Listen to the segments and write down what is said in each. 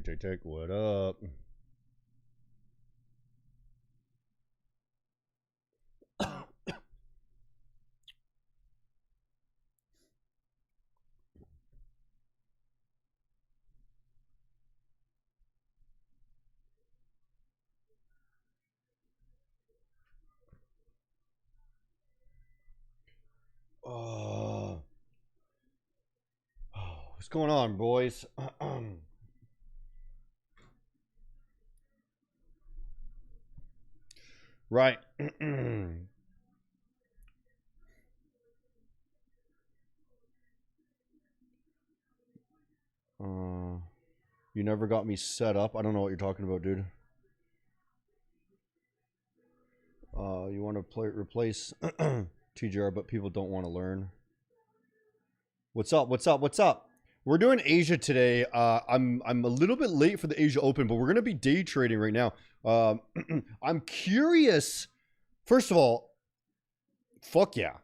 Tick. What up? Oh, what's going on, boys? Right. You never got me set up. I don't know what you're talking about, dude. You want to replace TGR, but people don't want to learn. What's up? We're doing Asia today. I'm a little bit late for the Asia Open, but we're gonna be day trading right now. I'm curious. First of all, fuck yeah.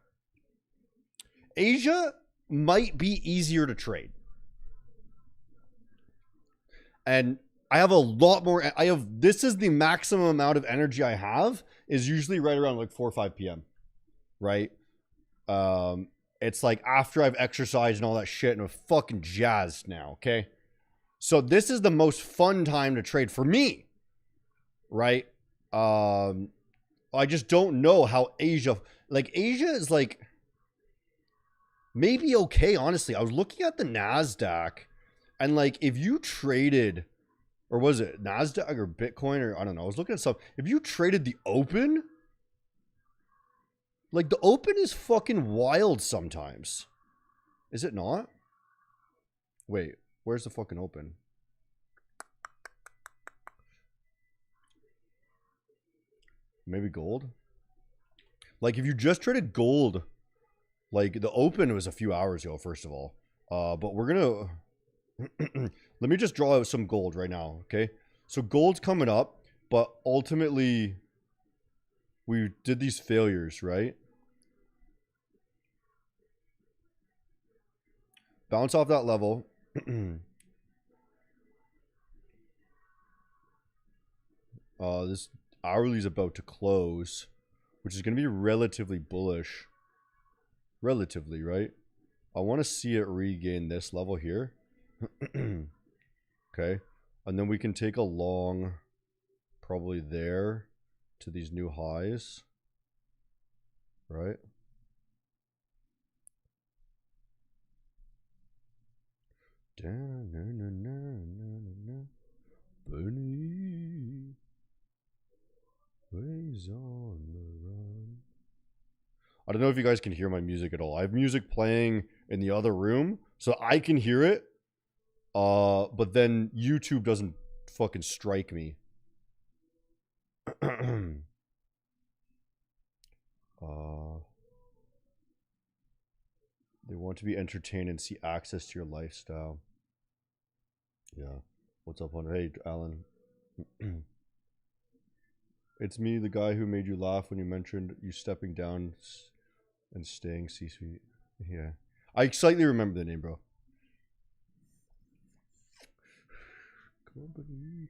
Asia might be easier to trade. And I have a lot more. This is the maximum amount of energy I have is usually right around like 4 or 5 p.m. Right? It's like after I've exercised and all that shit and I'm fucking jazzed now, okay? So this is the most fun time to trade for me, right? I just don't know how Asia is like maybe okay, honestly. I was looking at the NASDAQ and like if you traded, or was it NASDAQ or Bitcoin or I don't know, I was looking at stuff. If you traded the open, like the open is fucking wild sometimes. Is it not? Wait, where's the fucking open? Maybe gold? Like if you just traded gold, like the open was a few hours ago, first of all. But we're gonna let me just draw out some gold right now, okay? So gold's coming up, but ultimately we did these failures, right? Bounce off that level. This hourly is about to close, which is going to be relatively bullish. Relatively, right? I want to see it regain this level here. Okay. And then we can take a long, probably there, to these new highs. Right? Bunny ways on the run. I don't know if you guys can hear my music at all. I have music playing in the other room, so I can hear it. But then YouTube doesn't fucking strike me. They want to be entertained and see access to your lifestyle. Yeah. What's up, Hunter? Hey, Alan. It's me, the guy who made you laugh when you mentioned you stepping down and staying C-suite. Yeah. I slightly remember the name, bro. Company.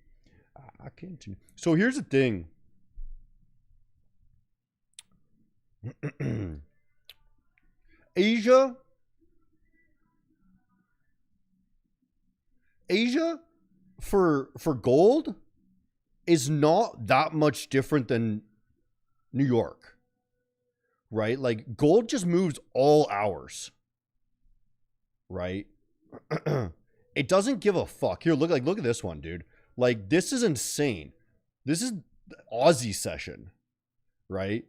I can't. So here's the thing. Asia for gold is not that much different than New York. Right? Like gold just moves all hours. Right? It doesn't give a fuck. Here, look at this one, dude. Like this is insane. This is Aussie session, right?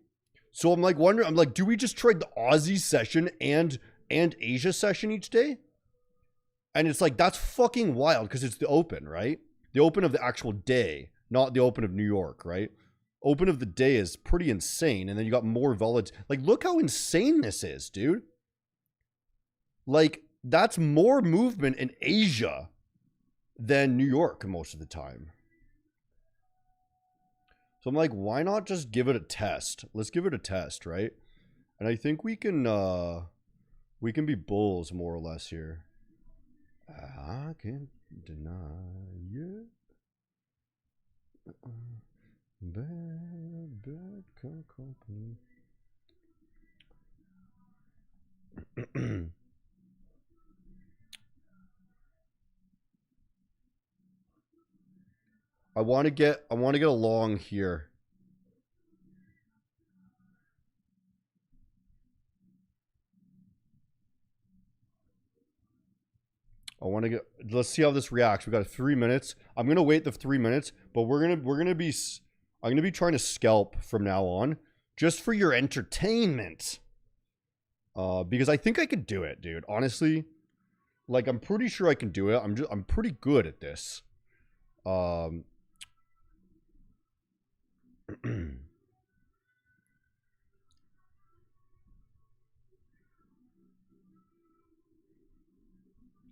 So I'm like wondering, I'm like, do we just trade the Aussie session and Asia session each day? And it's like that's fucking wild because it's the open, right? The open of the actual day, not the open of New York, right? Open of the day is pretty insane, and then you got more volatility. Like, look how insane this is, dude. Like, that's more movement in Asia than New York most of the time. So I'm like, why not just give it a test? Let's give it a test, right? And I think we can be bulls more or less here. Deny it. Bad company. I want to get along here. I want to get. Let's see how this reacts. We got 3 minutes. I'm gonna wait the 3 minutes, but we're gonna be. I'm gonna be trying to scalp from now on, just for your entertainment. Because I think I could do it, dude. Honestly, like I'm pretty sure I can do it. I'm pretty good at this.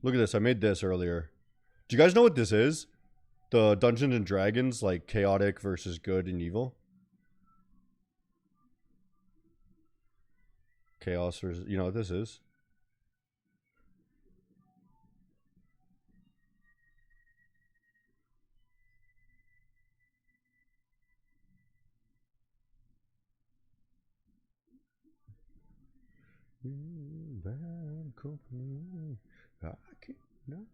Look at this. I made this earlier. Do you guys know what this is? The Dungeons and Dragons, like chaotic versus good and evil. Chaos versus, you know what this is? Bad company. I can't, no.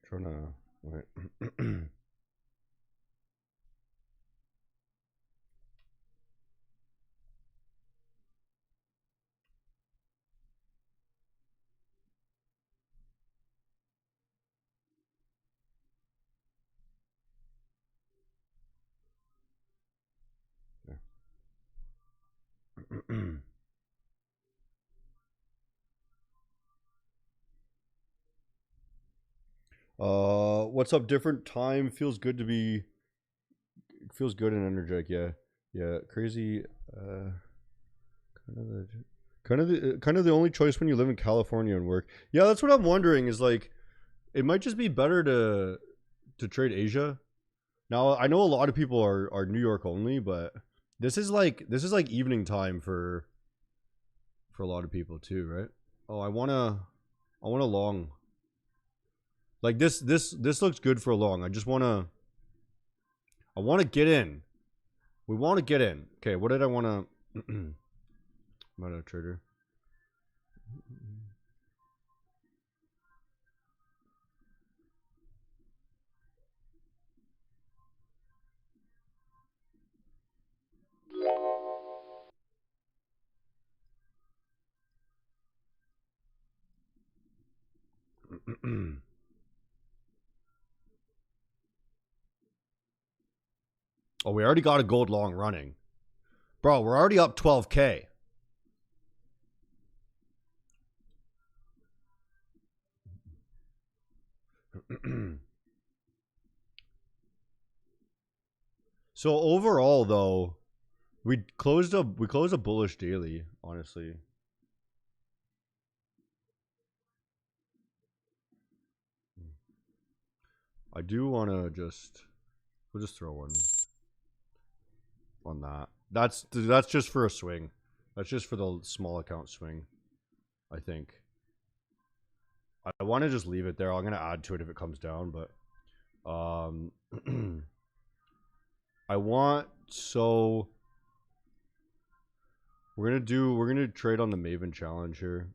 Trying to wait. What's up? Different time feels good to be. Feels good and energetic. Yeah, yeah. Crazy. Kind of the only choice when you live in California and work. Yeah, that's what I'm wondering. Is like, it might just be better to trade Asia. Now I know a lot of people are New York only, but this is like evening time for a lot of people too, right? Oh, I want a long. Like this looks good for a long. I want to get in. We want to get in. Okay, what did I want to? Meta trader. Oh, we already got a gold long running. Bro, we're already up 12K. So overall though, we closed a bullish daily, honestly. I do want to we'll just throw one on that. That's just for a swing. That's just for the small account swing, I think. I want to just leave it there. I'm going to add to it if it comes down, but I want, so we're going to trade on the Maven challenge here.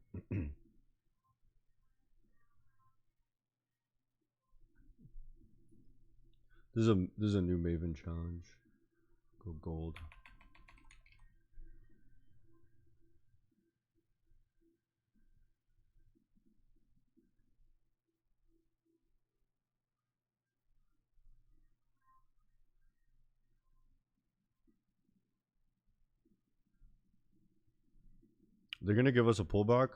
This is a new Maven challenge. Go gold. They're gonna give us a pullback.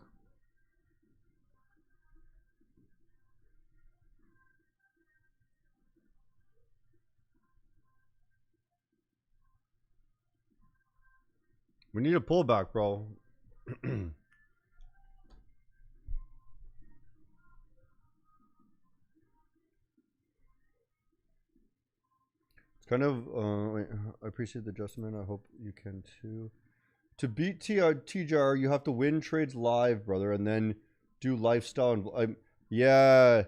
We need a pullback, bro. It's kind of. Wait, I appreciate the adjustment. I hope you can too. To beat TJR, you have to win trades live, brother, and then do lifestyle and yeah.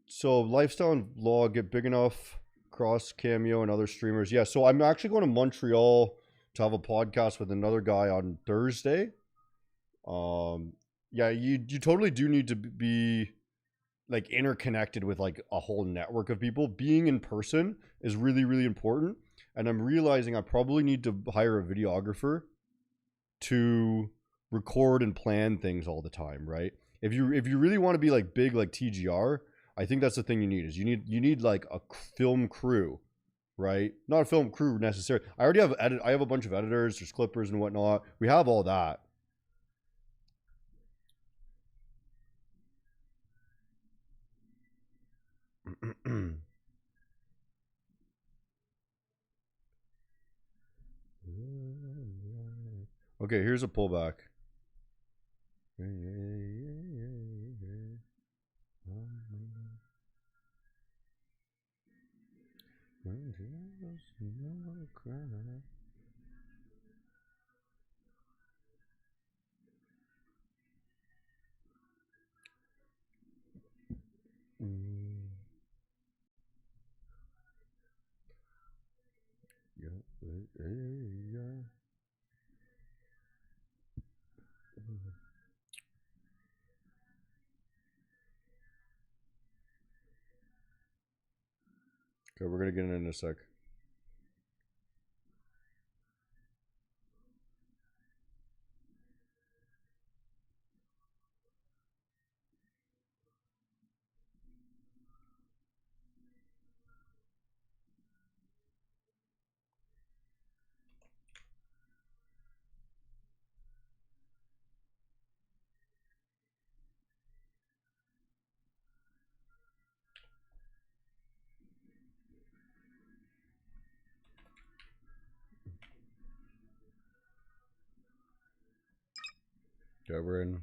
So lifestyle and vlog get big enough. Cross Cameo and other streamers. Yeah. So I'm actually going to Montreal to have a podcast with another guy on Thursday. Yeah, you totally do need to be like interconnected with like a whole network of people. Being in person is really, really important. And I'm realizing I probably need to hire a videographer to record and plan things all the time, right? If you really want to be like big like TGR, I think that's the thing you need is you need like a film crew, right? Not a film crew necessarily. I already have I have a bunch of editors, there's clippers and whatnot. We have all that. Okay, here's a pullback. Okay, we're gonna get in a sec. Okay, we're in.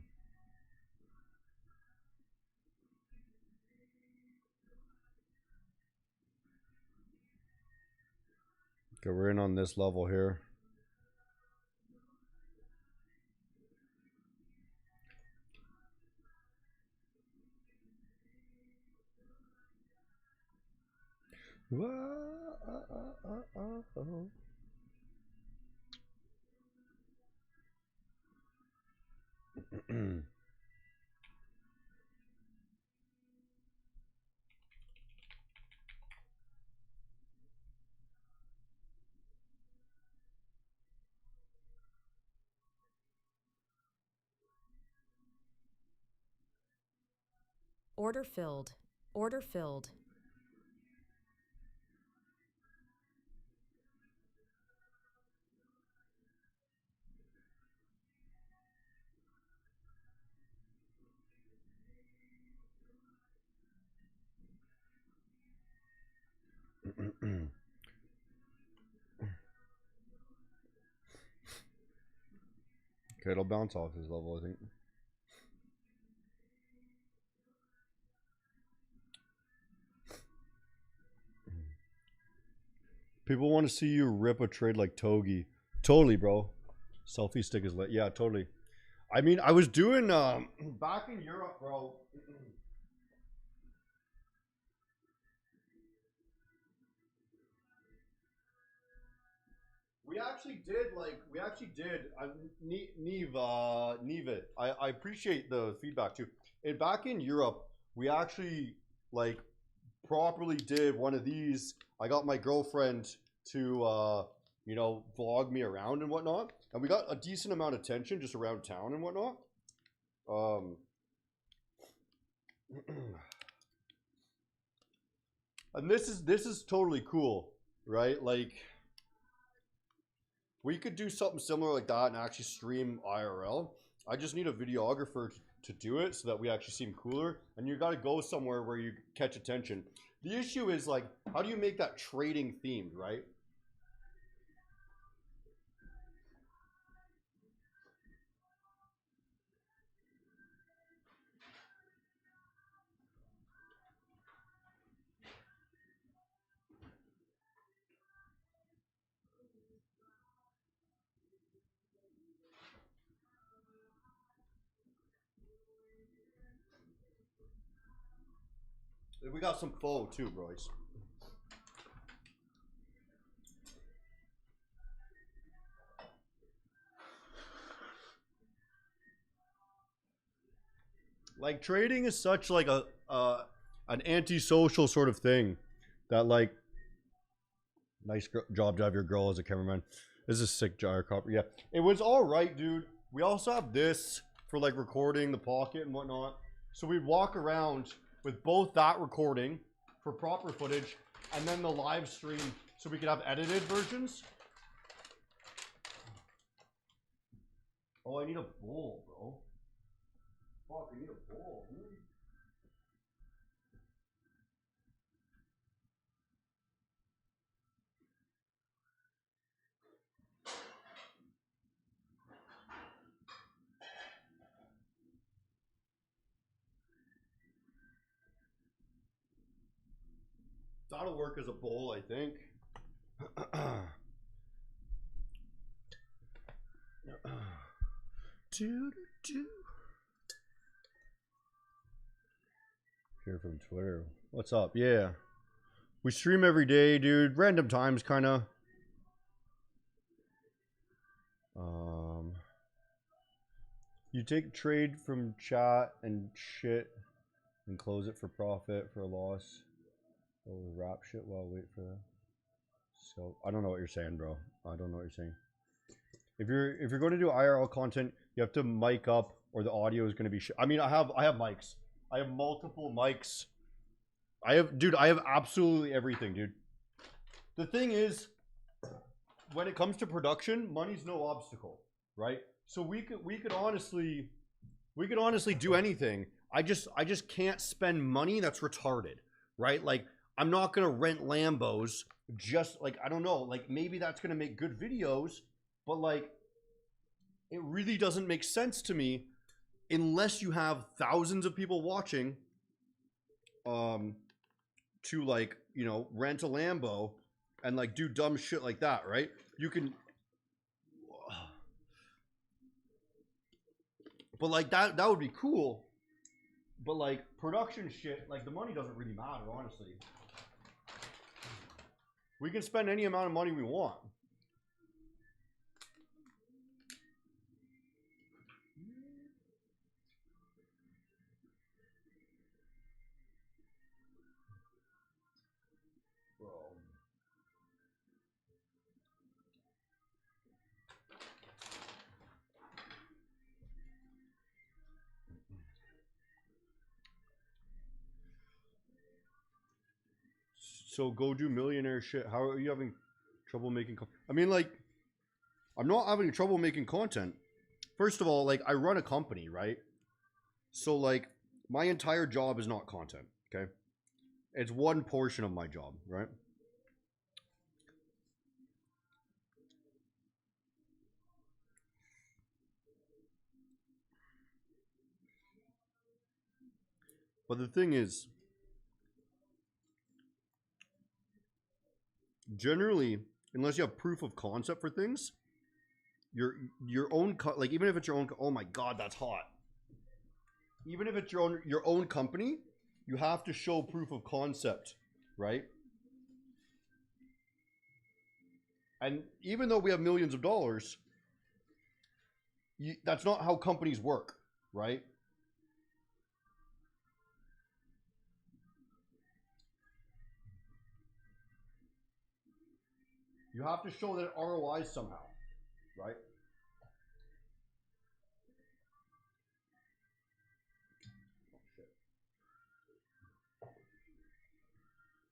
Okay, we're in on this level here. Order filled. Order filled. Okay, it'll bounce off this level, I think. People want to see you rip a trade like Togi. Totally, bro. Selfie stick is lit. Yeah, totally. I mean, I was doing back in Europe, bro. We actually did Neve. I appreciate the feedback too. And back in Europe, we actually like properly did one of these. I got my girlfriend to vlog me around and whatnot, and we got a decent amount of attention just around town and whatnot. And this is totally cool, right? Like we could do something similar like that and actually stream IRL. I just need a videographer to do it so that we actually seem cooler. And you got to go somewhere where you catch attention. The issue is like, how do you make that trading themed, right? We got some pho too, Bryce. Like trading is such like a an antisocial sort of thing that like nice job to have your girl as a cameraman. This is a sick gyro copper. Yeah, it was all right, dude. We also have this for like recording the pocket and whatnot. So we'd walk around with both that recording for proper footage and then the live stream so we could have edited versions. Oh, I need a bowl, bro. Fuck, I need a bowl, dude. That'll work as a bowl, I think. Here from Twitter. What's up? Yeah. We stream every day, dude. Random times, kind of. You take trade from chat and shit and close it for profit for a loss. Oh, wrap shit while wait for that. So I don't know what you're saying, bro. I don't know what you're saying. If you're going to do IRL content, you have to mic up, or the audio is going to be. I mean, I have mics. I have multiple mics. I have absolutely everything, dude. The thing is, when it comes to production, money's no obstacle, right? So we could honestly do anything. I just can't spend money that's retarded, right? Like I'm not gonna rent Lambos. Just like I don't know, like maybe that's gonna make good videos, but like it really doesn't make sense to me unless you have thousands of people watching. To like rent a Lambo and like do dumb shit like that, right? You can. But like that would be cool. But like production shit, like the money doesn't really matter, honestly. We can spend any amount of money we want. Bro. So go do millionaire shit. How are you having trouble making? I mean, like, I'm not having trouble making content. First of all, like, I run a company, right? So, like, my entire job is not content, okay? It's one portion of my job, right? But the thing is, generally, unless you have proof of concept for things, your own like even if it's your own. Oh my god, that's hot. Even if it's your own company, you have to show proof of concept, right? And even though we have millions of dollars, that's not how companies work, right? You have to show that it ROIs somehow, right?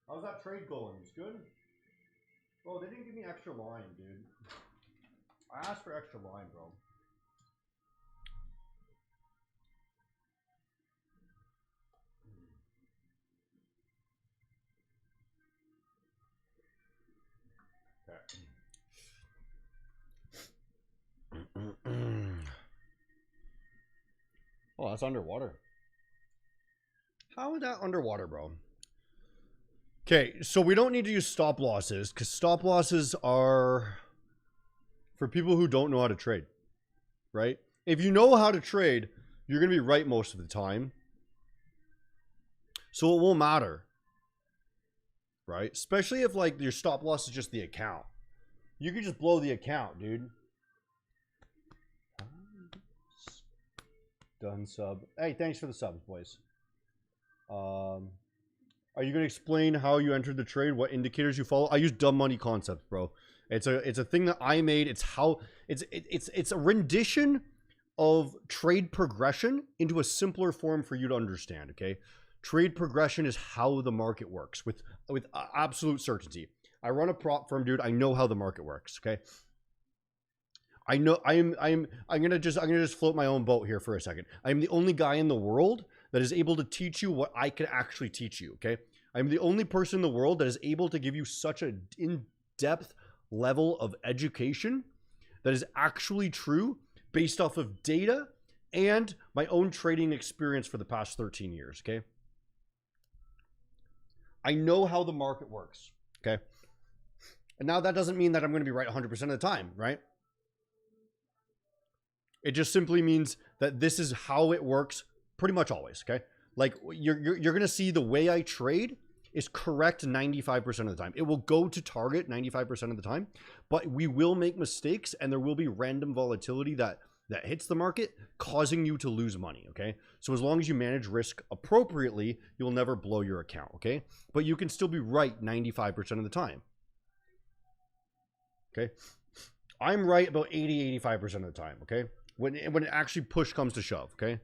How's that trade going? It's good? Oh, they didn't give me extra line, dude. I asked for extra line, bro. Oh, that's underwater. How is that underwater, bro? Okay, so we don't need to use stop losses because stop losses are for people who don't know how to trade, right? If you know how to trade, you're going to be right most of the time. So it won't matter, right? Especially if like your stop loss is just the account. You could just blow the account, dude. Done sub. Hey, thanks for the subs, boys. Are you gonna explain how you entered the trade? What indicators you follow? I use dumb money concepts, bro. It's a thing that I made. It's how it's a rendition of trade progression into a simpler form for you to understand. Okay, trade progression is how the market works with absolute certainty. I run a prop firm, dude. I know how the market works. Okay. I know I'm gonna just float my own boat here for a second. I'm the only guy in the world that is able to teach you what I can actually teach you. Okay, I'm the only person in the world that is able to give you such an in-depth level of education that is actually true based off of data and my own trading experience for the past 13 years. Okay, I know how the market works. Okay, and now that doesn't mean that I'm going to be right 100% of the time, right? It just simply means that this is how it works pretty much always, okay? Like you're going to see the way I trade is correct 95% of the time. It will go to target 95% of the time, but we will make mistakes and there will be random volatility that hits the market causing you to lose money, okay? So as long as you manage risk appropriately, you'll never blow your account, okay? But you can still be right 95% of the time. Okay? I'm right about 80-85% of the time, okay? When it actually push comes to shove, okay?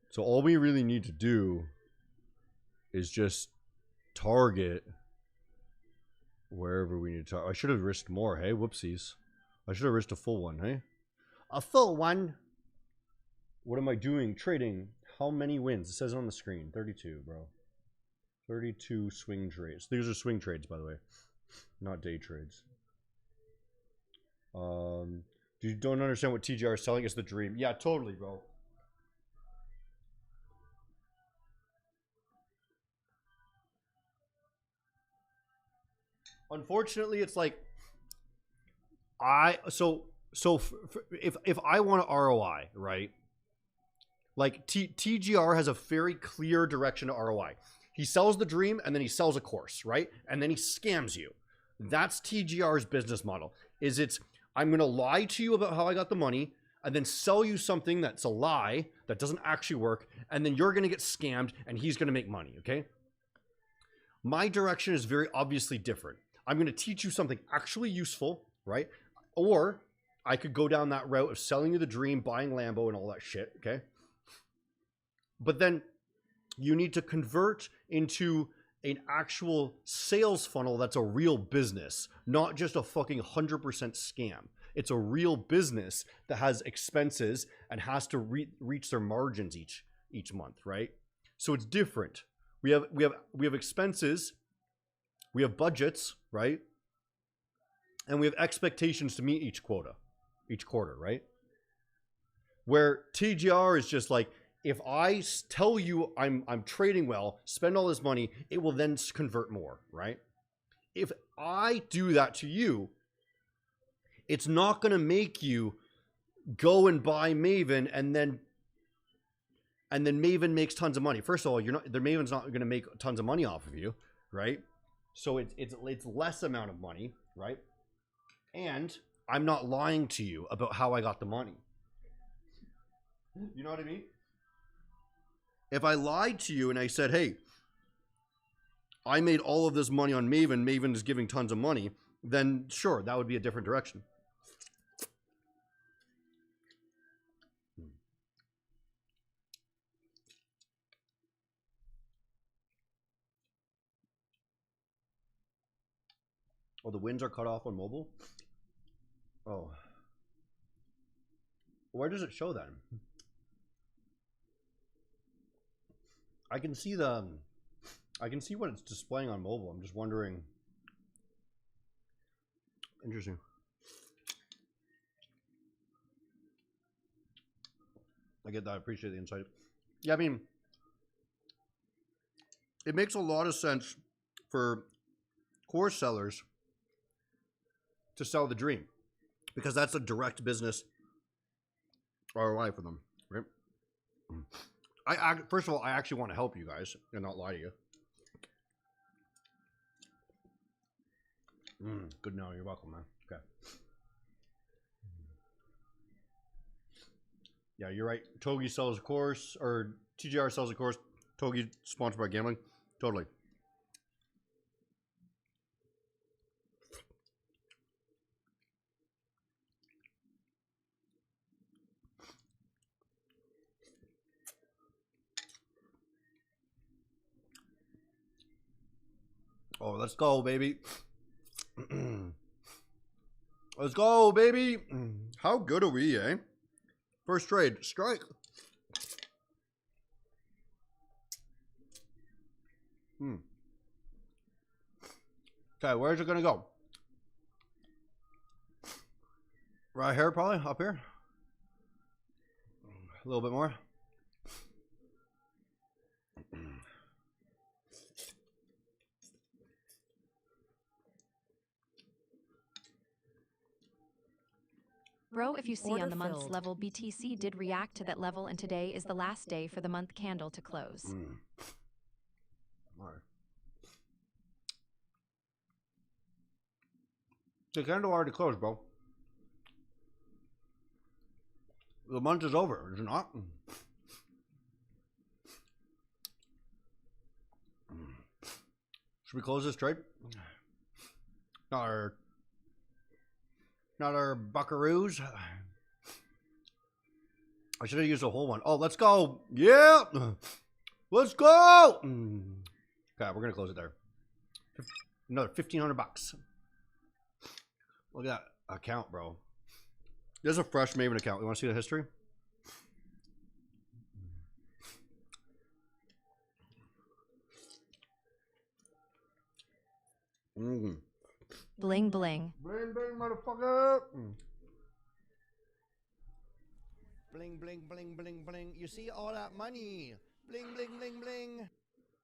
So all we really need to do is just target wherever we need to target. I should have risked more, hey? Whoopsies. I should have risked a full one, hey? A full one? What am I doing? Trading. How many wins? It says on the screen. 32, bro. 32 swing trades. These are swing trades, by the way, not day trades. You don't understand what TGR is selling? It's the dream. Yeah, totally, bro. Unfortunately, it's like if I want an ROI, right? Like TGR has a very clear direction to ROI. He sells the dream and then he sells a course, right? And then he scams you. That's TGR's business model. I'm going to lie to you about how I got the money and then sell you something that's a lie that doesn't actually work. And then you're going to get scammed and he's going to make money. Okay. My direction is very obviously different. I'm going to teach you something actually useful, right? Or I could go down that route of selling you the dream, buying Lambo and all that shit. Okay. But then you need to convert into an actual sales funnel that's a real business, not just a fucking 100% scam. It's a real business that has expenses and has to reach their margins each month, right? So it's different. We have expenses, we have budgets, right? And we have expectations to meet each quota, each quarter, right? Where TGR is just like, if I tell you I'm trading well, spend all this money, it will then convert more, right? If I do that to you, it's not going to make you go and buy Maven and then Maven makes tons of money. First of all, Maven's not going to make tons of money off of you, right? So it's less amount of money, right? And I'm not lying to you about how I got the money. You know what I mean? If I lied to you and I said, hey, I made all of this money on Maven, Maven is giving tons of money, then sure, that would be a different direction. Oh, the wins are cut off on mobile? Oh. Where does it show then? I can see what it's displaying on mobile. I'm just wondering. Interesting. I get that. I appreciate the insight. Yeah, I mean, it makes a lot of sense for course sellers to sell the dream because that's a direct business ROI for them, right? First of all, I actually want to help you guys and not lie to you. Good now. You're welcome, man. Okay. Yeah, you're right. Togi sells a course, or TGR sells a course. Togi sponsored by gambling. Totally. Oh, let's go, baby. Let's go, baby. How good are we, eh? First trade, strike. Okay, where's it gonna go? Right here, probably up here. A little bit more. Bro, if you see Order on the month's filled. level, BTC did react to that level, and today is the last day for the month candle to close. All right. The candle already closed, bro. The month is over, is it not? Should we close this trade? Not our buckaroos. I should have used a whole one. Oh, let's go. Yeah. Let's go. Okay, we're going to close it there. Another 1,500 bucks. Look at that account, bro. There's a fresh Maven account. You want to see the history? Bling bling. Bling, bling, motherfucker. Bling, bling, bling, bling, bling. You see all that money? Bling, bling, bling, bling.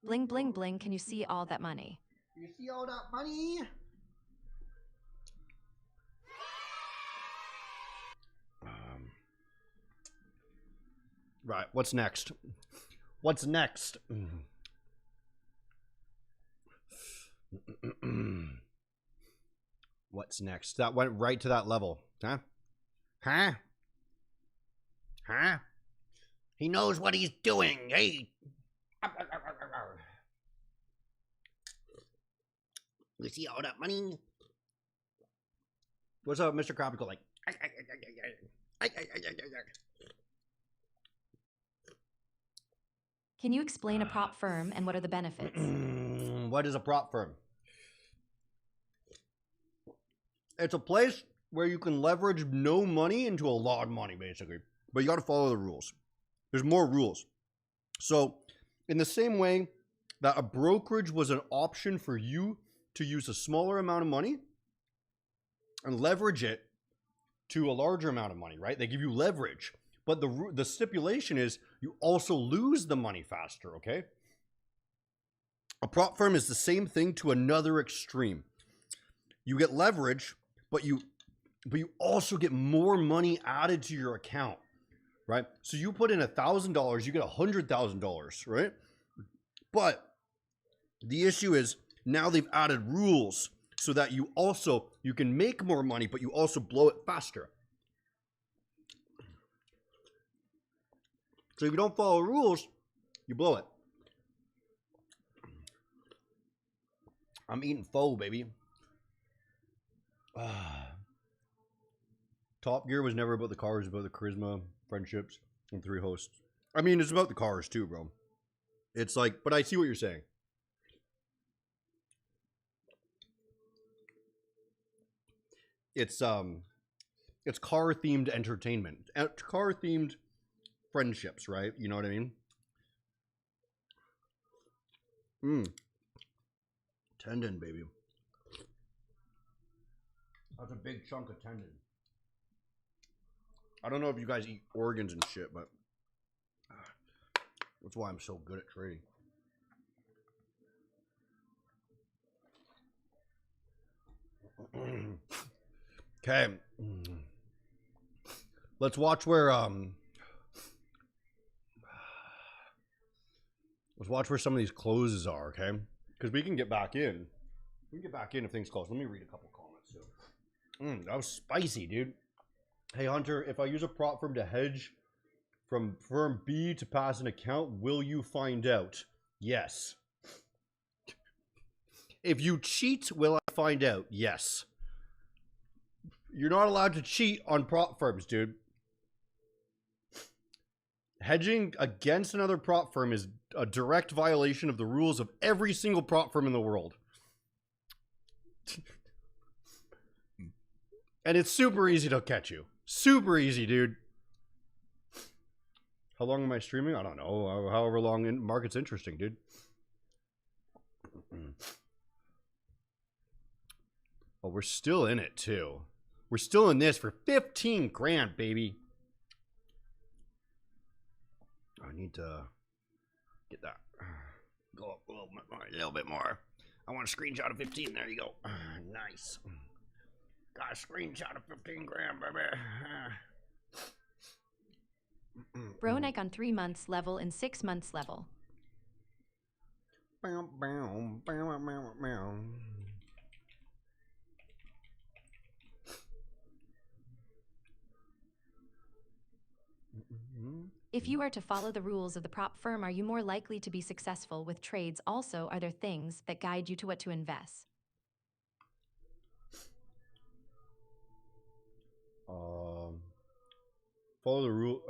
Bling bling bling, can you see all that money? You see all that money? Right, what's next? What's next? What's next? That went right to that level. Huh? Huh? Huh? He knows what he's doing. Hey. You see all that money? What's up, Mr. Tropical? Like, Can you explain a prop firm and what are the benefits? what is a prop firm? It's a place where you can leverage no money into a lot of money, basically. But you got to follow the rules. There's more rules. So, in the same way that a brokerage was an option for you to use a smaller amount of money and leverage it to a larger amount of money, right? They give you leverage. But the stipulation is you also lose the money faster, okay? A prop firm is the same thing to another extreme. You get leverage, but you also get more money added to your account, right? So you put in $1,000, you get $100,000, right? But the issue is now they've added rules so that you can make more money, but you also blow it faster. So if you don't follow rules, you blow it. I'm eating pho, baby. Top Gear was never about the cars, it was about the charisma, friendships, and 3 hosts. I mean, it's about the cars too, bro. It's like, but I see what you're saying. It's car-themed entertainment. Car-themed friendships, right? You know what I mean? Tendon, baby. That's a big chunk of tendon. I don't know if you guys eat organs and shit, but that's why I'm so good at trading. Okay. Let's watch where some of these closes are, okay? Because we can get back in. We can get back in if things close. Let me read a couple comments too. That was spicy, dude. Hey Hunter, if I use a prop firm to hedge from firm B to pass an account, will you find out? Yes. If you cheat, will I find out? Yes. You're not allowed to cheat on prop firms, dude. Hedging against another prop firm is a direct violation of the rules of every single prop firm in the world. And it's super easy to catch you. Super easy, dude. How long am I streaming? I don't know. However long market's interesting, dude. Oh, we're still in it, too. We're still in this for 15 grand, baby. I need to get that. Go up a little bit more. I want a screenshot of 15. There you go. Nice. Got a screenshot of 15 grand, baby. Bronek on 3 months level and 6 months level. Bow, bow, bow, bow, bow. If you are to follow the rules of the prop firm, are you more likely to be successful with trades? Also, are there things that guide you to what to invest? Follow the rule.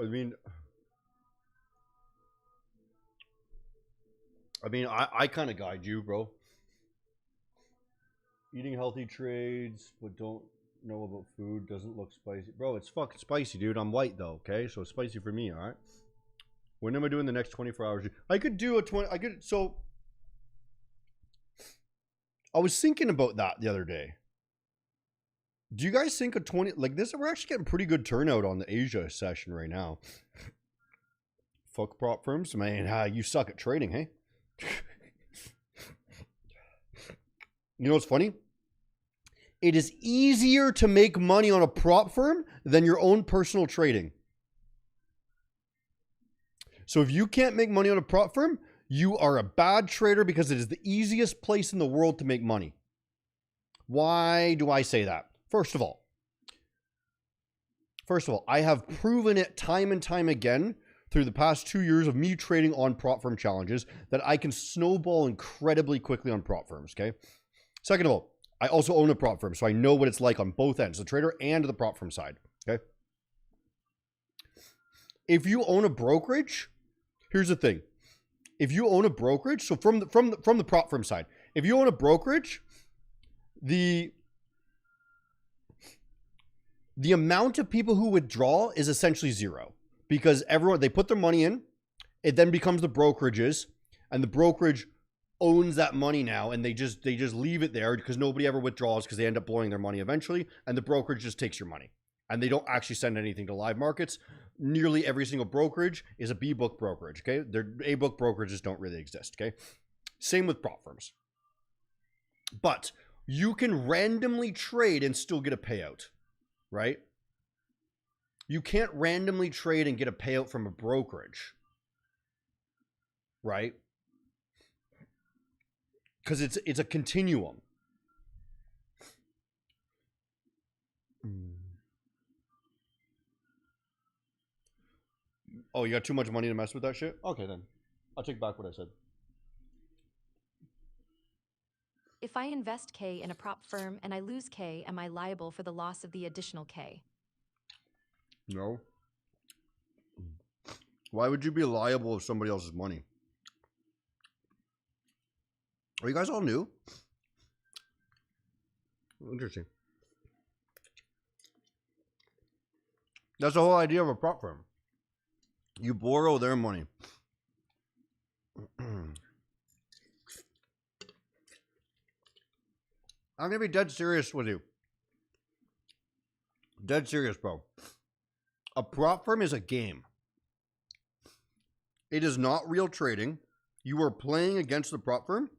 I kind of guide you, bro. Eating healthy trades, but don't know about food. Doesn't look spicy, bro. It's fucking spicy, dude. I'm white though, okay? So it's spicy for me, all right? When am I doing the next 24 hours? I could do a 20. So I was thinking about that the other day. Do you guys think a 20 like this? We're actually getting pretty good turnout on the Asia session right now. Fuck prop firms, man. You suck at trading, hey? You know what's funny? It is easier to make money on a prop firm than your own personal trading. So if you can't make money on a prop firm, you are a bad trader because it is the easiest place in the world to make money. Why do I say that? First of all, I have proven it time and time again through the past 2 years of me trading on prop firm challenges that I can snowball incredibly quickly on prop firms, okay? Second of all, I also own a prop firm, so I know what it's like on both ends, the trader and the prop firm side, okay? If you own a brokerage, here's the thing. If you own a brokerage, so from the prop firm side, if you own a brokerage, the amount of people who withdraw is essentially zero because they put their money in, it then becomes the brokerage's, and the brokerage owns that money now, and they just leave it there because nobody ever withdraws because they end up blowing their money eventually, and the brokerage just takes your money. And they don't actually send anything to live markets. Nearly every single brokerage is a B-book brokerage, okay? Their A-book brokerages don't really exist, okay? Same with prop firms. But you can randomly trade and still get a payout, right? You can't randomly trade and get a payout from a brokerage, right? Because it's a continuum. Oh, you got too much money to mess with that shit? Okay, then. I'll take back what I said. If I invest K in a prop firm and I lose K, am I liable for the loss of the additional K? No. Why would you be liable of somebody else's money? Are you guys all new? Interesting. That's the whole idea of a prop firm. You borrow their money. I'm going to be dead serious with you. Dead serious, bro. A prop firm is a game. It is not real trading. You are playing against the prop firm.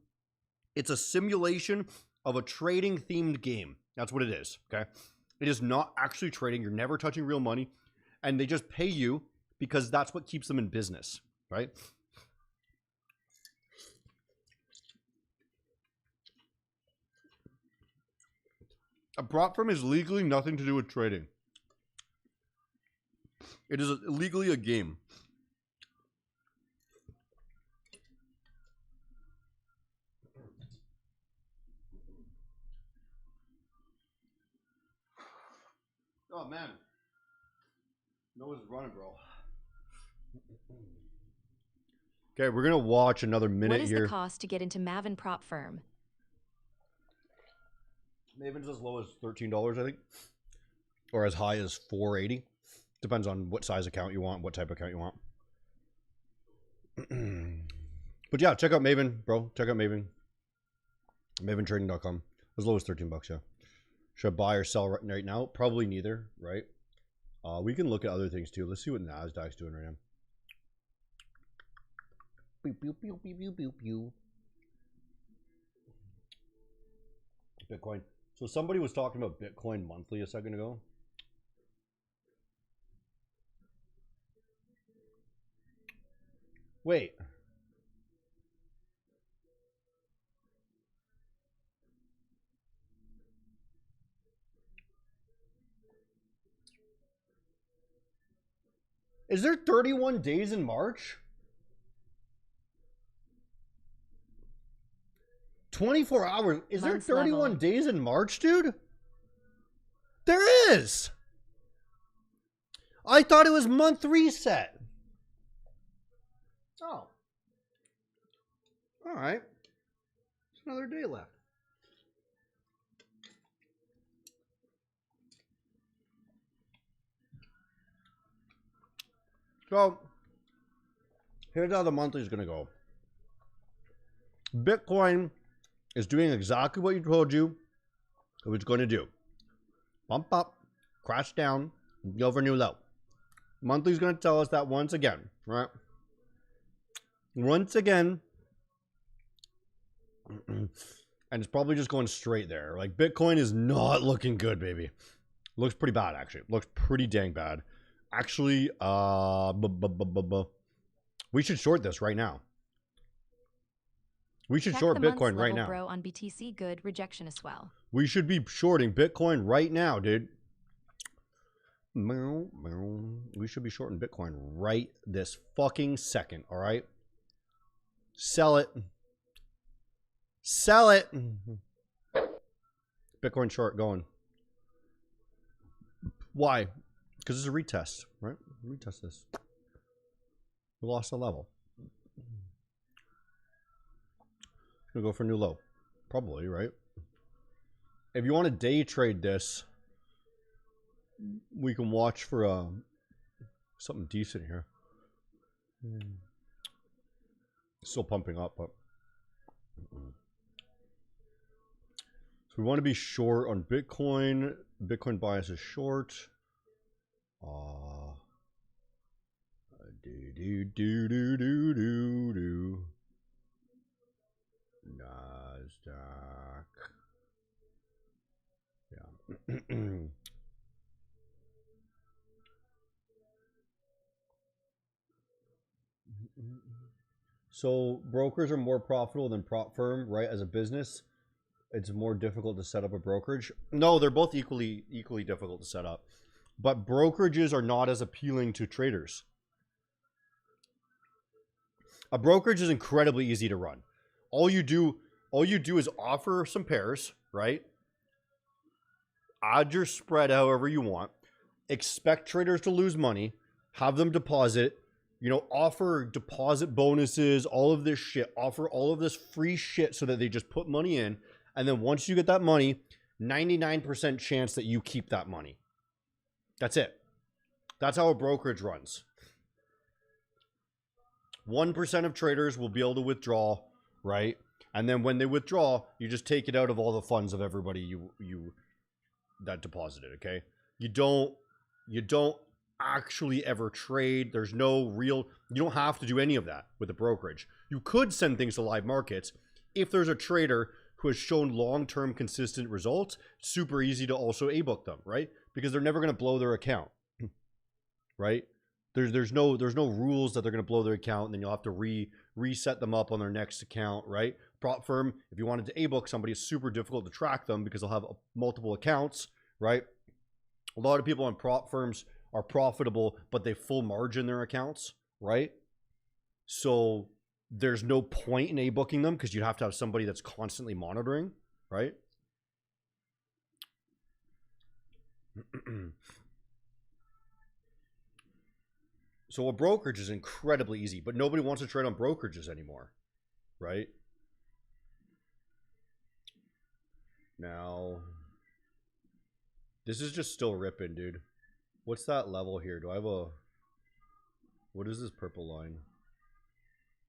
It's a simulation of a trading themed game. That's what it is, okay? It is not actually trading. You're never touching real money. And they just pay you because that's what keeps them in business, right? A prop firm is legally nothing to do with trading. It is legally a game. Oh, man. Nose is running, bro. Okay, we're going to watch another minute What is here. the cost to get into Maven Prop Firm? Maven's as low as $13, I think. Or as high as $4.80. Depends on what size account you want, what type of account you want. But yeah, check out Maven, bro. Check out Maven. MavenTrading.com. As low as 13 bucks, yeah. Should I buy or sell right now? Probably neither, right? We can look at other things too. Let's see what Nasdaq's doing right now. Pew, pew, pew, pew, pew, pew, pew. Bitcoin. So somebody was talking about Bitcoin monthly a second ago. Wait. Is there 31 days in March? 24 hours. Is there Months 31 level. days in March, dude? There is. I thought it was month reset. Oh. All right. It's another day left. So, here's how the monthly is going to go. Bitcoin is doing exactly what you told you it was going to do. Bump up, crash down, go for new low. Monthly is going to tell us that once again, right? Once again. And it's probably just going straight there. Like, Bitcoin is not looking good, baby. Looks pretty bad, actually. Looks pretty dang bad. Actually, we should short this right now. We should Check short the months Bitcoin right level, now. bro, on BTC. Good. Rejection as well. We should be shorting Bitcoin right now, dude. We should be shorting Bitcoin right this fucking second, all right? Sell it. Sell it. Bitcoin short going. Why? Because it's a retest, right? Retest this. We lost a level. Gonna go for a new low. Probably, right? If you want to day trade this, we can watch for something decent here. Still pumping up, but so we want to be short on Bitcoin. Bitcoin bias is short. Do. Nasdaq. Yeah. So brokers are more profitable than prop firm, right? As a business, it's more difficult to set up a brokerage. No, they're both equally difficult to set up. But brokerages are not as appealing to traders. A brokerage is incredibly easy to run. All you do is offer some pairs, right? Add your spread however you want. Expect traders to lose money. Have them deposit. Offer deposit bonuses, all of this shit. Offer all of this free shit so that they just put money in. And then once you get that money, 99% chance that you keep that money. That's it. That's how a brokerage runs. 1% of traders will be able to withdraw, right? And then when they withdraw, you just take it out of all the funds of everybody you that deposited, okay? You don't actually ever trade. There's no real, you don't have to do any of that with a brokerage. You could send things to live markets if there's a trader who has shown long-term consistent results. Super easy to also A-book them, right? Because they're never going to blow their account, right? There's no rules that they're going to blow their account and then you'll have to reset them up on their next account, right? Prop firm, if you wanted to A-book somebody, it's super difficult to track them because they'll have multiple accounts, right? A lot of people on prop firms are profitable, but they full margin their accounts, right? So there's no point in A-booking them because you have to have somebody that's constantly monitoring, right? So a brokerage is incredibly easy, but nobody wants to trade on brokerages anymore, right? Now, this is just still ripping, dude. What's that level here? Do I have a... What is this purple line?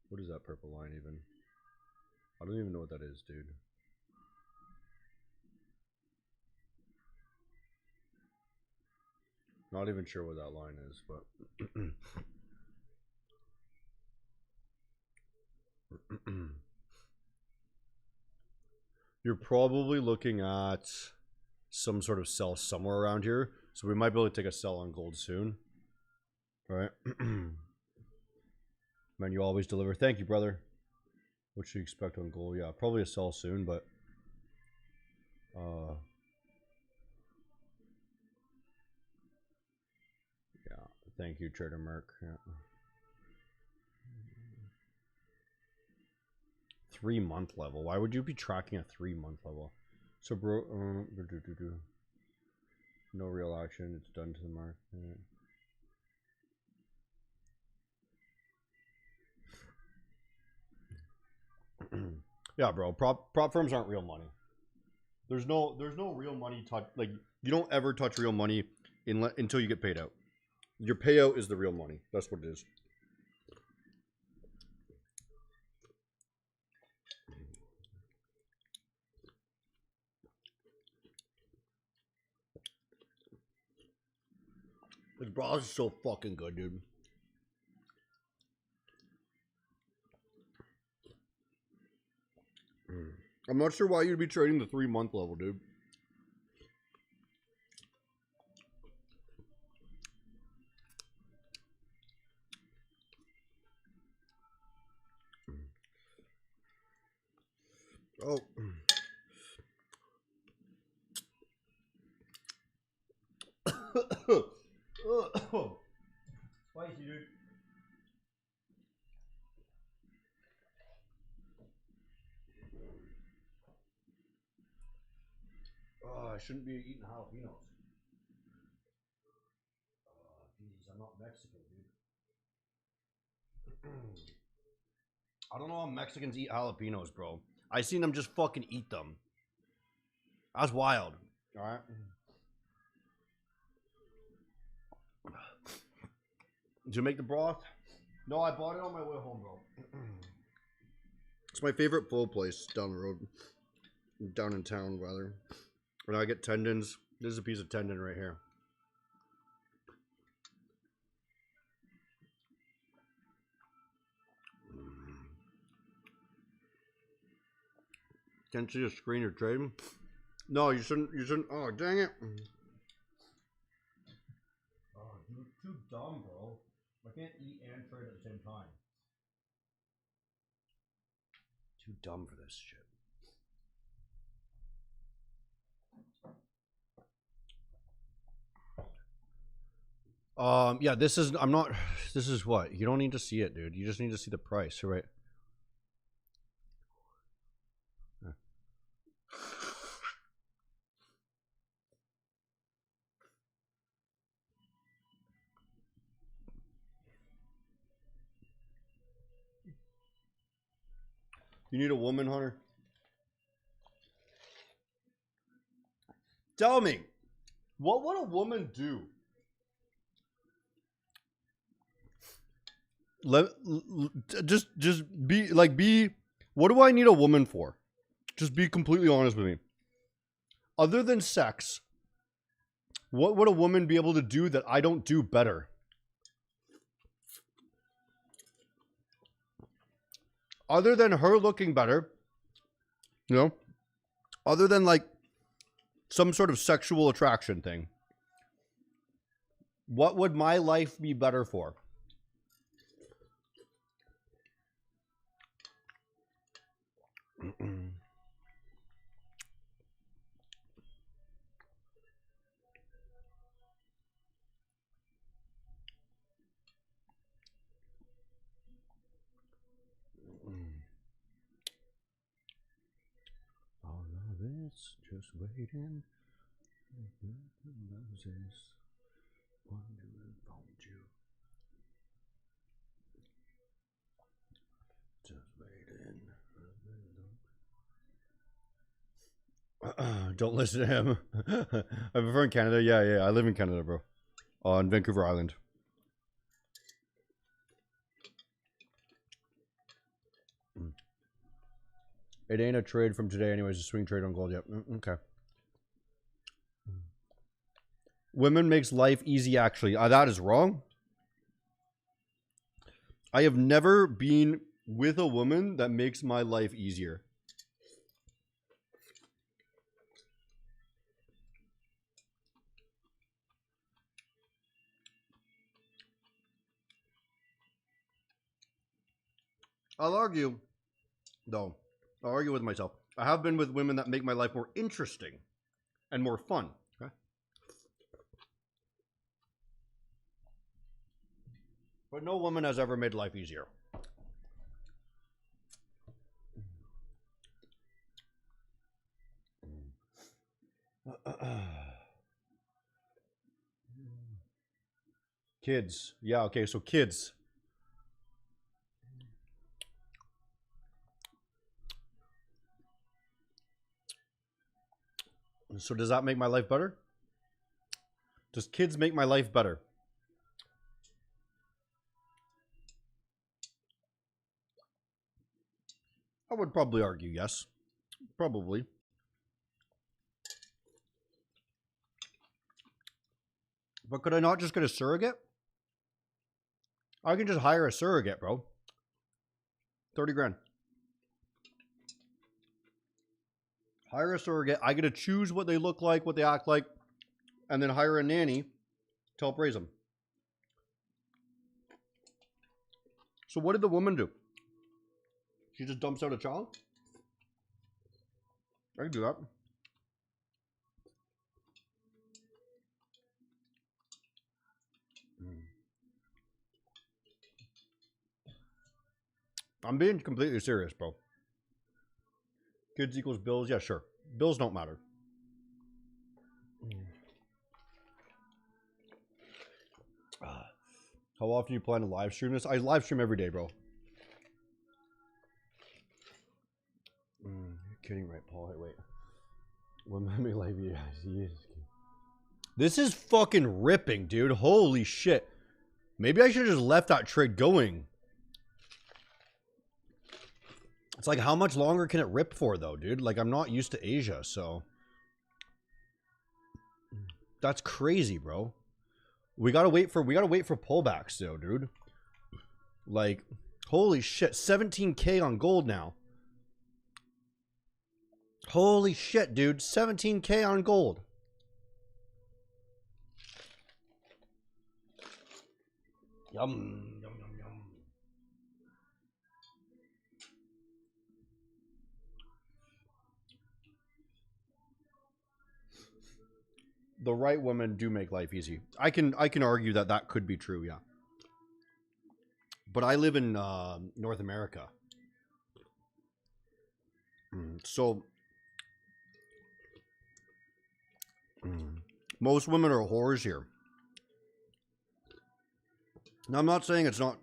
What is that purple line even? I don't even know what that is, dude. Not even sure what that line is, but... You're probably looking at some sort of sell somewhere around here. So we might be able to take a sell on gold soon. All right. Man, you always deliver. Thank you, brother. What should you expect on gold? Yeah, probably a sell soon, but... yeah, thank you, Trader Merc. Yeah. 3-month level. Why would you be tracking a 3-month level? So, bro, no real action. It's done to the market. Yeah, bro. Prop firms aren't real money. There's no real money touch. Like, you don't ever touch real money until you get paid out. Your payout is the real money. That's what it is. This broth is so fucking good, dude. I'm not sure why you'd be trading the 3-month level, dude. Oh. Spicy, dude. Oh, I shouldn't be eating jalapenos. Jeez, I'm not Mexican, dude. I don't know how Mexicans eat jalapenos, bro. I seen them just fucking eat them. That's wild. All right. Did you make the broth? No, I bought it on my way home, bro. It's my favorite pho place down the road. Down in town, rather. When I get tendons, this is a piece of tendon right here. Can't see a screen you're trading? No, you shouldn't. Oh, dang it. Oh, you're too dumb, bro. I can't eat and trade at the same time. Too dumb for this shit. Yeah, this is, this is what? You don't need to see it, dude. You just need to see the price, right? You need a woman, Hunter? Tell me, what would a woman do? Just be, what do I need a woman for? Just be completely honest with me. Other than sex, What would a woman be able to do that I don't do better? Other than her looking better, you know, other than like some sort of sexual attraction thing, what would my life be better for? All of it's just waiting. Moses, wondering about you. Just waiting. Don't listen to him. I have a friend in Canada. Yeah. I live in Canada, bro. On Vancouver Island. It ain't a trade from today anyways. A swing trade on gold. Yep. Okay. Women makes life easy, actually. That is wrong. I have never been with a woman that makes my life easier. I'll argue, though. I'll argue with myself. I have been with women that make my life more interesting and more fun. Okay? But no woman has ever made life easier. Kids. Yeah, okay, so kids. So does that make my life better? Does kids make my life better? I would probably argue yes. Probably. But could I not just get a surrogate? I can just hire a surrogate, bro. 30 grand. Hire a surrogate. I get to choose what they look like, what they act like, and then hire a nanny to help raise them. So what did the woman do? She just dumps out a child? I can do that. I'm being completely serious, bro. Kids equals bills? Yeah, sure. Bills don't matter. How often do you plan to live stream this? I live stream every day, bro. You're kidding, right, Paul? Hey, wait. Women make life easy. This is fucking ripping, dude. Holy shit. Maybe I should have just left that trade going. It's like, how much longer can it rip for, though, dude? Like, I'm not used to Asia, so. That's crazy, bro. We gotta wait for pullbacks, though, dude. Like, holy shit. 17K on gold now. Holy shit, dude. 17K on gold. Yum. Yum, yum, yum. The right women do make life easy. I can argue that that could be true, yeah. But I live in North America. So most women are whores here. Now, I'm not saying it's not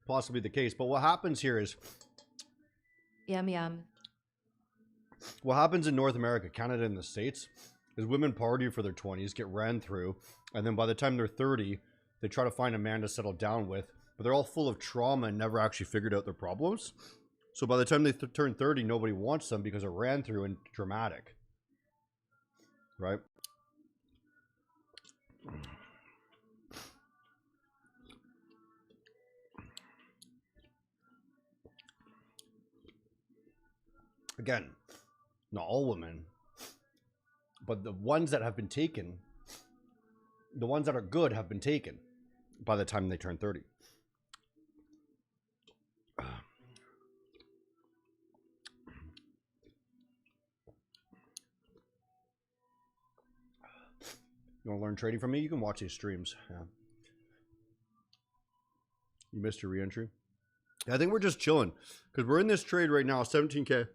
possibly the case, but what happens here is... Yum, yum. What happens in North America, Canada, and the States is women party for their 20s, get ran through, and then by the time they're 30, they try to find a man to settle down with, but they're all full of trauma and never actually figured out their problems. So by the time they turn 30, nobody wants them because they're ran through and dramatic. Right? again, not all women, but the ones that have been taken, the ones that are good have been taken by the time they turn 30. You want to learn trading from me? You can watch these streams. Yeah. You missed your re-entry. I think we're just chilling because we're in this trade right now, 17K.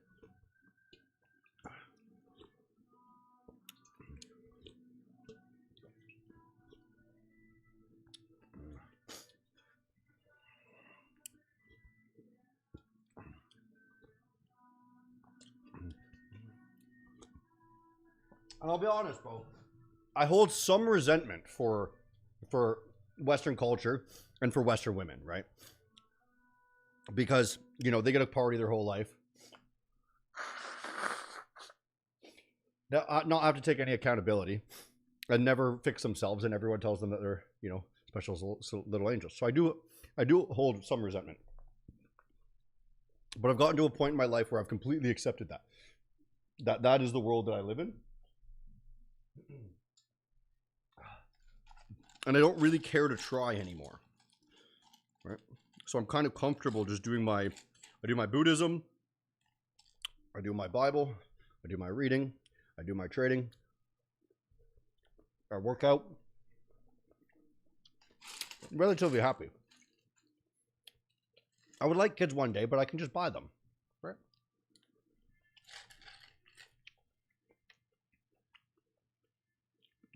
And I'll be honest, bro. I hold some resentment for Western culture and for Western women, right? Because, you know, they get a party their whole life. Not have to take any accountability and never fix themselves, and everyone tells them that they're, you know, special little angels. So I do hold some resentment. But I've gotten to a point in my life where I've completely accepted that is the world that I live in. And I don't really care to try anymore, right? So I'm kind of comfortable just doing I do my Buddhism, I do my Bible, I do my reading, I do my trading, I work out. I'm relatively happy. I would like kids one day, but I can just buy them, right?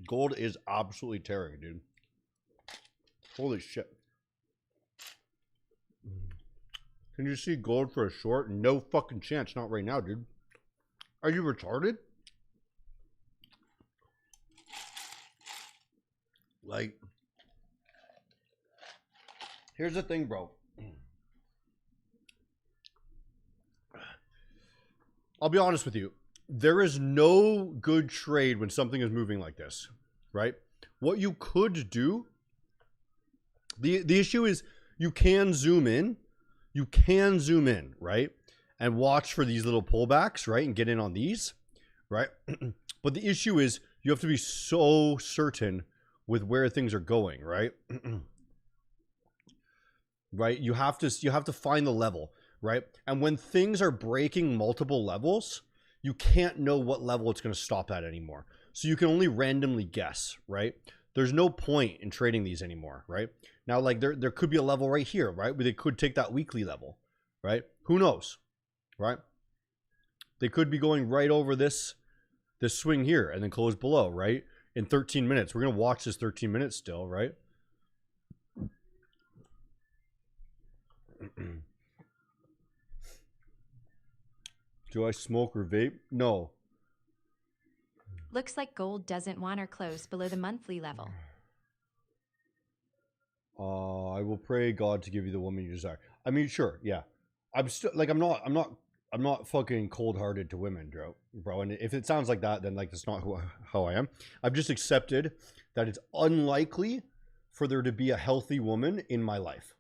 Gold is absolutely tearing, dude. Holy shit. Can you see gold for a short? No fucking chance. Not right now, dude. Are you retarded? Like, here's the thing, bro. I'll be honest with you. There is no good trade when something is moving like this, right? What you could do, the issue is you can zoom in, right? And watch for these little pullbacks, right? And get in on these, right? But the issue is you have to be so certain with where things are going, right? Right? You have to find the level, right? And when things are breaking multiple levels, you can't know what level it's going to stop at anymore. So you can only randomly guess, right? There's no point in trading these anymore, right? Now, like there could be a level right here, right? Where they could take that weekly level, right? Who knows, right? They could be going right over this swing here and then close below, right? In 13 minutes. We're going to watch this 13 minutes still, right? Do I smoke or vape? No. Looks like gold doesn't want or close below the monthly level. I will pray God to give you the woman you desire. I mean, sure, yeah. I'm still like I'm not fucking cold-hearted to women, bro. And if it sounds like that, then like that's not how I am. I've just accepted that it's unlikely for there to be a healthy woman in my life,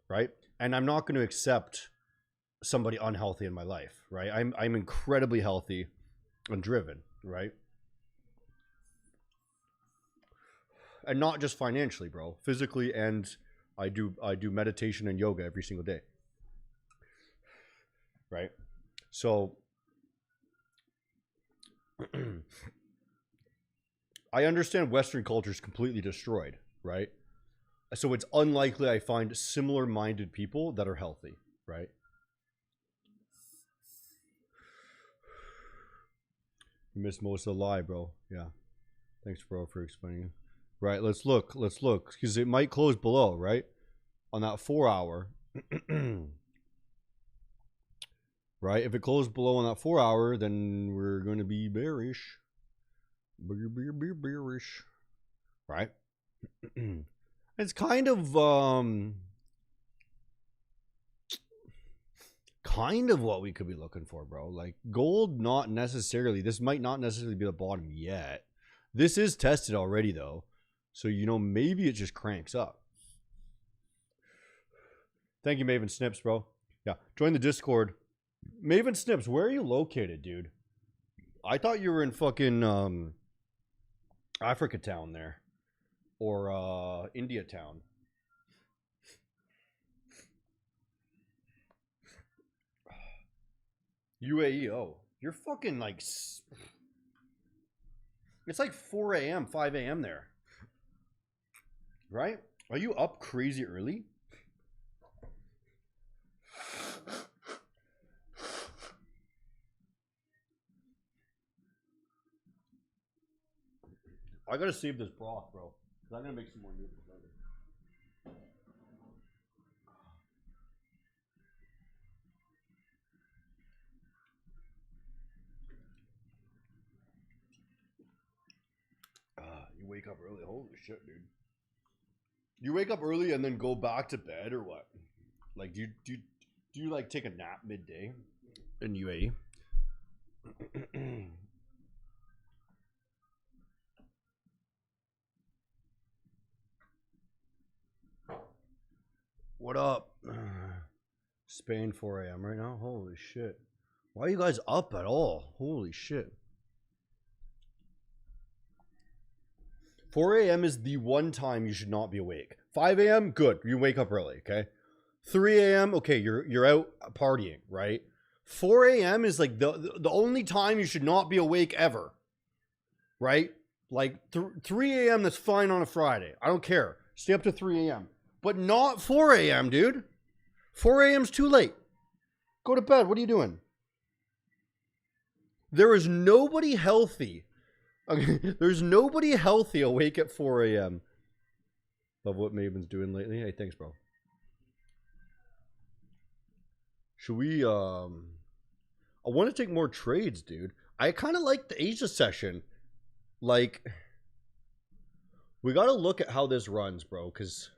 right? And I'm not going to accept somebody unhealthy in my life, right? I'm incredibly healthy and driven, right? And not just financially, bro, physically, and I do meditation and yoga every single day, right? So I understand Western culture is completely destroyed, right? So it's unlikely I find similar minded people that are healthy, right? You missed most of the lie, bro. Yeah. Thanks, bro, for explaining. Right, let's look. Because it might close below, right? On that 4 hour. Right? If it closed below on that 4 hour, then we're going to be bearish. Bearish. Right? It's kind of what we could be looking for, bro. Like gold, not necessarily. This might not necessarily be the bottom yet. This is tested already, though. So, you know, maybe it just cranks up. Thank you, Maven Snips, bro. Yeah, join the Discord. Maven Snips, where are you located, dude? I thought you were in fucking Africa Town there. Or India Town. UAE, oh. You're fucking like... It's like 4 a.m., 5 a.m. there. Right? Are you up crazy early? I gotta save this broth, bro. Cause I'm gonna make some more noodles later. You wake up early. Holy shit, dude. You wake up early and then go back to bed or what? Like, do you like take a nap midday in UAE? What up? Spain 4 a.m. right now? Holy shit. Why are you guys up at all? Holy shit. 4 a.m. is the one time you should not be awake. 5 a.m. good. You wake up early, okay? 3 a.m. okay, you're out partying, right? 4 a.m. is like the only time you should not be awake ever. Right? Like 3 a.m. that's fine on a Friday. I don't care. Stay up to 3 a.m. But not 4 a.m., dude. 4 a.m.'s too late. Go to bed. What are you doing? There is nobody healthy. Okay, there's nobody healthy awake at 4 a.m. Love what Maven's doing lately. Hey, thanks, bro. Should we, I want to take more trades, dude. I kind of like the Asia session. Like, we got to look at how this runs, bro, because,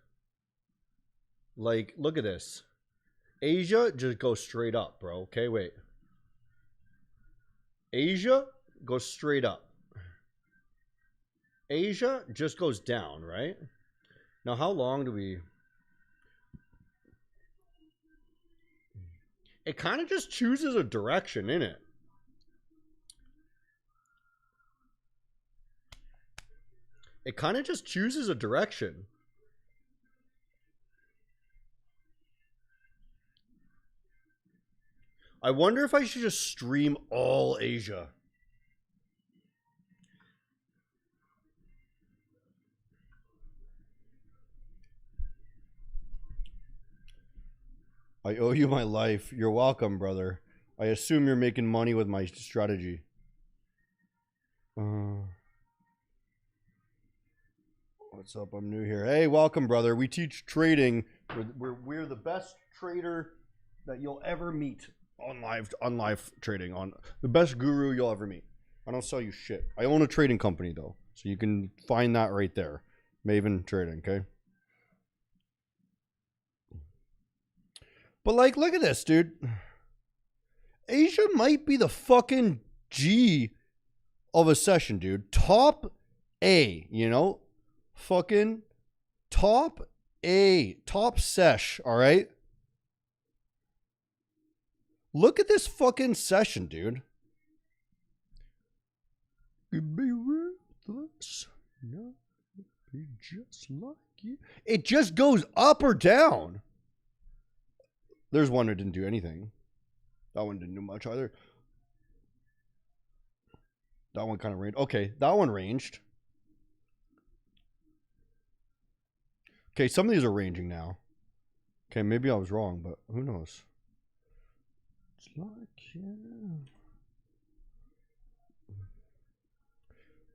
like, look at this. Asia just goes straight up, bro. Okay, wait. Asia goes straight up. Asia just goes down, right? Now, how long do we... It kind of just chooses a direction, innit? It kind of just chooses a direction. I wonder if I should just stream all Asia. I owe you my life. You're welcome, brother. I assume you're making money with my strategy. What's up? I'm new here. Hey, welcome, brother. We teach trading. We're the best trader that you'll ever meet on live trading. On the best guru you'll ever meet. I don't sell you shit. I own a trading company though, so you can find that right there. Maven Trading. Okay. But like, look at this, dude. Asia might be the fucking G of a session, dude. Top A, you know? Fucking top A. Top sesh, all right? Look at this fucking session, dude. Could be worthless. No, be just like you. It just goes up or down. There's one that didn't do anything. That one didn't do much either. That one kind of ranged. Okay, that one ranged. Okay, some of these are ranging now. Okay, maybe I was wrong, but who knows? It's like you.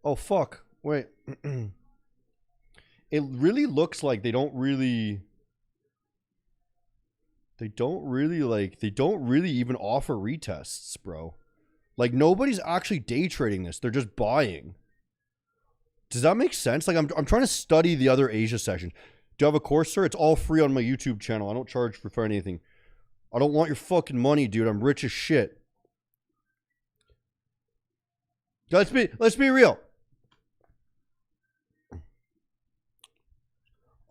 Oh, fuck. Wait. It really looks like they don't really even offer retests, bro. Like, nobody's actually day trading this. They're just buying. Does that make sense? Like, I'm trying to study the other Asia sessions. Do you have a course, sir? It's all free on my YouTube channel. I don't charge for anything. I don't want your fucking money, dude. I'm rich as shit. Let's be real.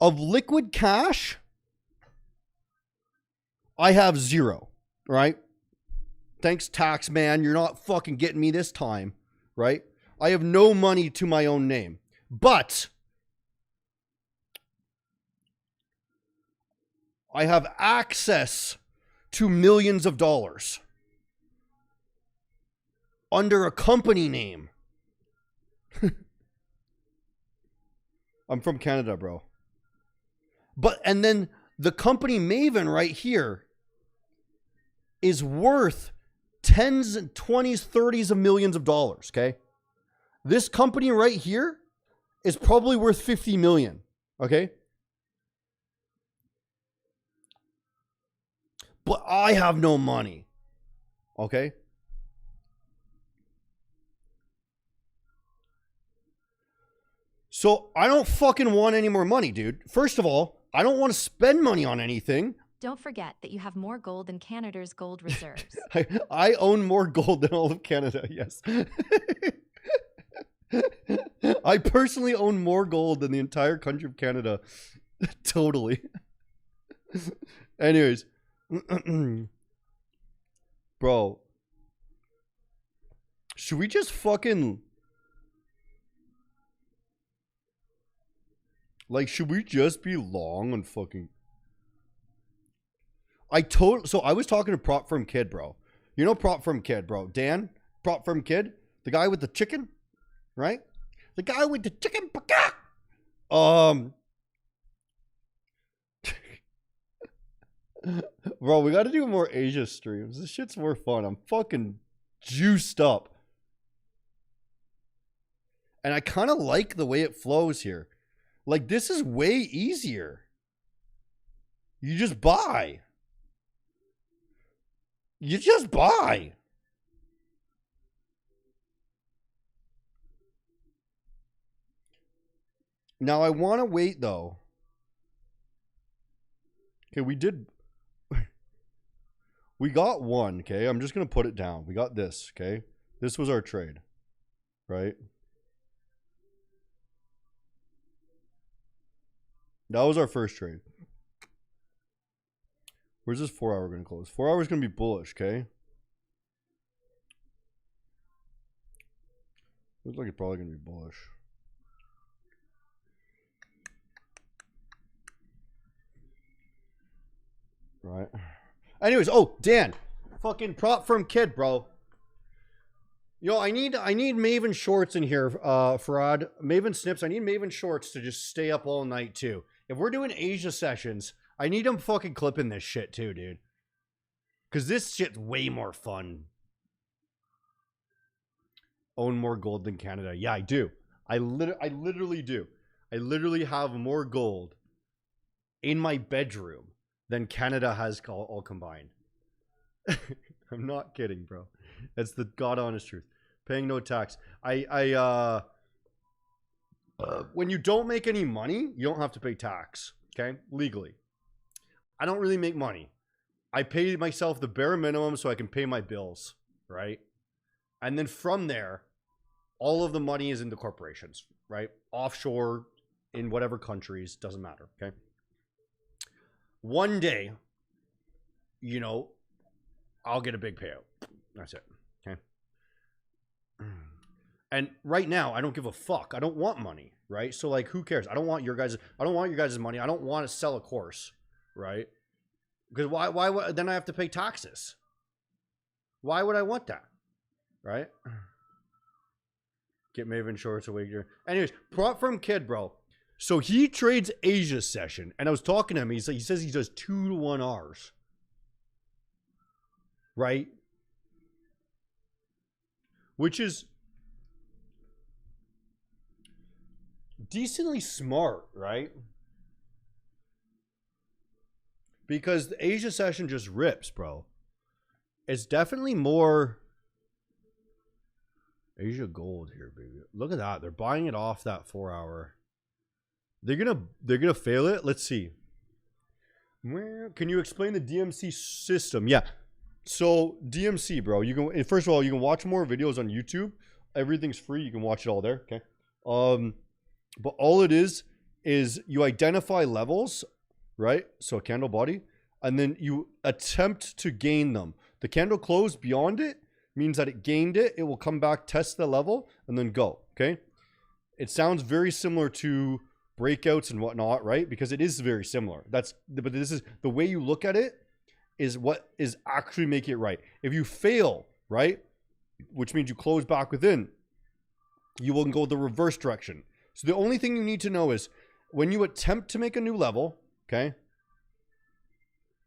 Of liquid cash, I have zero, right? Thanks, tax man. You're not fucking getting me this time, right? I have no money to my own name, but I have access to millions of dollars under a company name. I'm from Canada, bro. And then the company Maven right here is worth tens and 20s, 30s of millions of dollars, okay? This company right here is probably worth 50 million, okay? But I have no money, okay? So I don't fucking want any more money, dude. First of all, I don't want to spend money on anything. Don't forget that you have more gold than Canada's gold reserves. I own more gold than all of Canada, yes. I personally own more gold than the entire country of Canada. Totally. Anyways. Bro. Should we just fucking... Like, should we just be long on fucking... So I was talking to Prop Firm Kid, bro. You know Prop Firm Kid, bro. Dan, Prop Firm Kid, the guy with the chicken, right? The guy with the chicken. Bro, we got to do more Asia streams. This shit's more fun. I'm fucking juiced up. And I kind of like the way it flows here. Like, this is way easier. You just buy. You just buy. Now, I want to wait, though. Okay, we did... We got one, okay? I'm just going to put it down. We got this, okay? This was our trade, right? That was our first trade. Where's this 4 hour going to close? 4 hours going to be bullish, okay? Looks like it's probably going to be bullish. Right. Anyways, oh, Dan. Fucking Prop Firm Kid, bro. Yo, I need Maven shorts in here, Farad. Maven Snips. I need Maven shorts to just stay up all night, too. If we're doing Asia sessions, I need them fucking clipping this shit, too, dude. Because this shit's way more fun. Own more gold than Canada. Yeah, I do. I literally do. I literally have more gold in my bedroom than Canada has all combined. I'm not kidding, bro. That's the god honest truth. Paying no tax. When you don't make any money, you don't have to pay tax, okay? Legally. I don't really make money. I pay myself the bare minimum so I can pay my bills, right? And then from there, all of the money is in the corporations, right? Offshore, in whatever countries, doesn't matter, okay? One day, you know, I'll get a big payout. That's it, okay? And right now, I don't give a fuck. I don't want money, right? So, like, who cares? I don't want your guys' money. I don't want to sell a course, right? Because why then I have to pay taxes? Why would I want that, right? Get Maven shorts away here. Anyways, Prop Firm Kid, bro. So he trades Asia session, and I was talking to him. He says he does 2 to 1 Rs, right? Which is decently smart, right? Because the Asia session just rips, bro. It's definitely more Asia gold here, baby. Look at that. They're buying it off that 4 hour. They're gonna fail it. Let's see. Can you explain the DMC system? Yeah. So DMC, bro. You can first of all, you can watch more videos on YouTube. Everything's free. You can watch it all there. Okay. But all it is you identify levels, right? So candle body, and then you attempt to gain them. The candle closed beyond it means that it gained it. It will come back, test the level, and then go. Okay. It sounds very similar to breakouts and whatnot, right? Because it is very similar. But this is the way you look at it is what is actually making it right. If you fail, right, which means you close back within, you will go the reverse direction. So the only thing you need to know is when you attempt to make a new level, okay,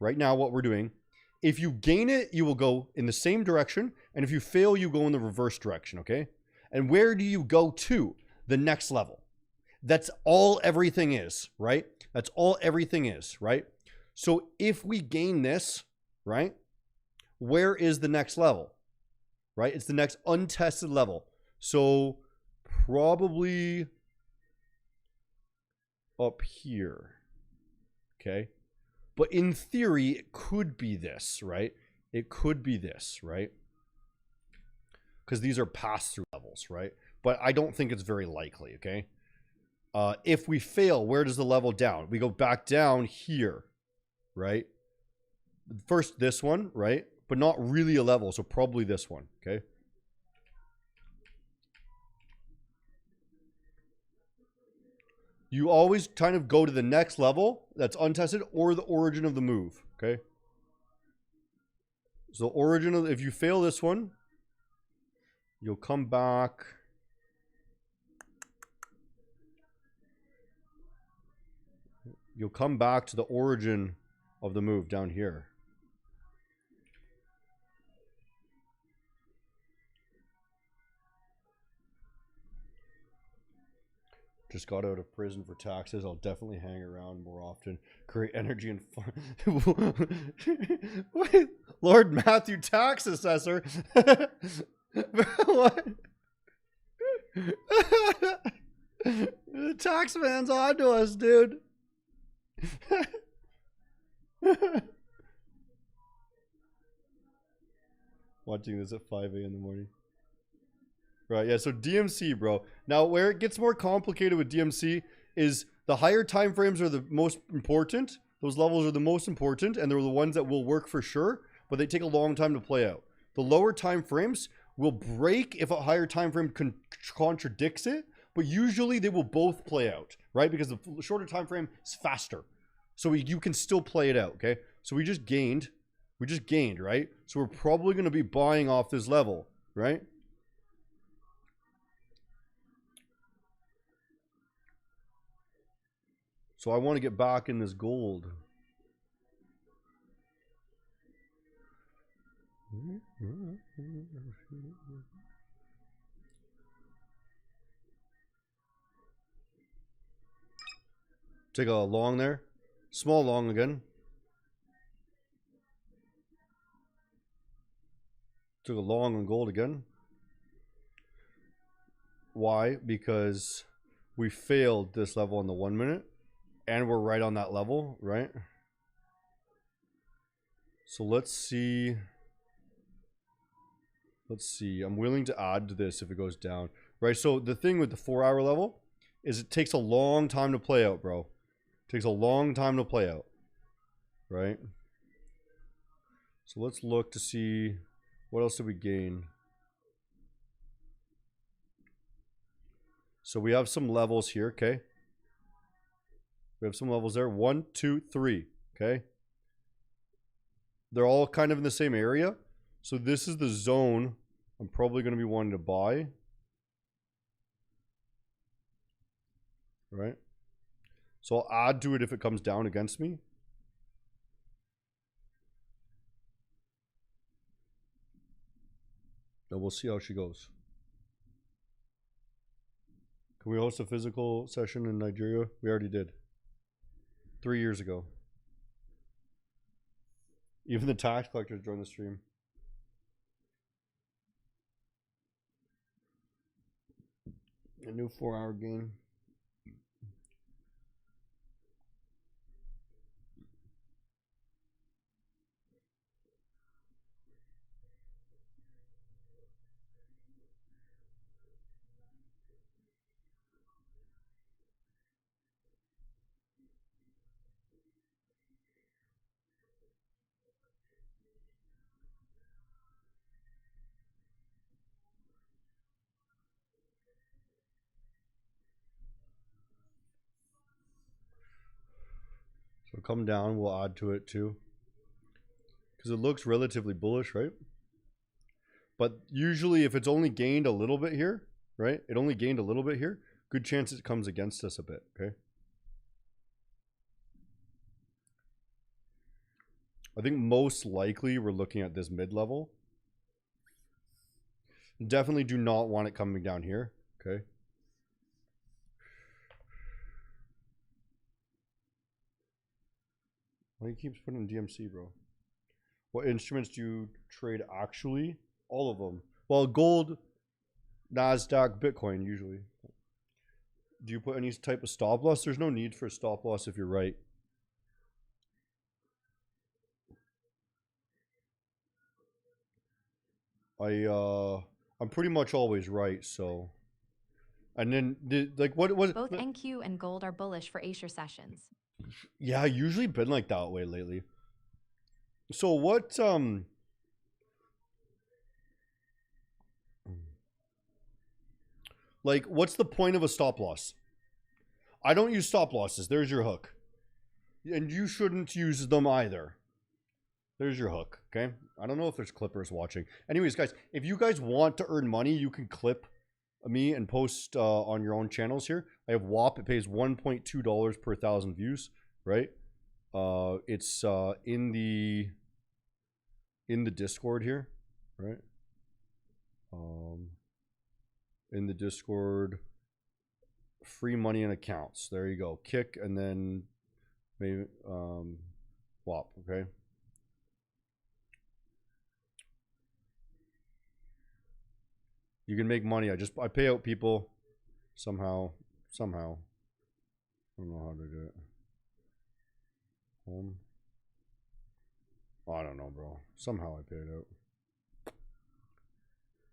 right now what we're doing, if you gain it, you will go in the same direction. And if you fail, you go in the reverse direction, okay? And where do you go to? The next level. That's all everything is, right? That's all everything is, right? So if we gain this, right, where is the next level, right? It's the next untested level. So probably up here, okay? But in theory, it could be this, right? It could be this, right? Because these are pass-through levels, right? But I don't think it's very likely, okay? If we fail, where does the level down? We go back down here, right? First this one, right? But not really a level, so probably this one, okay? You always kind of go to the next level that's untested or the origin of the move, okay? So origin of, if you fail this one, you'll come back. You'll come back to the origin of the move down here. Just got out of prison for taxes. I'll definitely hang around more often. Create energy and fun. Wait, Lord Matthew, tax assessor. What? The tax man's on to us, dude. Watching this at 5 a.m. in the morning. Right, yeah, so DMC, bro. Now, where it gets more complicated with DMC is the higher time frames are the most important. Those levels are the most important, and they're the ones that will work for sure, but they take a long time to play out. The lower time frames will break if a higher time frame contradicts it, but usually they will both play out, right? Because the shorter time frame is faster. So you can still play it out, okay? So we just gained, right? So we're probably going to be buying off this level, right? So I want to get back in this gold. Take a long there. Small long again. Took a long on gold again. Why? Because we failed this level in the 1 minute. And we're right on that level, right? So let's see. I'm willing to add to this if it goes down. Right, so the thing with the 4-hour level is it takes a long time to play out, bro. It takes a long time to play out. Right? So let's look to see what else did we gain. So we have some levels here, okay? We have some levels there. 1, 2, 3. Okay. They're all kind of in the same area. So this is the zone I'm probably going to be wanting to buy. Right. So I'll add to it if it comes down against me. And we'll see how she goes. Can we host a physical session in Nigeria? We already did. 3 years ago. Even the tax collectors joined the stream. A new 4-hour game. It'll come down. We'll add to it too. Because it looks relatively bullish, right? But usually if it's only gained a little bit here, right? It only gained a little bit here. Good chance it comes against us a bit, okay? I think most likely we're looking at this mid-level. Definitely do not want it coming down here, okay? Why he keeps putting DMC, bro? What instruments do you trade actually? All of them. Well, gold, NASDAQ, Bitcoin usually. Do you put any type of stop loss? There's no need for a stop loss if you're right. I'm pretty much always right, so. And then like what was Both NQ and gold are bullish for Acer sessions. Yeah, usually been like that way lately. So what like what's the point of a stop loss? I don't use stop losses. There's your hook. And you shouldn't use them either. There's your hook, okay? I don't know if there's clippers watching. Anyways, guys, if you guys want to earn money, you can clip me and post on your own channels here. I have WAP. It pays $1.2 per 1,000 views, right? It's in the Discord here, right? In the Discord, free money and accounts. There you go. Kick and then maybe WAP, okay? You can make money. I pay out people somehow. I don't know how to do it. Home. Oh, I don't know, bro. Somehow I pay it out.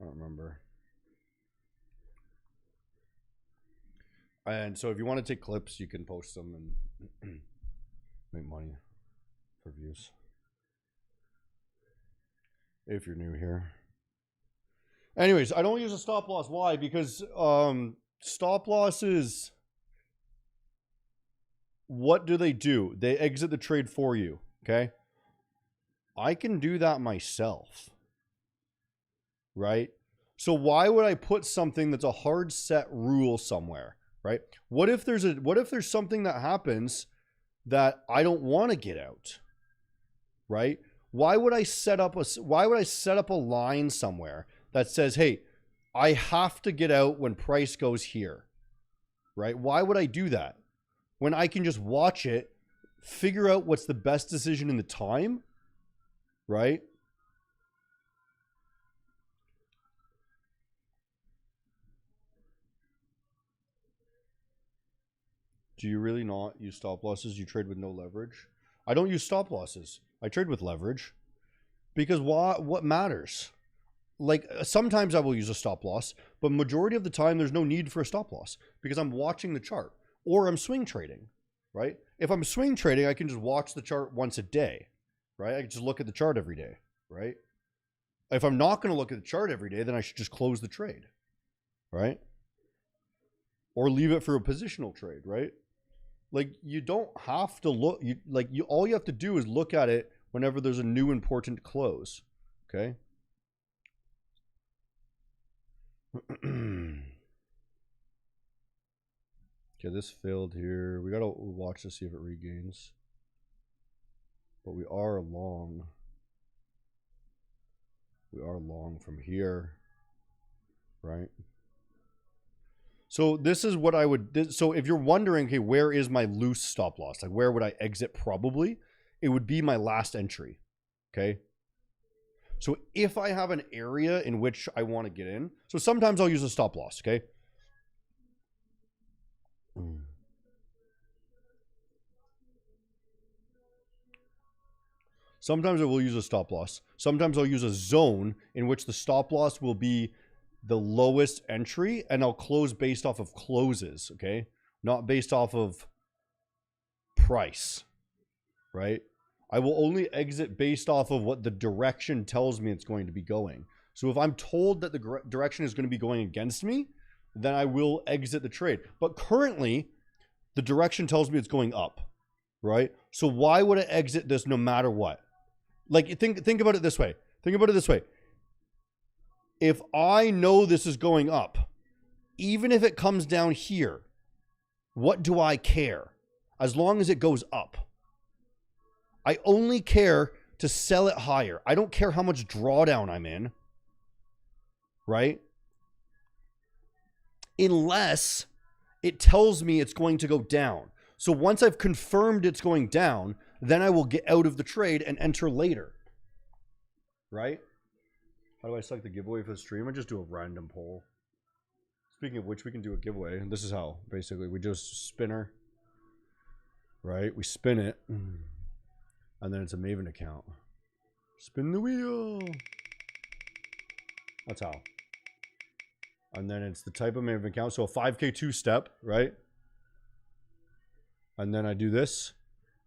I don't remember. And so if you want to take clips, you can post them and make money for views. If you're new here. Anyways, I don't use a stop loss. Why? Because stop losses, what do? They exit the trade for you, okay? I can do that myself, right? So why would I put something that's a hard set rule somewhere, right? What if there's something that happens that I don't want to get out, right? Why would I set up a line somewhere that says, hey, I have to get out when price goes here, right? Why would I do that when I can just watch it, figure out what's the best decision in the time, right? Do you really not use stop losses? You trade with no leverage? I don't use stop losses. I trade with leverage because what matters? Like sometimes I will use a stop loss, but majority of the time there's no need for a stop loss because I'm watching the chart or I'm swing trading, right? If I'm swing trading, I can just watch the chart once a day, right? I can just look at the chart every day, right? If I'm not going to look at the chart every day, then I should just close the trade, right? Or leave it for a positional trade, right? Like you don't have to look, all you have to do is look at it whenever there's a new important close, okay? Okay, this failed here. We gotta watch to see if it regains. But we are long. We are long from here, right? So this is what I would, so if you're wondering, okay, where is my loose stop loss? Like where would I exit probably? It would be my last entry, okay? So if I have an area in which I want to get in, so sometimes I'll use a stop loss, okay? Sometimes I will use a stop loss. Sometimes I'll use a zone in which the stop loss will be the lowest entry and I'll close based off of closes, okay? Not based off of price, right? I will only exit based off of what the direction tells me it's going to be going. So if I'm told that the direction is going to be going against me, then I will exit the trade. But currently, the direction tells me it's going up, right? So why would I exit this no matter what? Like, think about it this way. Think about it this way. If I know this is going up, even if it comes down here, what do I care? As long as it goes up. I only care to sell it higher. I don't care how much drawdown I'm in. Right? Unless it tells me it's going to go down. So once I've confirmed it's going down, then I will get out of the trade and enter later. Right? How do I select the giveaway for the stream? I just do a random poll. Speaking of which, we can do a giveaway. This is how, basically. We just spinner. Right? We spin it. And then it's a Maven account. Spin the wheel. That's how. And then it's the type of Maven account. So a 5K 2-step, right? And then I do this.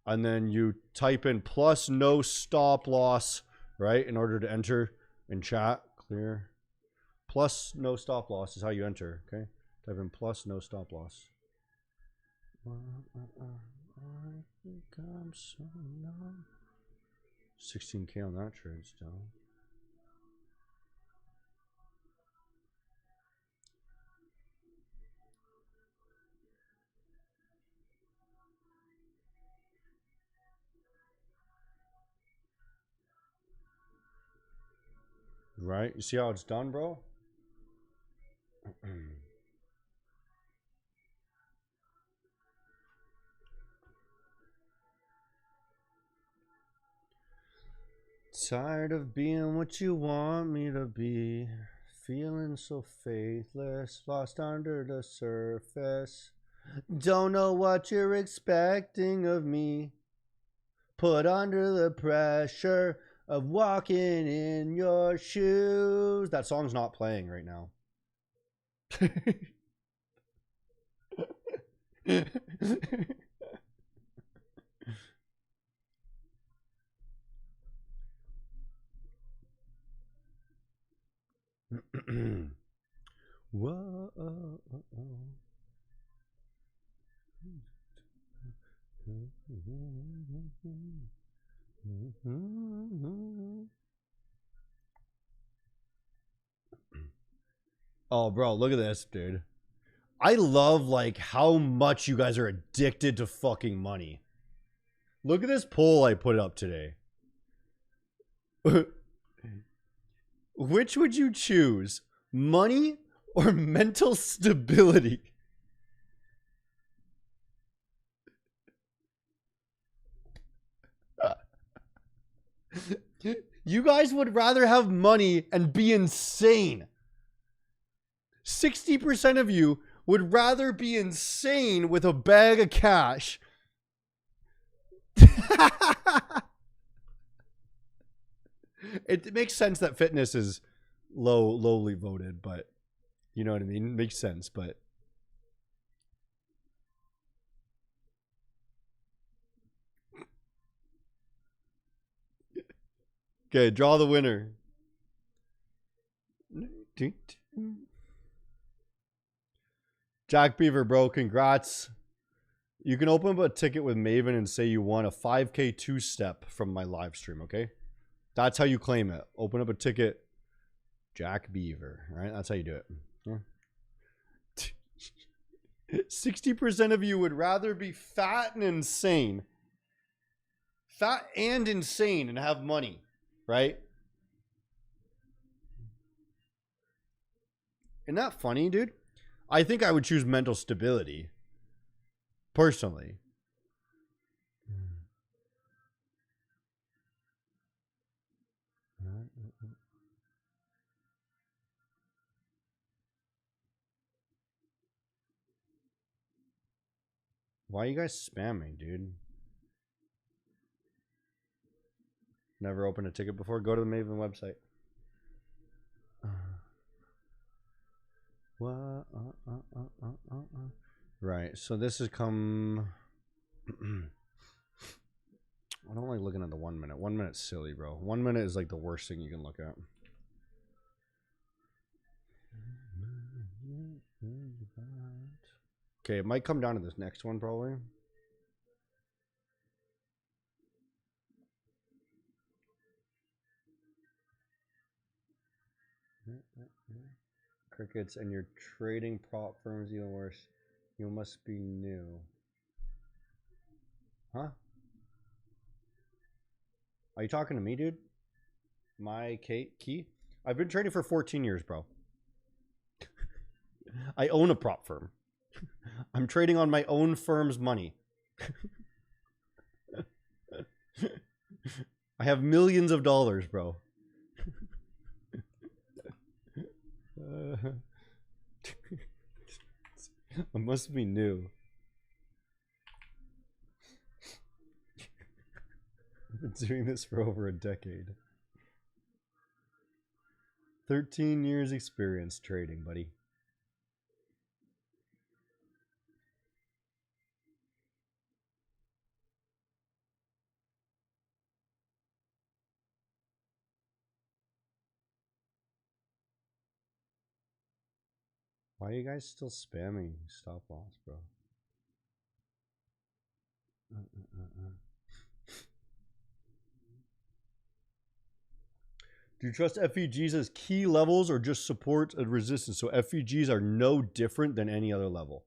And then you type in plus no stop loss, right? In order to enter in chat. Clear. Plus no stop loss is how you enter, okay? Type in plus no stop loss. I think I'm so numb. 16K on that trade still. Right? You see how it's done, bro? Tired of being what you want me to be. Feeling so faithless, lost under the surface. Don't know what you're expecting of me. Put under the pressure of walking in your shoes. That song's not playing right now. Whoa. Oh, bro, look at this, dude. I love, like, how much you guys are addicted to fucking money. Look at this poll I put up today. Which would you choose? Money or mental stability? You guys would rather have money and be insane. 60% of you would rather be insane with a bag of cash. It makes sense that fitness is lowly voted, but you know what I mean? It makes sense, but okay, draw the winner. Jack Beaver, bro, congrats. You can open up a ticket with Maven and say you won a 5K 2-step from my live stream, okay? That's how you claim it. Open up a ticket, Jack Beaver, right? That's how you do it. Yeah. 60% of you would rather be fat and insane. Fat and insane and have money, right? Isn't that funny, dude? I think I would choose mental stability. Personally. Why are you guys spamming, dude? Never opened a ticket before? Go to the Maven website. Right, so this has come... I don't like looking at the 1 minute. 1 minute's silly, bro. 1 minute is like the worst thing you can look at. Okay, it might come down to this next one, probably. Crickets, and you're trading prop firms even worse. You must be new. Huh? Are you talking to me, dude? My key? I've been trading for 14 years, bro. I own a prop firm. I'm trading on my own firm's money. I have millions of dollars, bro. I must be new. I've been doing this for over a decade. 13 years experience trading, buddy. Why are you guys still spamming stop loss, bro? Do you trust FEGs as key levels or just support and resistance? So FEGs are no different than any other level.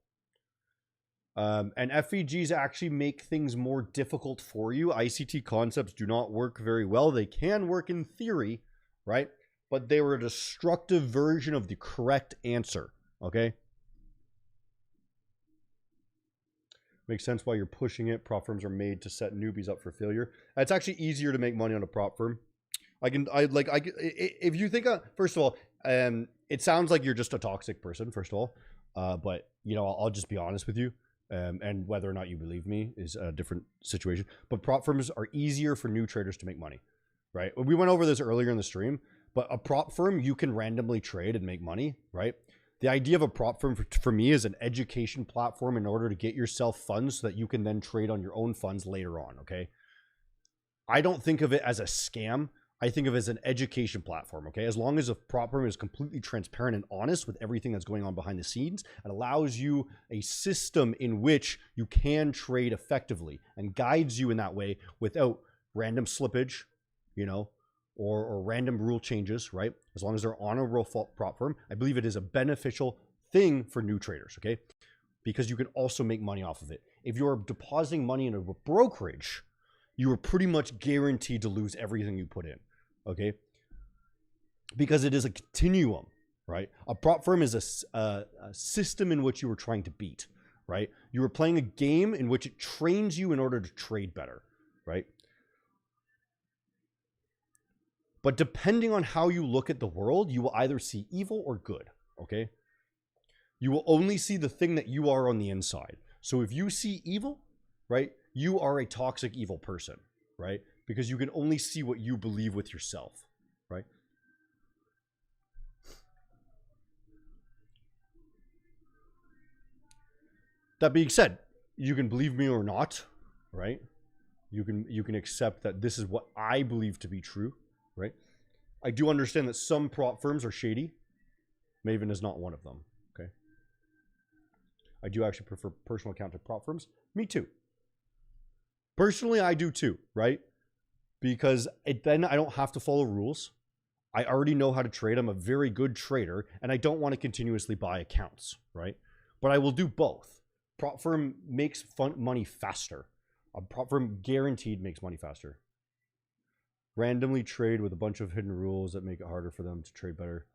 And FEGs actually make things more difficult for you. ICT concepts do not work very well. They can work in theory, right? But they were a destructive version of the correct answer, okay? Makes sense why you're pushing it. Prop firms are made to set newbies up for failure. It's actually easier to make money on a prop firm. If you think, first of all, it sounds like you're just a toxic person, first of all. But, you know, I'll just be honest with you. And whether or not you believe me is a different situation. But prop firms are easier for new traders to make money, right? We went over this earlier in the stream, but a prop firm, you can randomly trade and make money, right? The idea of a prop firm for me is an education platform in order to get yourself funds so that you can then trade on your own funds later on, okay? I don't think of it as a scam. I think of it as an education platform, okay? As long as a prop firm is completely transparent and honest with everything that's going on behind the scenes, it allows you a system in which you can trade effectively and guides you in that way without random slippage, you know, or random rule changes, right? As long as they're on a real prop firm, I believe it is a beneficial thing for new traders, okay? Because you can also make money off of it. If you're depositing money in a brokerage, you are pretty much guaranteed to lose everything you put in, okay? Because it is a continuum, right? A prop firm is a system in which you are trying to beat, right? You are playing a game in which it trains you in order to trade better, right? But depending on how you look at the world, you will either see evil or good, okay? You will only see the thing that you are on the inside. So if you see evil, right, you are a toxic evil person, right? Because you can only see what you believe with yourself, right? That being said, you can believe me or not, right? You can accept that this is what I believe to be true, right? I do understand that some prop firms are shady. Maven is not one of them, okay? I do actually prefer personal account to prop firms. Me too. Personally, I do too, right? Because then I don't have to follow rules. I already know how to trade. I'm a very good trader, and I don't want to continuously buy accounts, right? But I will do both. Prop firm makes money faster. A prop firm guaranteed makes money faster. Randomly trade with a bunch of hidden rules that make it harder for them to trade better.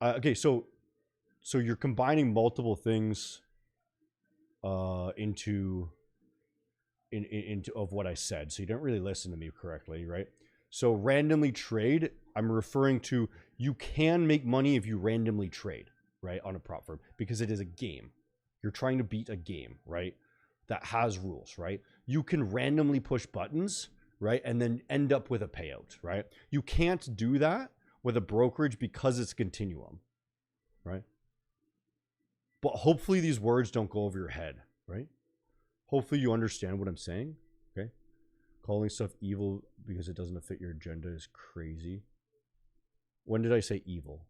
Okay, so you're combining multiple things into of what I said. So you don't really listen to me correctly, right? So randomly trade, I'm referring to you can make money if you randomly trade, right, on a prop firm, because it is a game. You're trying to beat a game, right, that has rules, right? You can randomly push buttons, right, and then end up with a payout, right? You can't do that with a brokerage because it's continuum, right? But hopefully these words don't go over your head, right? Hopefully you understand what I'm saying, okay? Calling stuff evil because it doesn't fit your agenda is crazy. When did I say evil?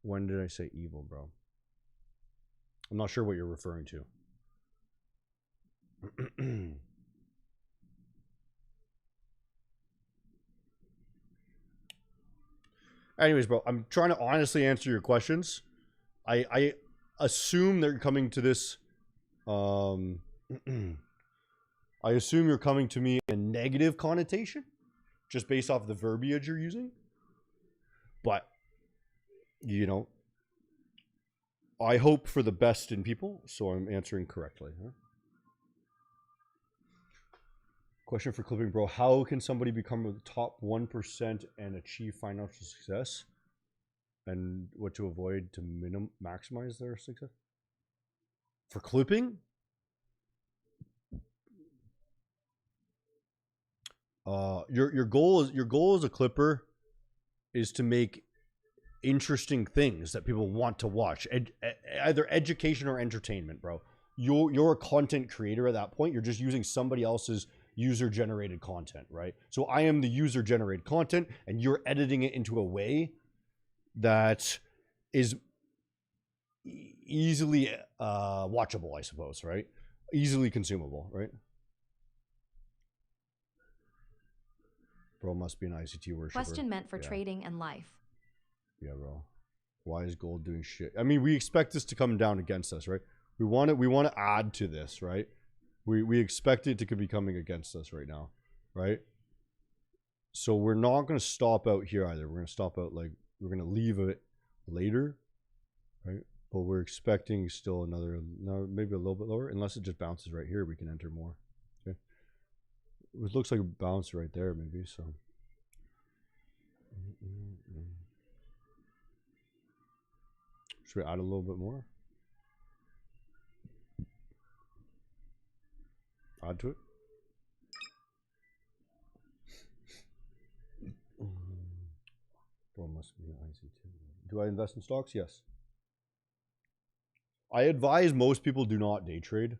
When did I say evil, bro? I'm not sure what you're referring to. Anyways, bro, I'm trying to honestly answer your questions. I assume they're coming to this. I assume you're coming to me in a negative connotation, just based off the verbiage you're using. But, you know, I hope for the best in people, so I'm answering correctly. Huh? Question for Clipping Bro. How can somebody become the top 1% and achieve financial success? And what to avoid to maximize their success? For clipping? Your goal as a clipper is to make interesting things that people want to watch. Either education or entertainment, bro. You're a content creator at that point. You're just using somebody else's user-generated content, right? So I am the user-generated content, and you're editing it into a way that is easily watchable, I suppose, right? Easily consumable, right? Bro must be an ICT worshiper. Question meant for trading and life. Yeah, bro. Why is gold doing shit? I mean, we expect this to come down against us, right? We want to add to this, right? We expect it to be coming against us right now, right? So we're not going to stop out here either. We're going to stop out, like, we're going to leave it later, right? But we're expecting still another, maybe a little bit lower. Unless it just bounces right here, we can enter more. Okay. It looks like a bounce right there, maybe, so. Should we add a little bit more? Add to it. Bro must be an IC2. Do I invest in stocks? Yes. I advise most people do not day trade.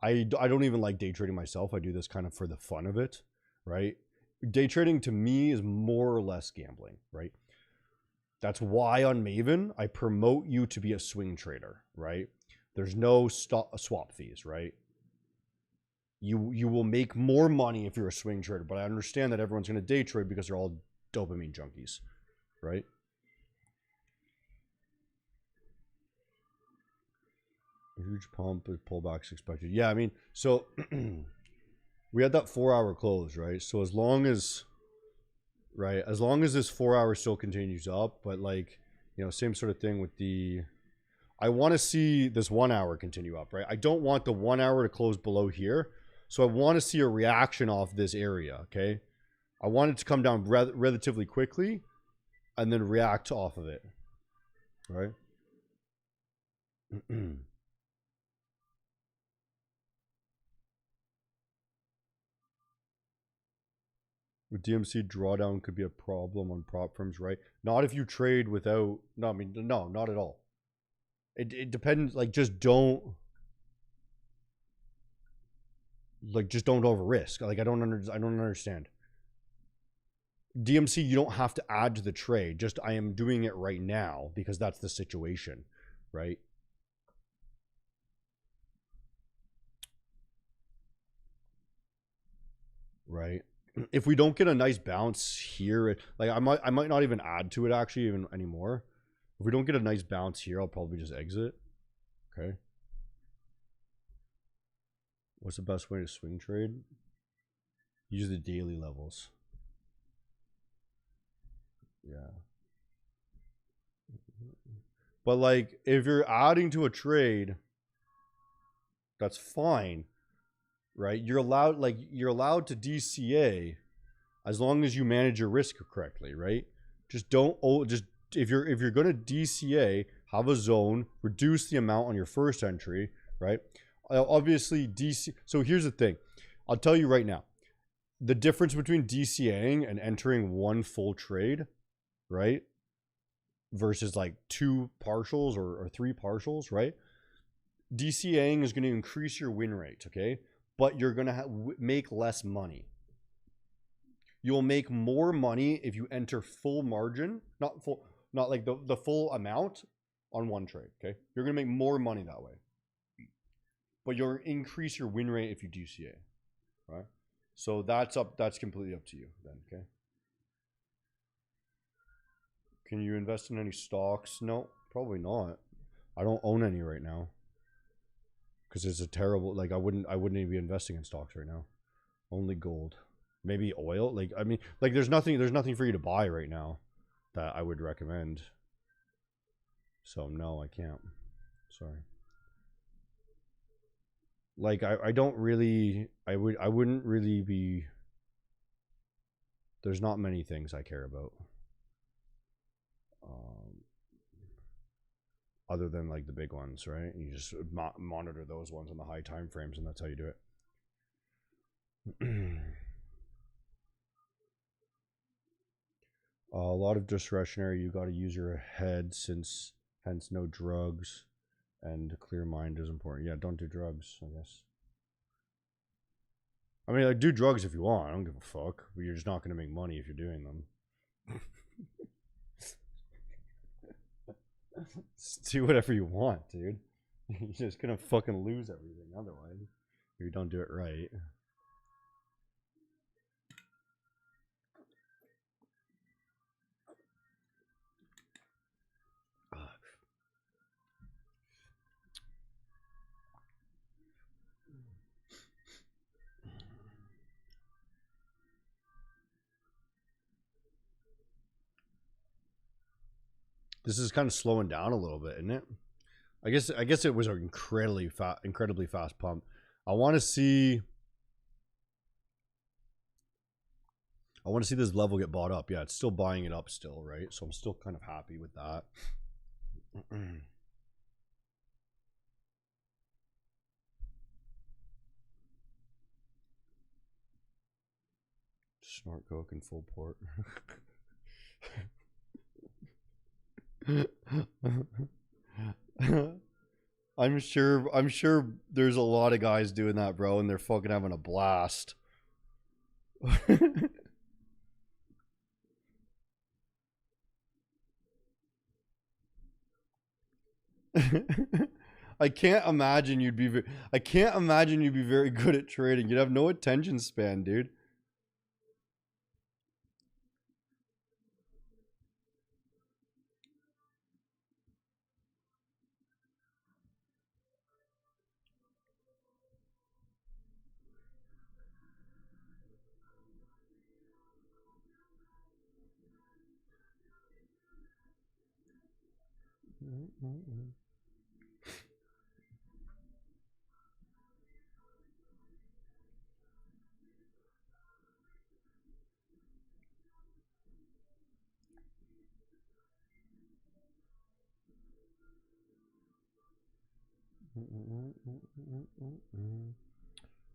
I don't even like day trading myself. I do this kind of for the fun of it, right? Day trading to me is more or less gambling, right? That's why on Maven, I promote you to be a swing trader, right? There's no swap fees, right? You will make more money if you're a swing trader, but I understand that everyone's going to day trade because they're all dopamine junkies, right? A huge pump, pullbacks expected. Yeah, I mean, so we had that 4-hour close, right? So as long as this 4 hour still continues up, but like, you know, same sort of thing with the, I want to see this 1 hour continue up, right? I don't want the 1 hour to close below here. So I want to see a reaction off this area, okay? I want it to come down relatively quickly and then react off of it, right? With DMC, drawdown could be a problem on prop firms, right? Not if you trade without, no, I mean, no, not at all. It depends, like, just don't over risk. Like, I don't understand. DMC, you don't have to add to the trade. Just, I am doing it right now because that's the situation, right? Right. If we don't get a nice bounce here, like I might not even add to it actually even anymore. If we don't get a nice bounce here, I'll probably just exit. Okay. What's the best way to swing trade? Use the daily levels. Yeah. But like if you're adding to a trade, that's fine. Right? You're allowed to DCA as long as you manage your risk correctly, right? Just don't if you're going to DCA, have a zone, reduce the amount on your first entry, right? Obviously DC. So here's the thing. I'll tell you right now. The difference between DCAing and entering one full trade, right? Versus like 2 partials or 3 partials, right? DCAing is going to increase your win rate, okay? But you're going to make less money. You'll make more money if you enter full margin, not like the full amount on one trade, okay? You're going to make more money that way. But you'll increase your win rate if you DCA, right? So that's completely up to you then, okay? Can you invest in any stocks? No, probably not. I don't own any right now. Because it's a terrible, like I wouldn't even be investing in stocks right now. Only gold. Maybe oil. Like I mean, like there's nothing for you to buy right now that I would recommend. So no, I can't. Sorry. Like I don't really I wouldn't really be, there's not many things I care about. Other than like the big ones, right? You just monitor those ones on the high time frames, and that's how you do it. A lot of discretionary. You got to use your head, hence no drugs, and a clear mind is important. Yeah, don't do drugs, I guess. I mean, like, do drugs if you want. I don't give a fuck. But you're just not going to make money if you're doing them. Just do whatever you want, dude. You're just gonna fucking lose everything otherwise if you don't do it right. This is kind of slowing down a little bit, isn't it? I guess it was an incredibly fast pump. I want to see this level get bought up. Yeah, it's still buying it up still, right? So I'm still kind of happy with that. Snort coke and full port. I'm sure there's a lot of guys doing that, bro, and they're fucking having a blast. I can't imagine you'd be very good at trading. You'd have no attention span, dude.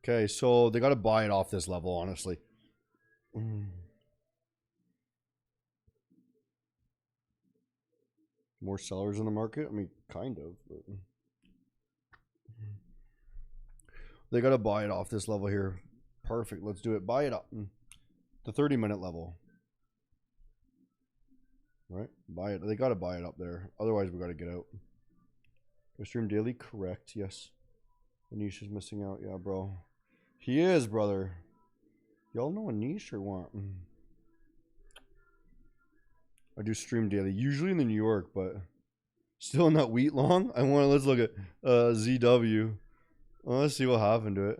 Okay, so they got to buy it off this level, honestly. More sellers in the market? I mean, kind of. But they got to buy it off this level here. Perfect. Let's do it. Buy it up. The 30-minute level. Right? Buy it. They got to buy it up there. Otherwise, we got to get out. Do I stream daily? Correct. Yes. Anish is missing out. Yeah, bro. He is, brother. Y'all know Anish or what? I do stream daily. Usually in the New York, but still in that wheat long. Let's look at ZW. Let's see what happened to it.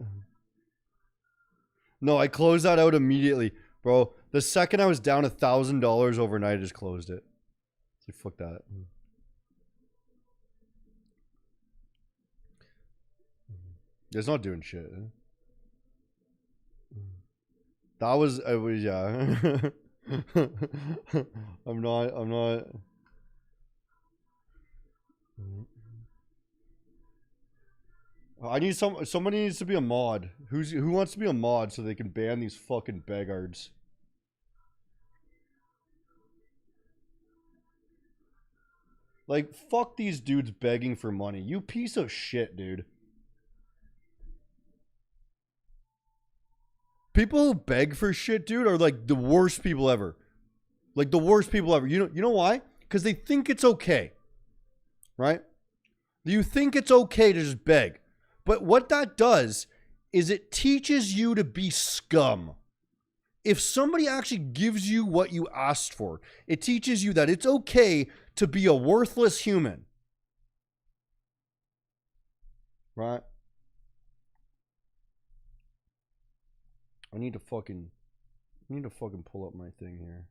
No, I closed that out immediately. Bro, the second I was down $1,000 overnight, I just closed it. So fuck that. It's not doing shit. That was, yeah. I'm not. I need somebody needs to be a mod. Who wants to be a mod so they can ban these fucking beggards? Like, fuck these dudes begging for money. You piece of shit, dude. People who beg for shit, dude, are like the worst people ever. Like the worst people ever. You know why? Because they think it's okay. Right? You think it's okay to just beg. But what that does is it teaches you to be scum. if somebody actually gives you what you asked for, it teaches you that it's okay to be a worthless human. Right? I need to fucking pull up my thing here.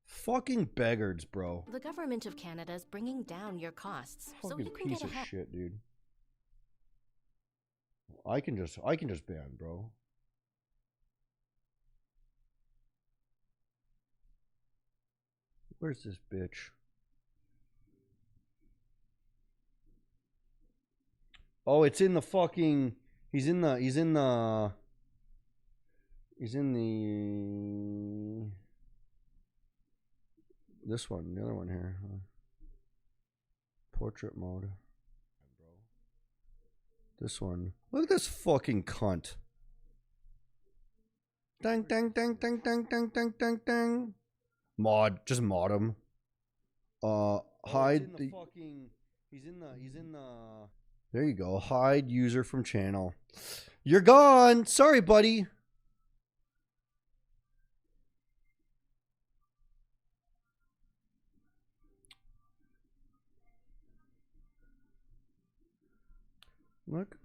Fucking beggards, bro. The government of Canada is bringing down your costs so Fucking you can piece get of ahead. shit, dude. I can just ban, bro. Where's this bitch? Oh, it's in the fucking. He's in the. This one, the other one here. Portrait mode. This one. Look at this fucking cunt. Dang, dang, dang, dang, dang, dang, dang, dang, dang. Just mod him. Hide the fucking. He's in the. There you go. Hide user from channel. You're gone. Sorry, buddy. Look.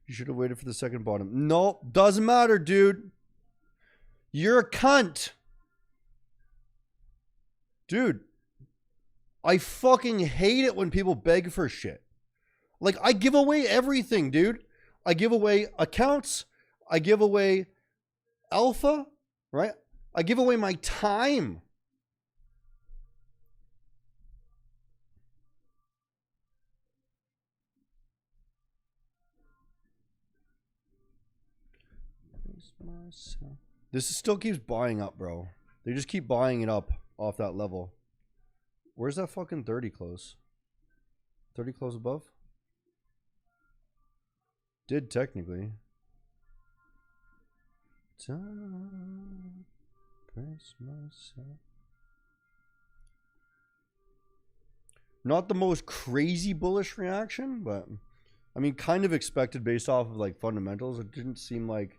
You should have waited for the second bottom. Nope. Doesn't matter, dude. You're a cunt. Dude. I fucking hate it when people beg for shit. Like, I give away everything, dude. I give away accounts. I give away alpha, right? I give away my time. This still keeps buying up, bro. They just keep buying it up off that level. Where's that fucking 30 close? 30 close above? Did technically. Not the most crazy bullish reaction, but I mean, kind of expected based off of like fundamentals. It didn't seem like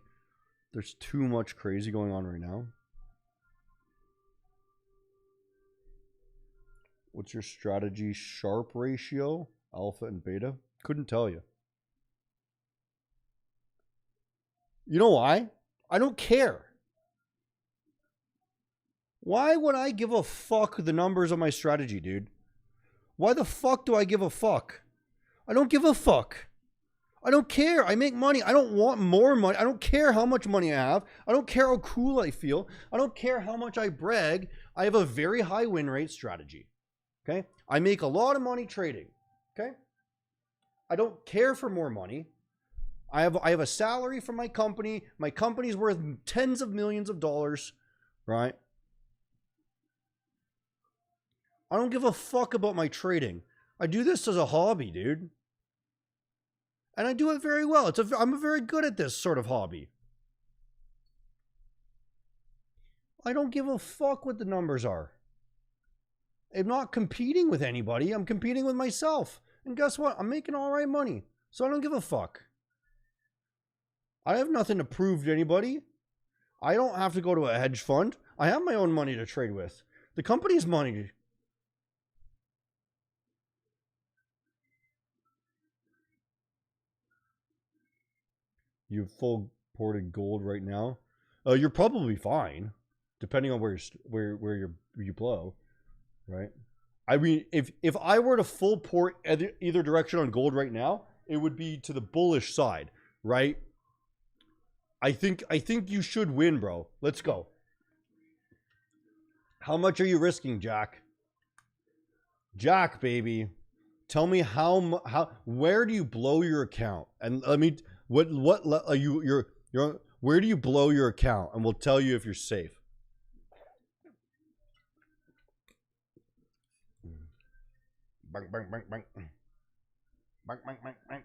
there's too much crazy going on right now. What's your strategy Sharpe ratio? Alpha and beta? Couldn't tell you. You know why? I don't care. Why would I give a fuck the numbers of my strategy, dude? Why the fuck do I give a fuck? I don't give a fuck. I don't care. I make money. I don't want more money. I don't care how much money I have. I don't care how cool I feel. I don't care how much I brag. I have a very high win rate strategy. Okay? I make a lot of money trading. Okay? I don't care for more money. I have a salary from my company. My company's worth tens of millions of dollars, right? I don't give a fuck about my trading. I do this as a hobby, dude. And I do it very well. I'm very good at this sort of hobby. I don't give a fuck what the numbers are. I'm not competing with anybody. I'm competing with myself. And guess what? I'm making all right money. So I don't give a fuck. I have nothing to prove to anybody. I don't have to go to a hedge fund. I have my own money to trade with. The company's money. You have full ported gold right now. You're probably fine, depending on where you blow, right? I mean, if I were to full port either direction on gold right now, it would be to the bullish side, right? I think you should win, bro. Let's go. How much are you risking, Jack? Jack, baby. Tell me where do you blow your account? And let me what are you're where do you blow your account? And we'll tell you if you're safe. Bang bang bang bang. Bang bang bang bang.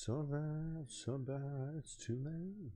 so bad, it's too late.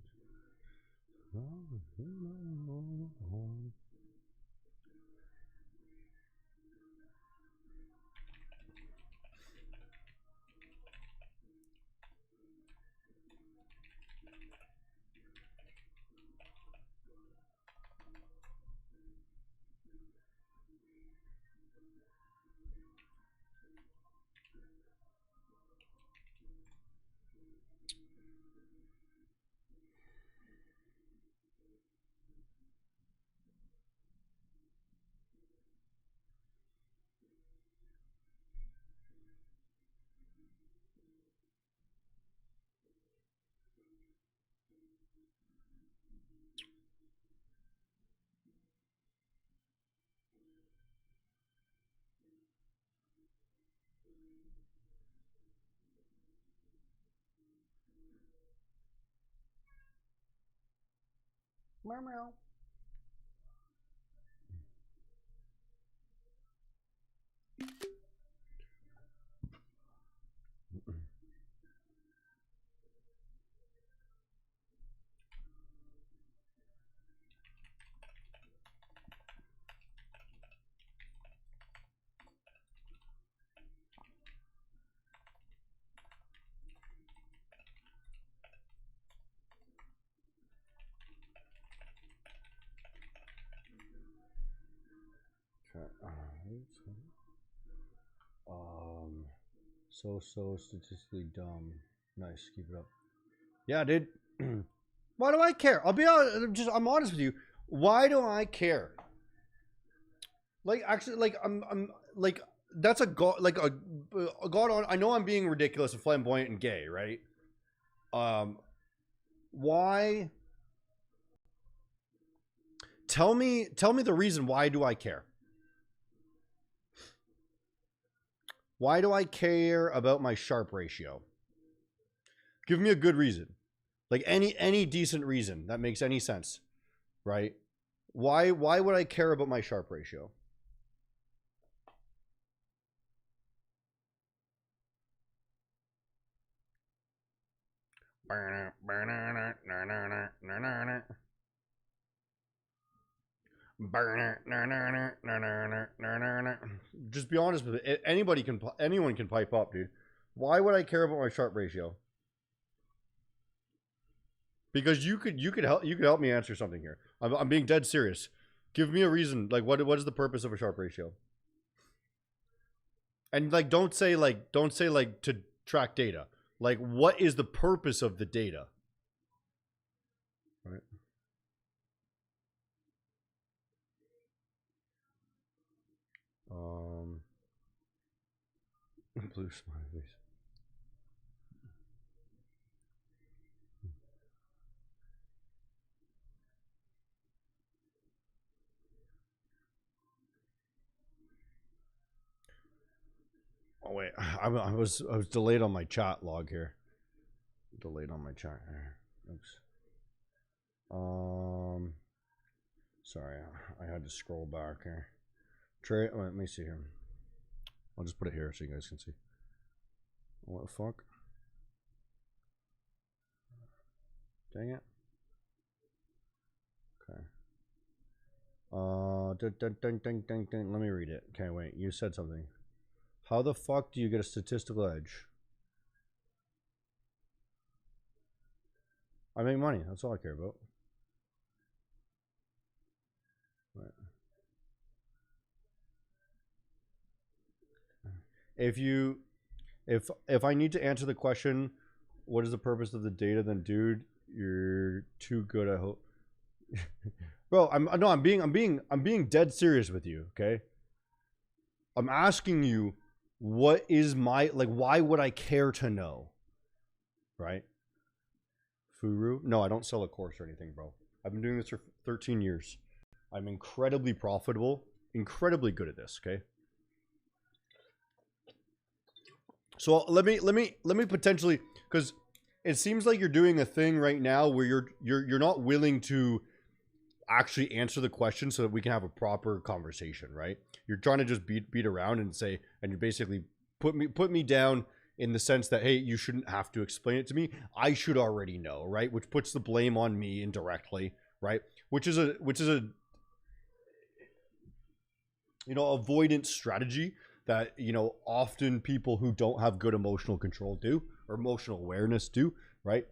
Meow meow. So statistically dumb. Nice, keep it up. Yeah, dude. Why do I care? I'll be honest. I'm honest with you. Why do I care? Like, actually, like I'm like that's a god, like a god on. I know I'm being ridiculous and flamboyant and gay, right? Why? Tell me the reason. Why do I care? Why do I care about my Sharpe ratio? Give me a good reason. Like any decent reason that makes any sense, right? Why would I care about my Sharpe ratio? Just be honest with it. Anyone can pipe up, dude. Why would I care about my Sharpe ratio? Because you could help me answer something here. I'm being dead serious. Give me a reason. Like what is the purpose of a Sharpe ratio? And like don't say like to track data. Like what is the purpose of the data? Right? Blue smiley face. Oh wait, I was delayed on my chat log here. Delayed on my chat here. Oops. Sorry, I had to scroll back here. Trey, let me see here. I'll just put it here so you guys can see. What the fuck? Dang it. Okay. Let me read it. Okay, wait. You said something. How the fuck do you get a statistical edge? I make money. That's all I care about. Right. If I need to answer the question, what is the purpose of the data? Then, dude, you're too good. I hope, bro. I'm being dead serious with you. Okay. I'm asking you, what is my like? Why would I care to know? Right. Furu? No, I don't sell a course or anything, bro. I've been doing this for 13 years. I'm incredibly profitable, incredibly good at this. Okay. So let me potentially, because it seems like you're doing a thing right now where you're not willing to actually answer the question so that we can have a proper conversation, right? You're trying to just beat around and say, and you basically put me down in the sense that, hey, you shouldn't have to explain it to me. I should already know, right? Which puts the blame on me indirectly, right? Which is a avoidance strategy that, often people who don't have good emotional control do, or emotional awareness do, right?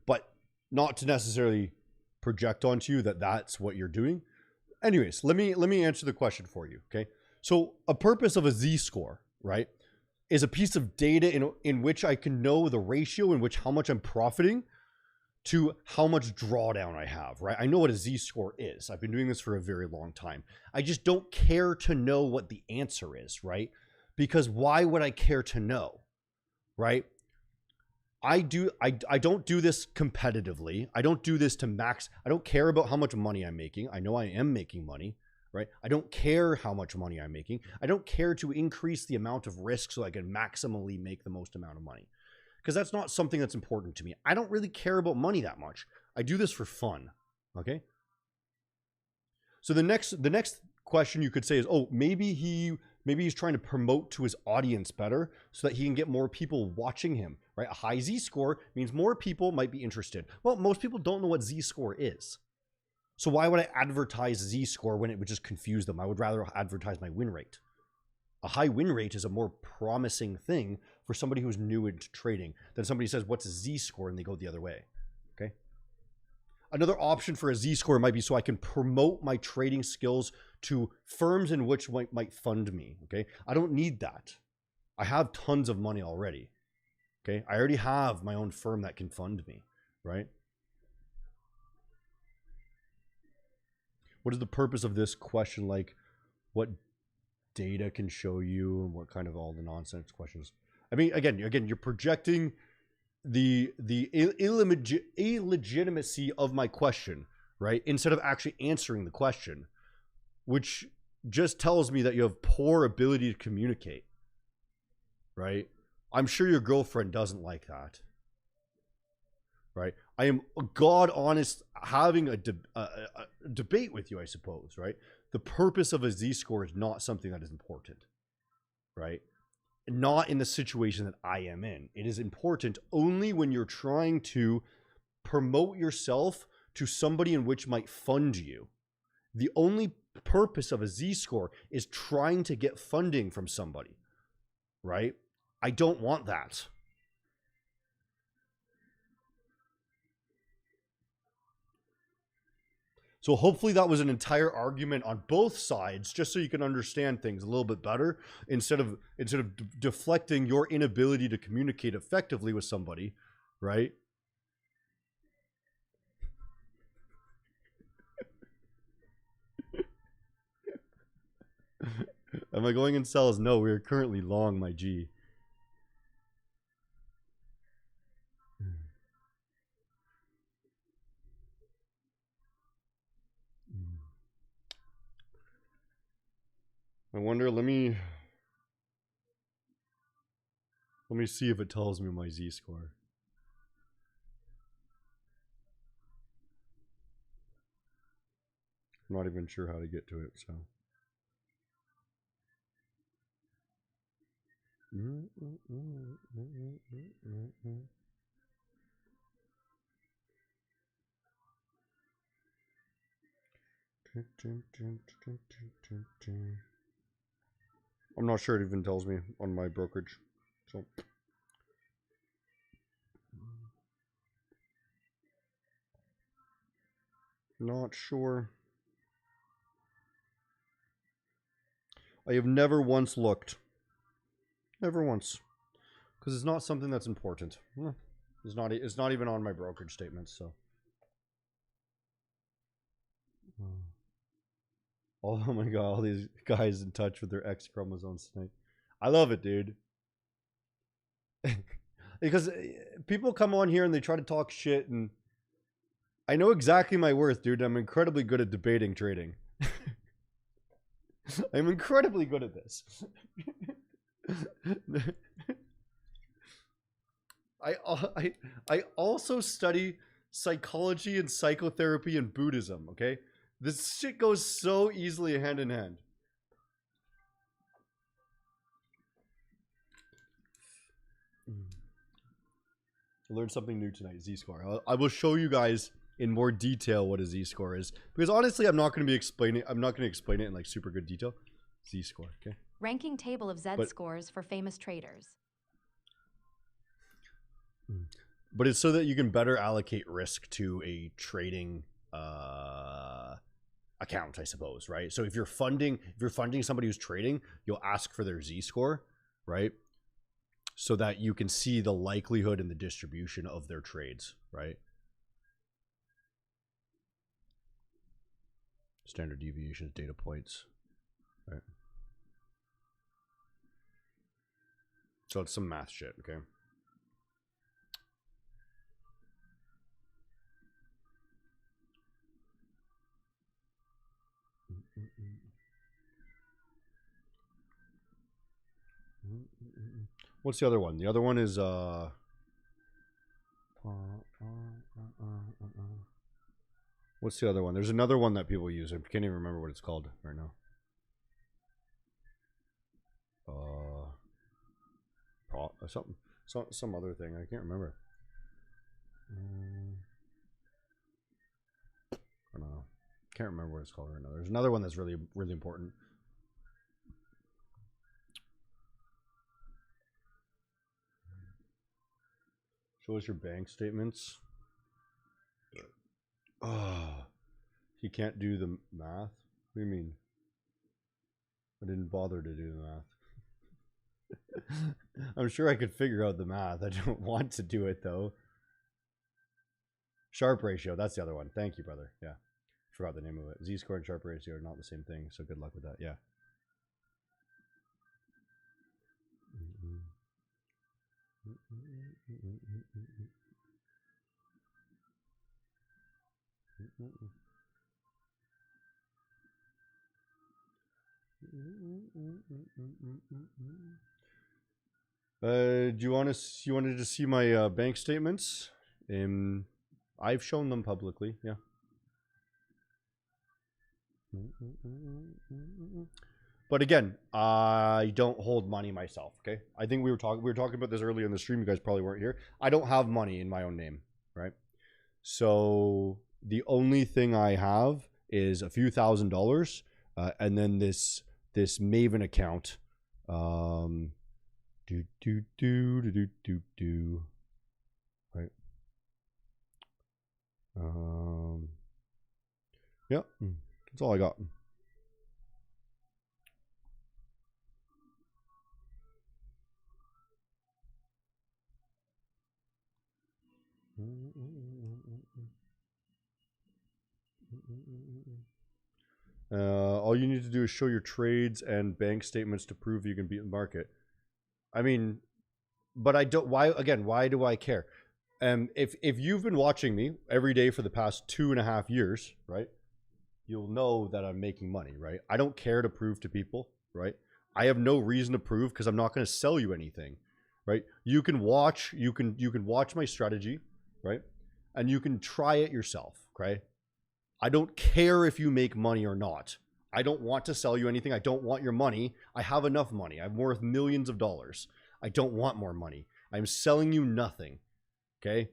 But not to necessarily project onto you that that's what you're doing. Anyways, let me answer the question for you, okay? So a purpose of a z-score, right, is a piece of data in which I can know the ratio in which how much I'm profiting to how much drawdown I have, right? I know what a z-score is. I've been doing this for a very long time. I just don't care to know what the answer is, right? Because why would I care to know, right? I don't do this competitively. I don't do this to max. I don't care about how much money I'm making. I know I am making money, right? I don't care how much money I'm making. I don't care to increase the amount of risk so I can maximally make the most amount of money, because that's not something that's important to me. I don't really care about money that much. I do this for fun, okay? So the next question you could say is, oh, maybe he's trying to promote to his audience better so that he can get more people watching him, right? A high z-score means more people might be interested. Well, most people don't know what z-score is. So why would I advertise z-score when it would just confuse them? I would rather advertise my win rate. A high win rate is a more promising thing for somebody who's new into trading than somebody says, what's a z-score? And they go the other way, okay? Another option for a z-score might be so I can promote my trading skills to firms in which might fund me, okay? I don't need that. I have tons of money already, okay? I already have my own firm that can fund me, right? What is the purpose of this question? Like, what data can show you, and what kind of all the nonsense questions? I mean, again, you're projecting the illegitimacy of my question, right? Instead of actually answering the question, which just tells me that you have poor ability to communicate, right? I'm sure your girlfriend doesn't like that, right? I am God honest having a debate with you, I suppose, right? The purpose of a z-score is not something that is important, right? Not in the situation that I am in. It is important only when you're trying to promote yourself to somebody in which might fund you. The only purpose of a z-score is trying to get funding from somebody, right? I don't want that. So hopefully that was an entire argument on both sides, just so you can understand things a little bit better, instead of deflecting your inability to communicate effectively with somebody, right? Am I going in cells? No, we are currently long, my G. I wonder, let me see if it tells me my z-score. I'm not even sure how to get to it, so. I'm not sure it even tells me on my brokerage, so. Not sure. I have never once looked. Never once. Because it's not something that's important. It's not even on my brokerage statements, so. Oh my god, all these guys in touch with their X chromosomes tonight. I love it, dude. Because people come on here and they try to talk shit, and I know exactly my worth, dude. I'm incredibly good at debating trading. I'm incredibly good at this. I also study psychology and psychotherapy and Buddhism, okay? This shit goes so easily hand in hand. I learned something new tonight. Z-score. I will show you guys in more detail what a Z-score is, because honestly, I'm not going to explain it in like super good detail. Z-score. Okay. Ranking table of Z But- scores for famous traders. But it's so that you can better allocate risk to a trading account, I suppose, right? So if you're funding somebody who's trading, you'll ask for their Z-score, right? So that you can see the likelihood and the distribution of their trades, right? Standard deviations, data points, right? So it's some math shit, okay? What's the other one? The other one is what's the other one? There's another one that people use. I can't even remember what it's called right now. Some other thing. I can't remember. I don't know. Can't remember what it's called right now. There's another one that's really, really important. Show us your bank statements. Oh, he can't do the math? What do you mean? I didn't bother to do the math. I'm sure I could figure out the math. I don't want to do it though. Sharp ratio, that's the other one. Thank you, brother. Yeah. Forgot the name of it. Z-score and Sharpe ratio are not the same thing, so good luck with that. Yeah. Do you want to? You wanted to see my bank statements? I've shown them publicly. Yeah. But again, I don't hold money myself. Okay. I think we were talking about this earlier in the stream. You guys probably weren't here. I don't have money in my own name, right? So the only thing I have is a few $1,000s, and then this Maven account. Right. Yeah, that's all I got. All you need to do is show your trades and bank statements to prove you can beat the market. I mean, but I don't. Why do I care? If you've been watching me every day for the past 2.5 years, right, you'll know that I'm making money, right? I don't care to prove to people, right? I have no reason to prove because I'm not going to sell you anything, right? You can watch my strategy, right? And you can try it yourself, okay? I don't care if you make money or not. I don't want to sell you anything. I don't want your money. I have enough money. I'm worth millions of dollars. I don't want more money. I'm selling you nothing. Okay?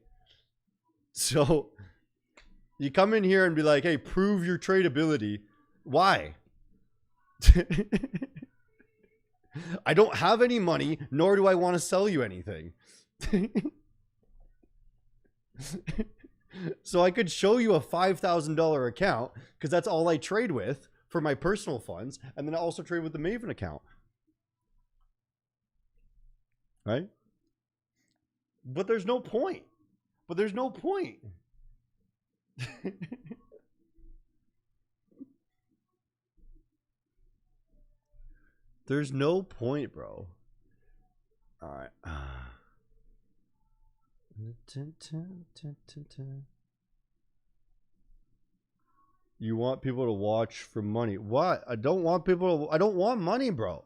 So you come in here and be like, hey, prove your tradability. Why? I don't have any money, nor do I want to sell you anything. So I could show you a $5,000 account because that's all I trade with for my personal funds, and then I also trade with the Maven account, right? But there's no point. There's no point, bro. All right. You want people to watch for money. What? I don't want money, bro.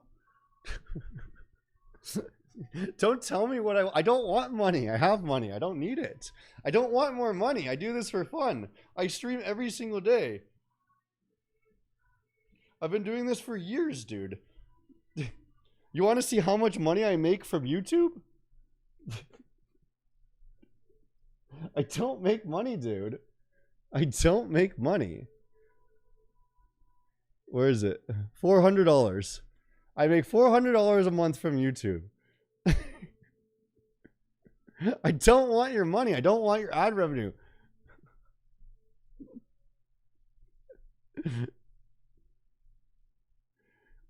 Don't tell me what I don't want money. I have money. I don't need it. I don't want more money. I do this for fun. I stream every single day. I've been doing this for years, dude. You want to see how much money I make from YouTube? I don't make money, dude. I don't make money. Where is it? $400. I make $400 a month from YouTube. I don't want your money. I don't want your ad revenue.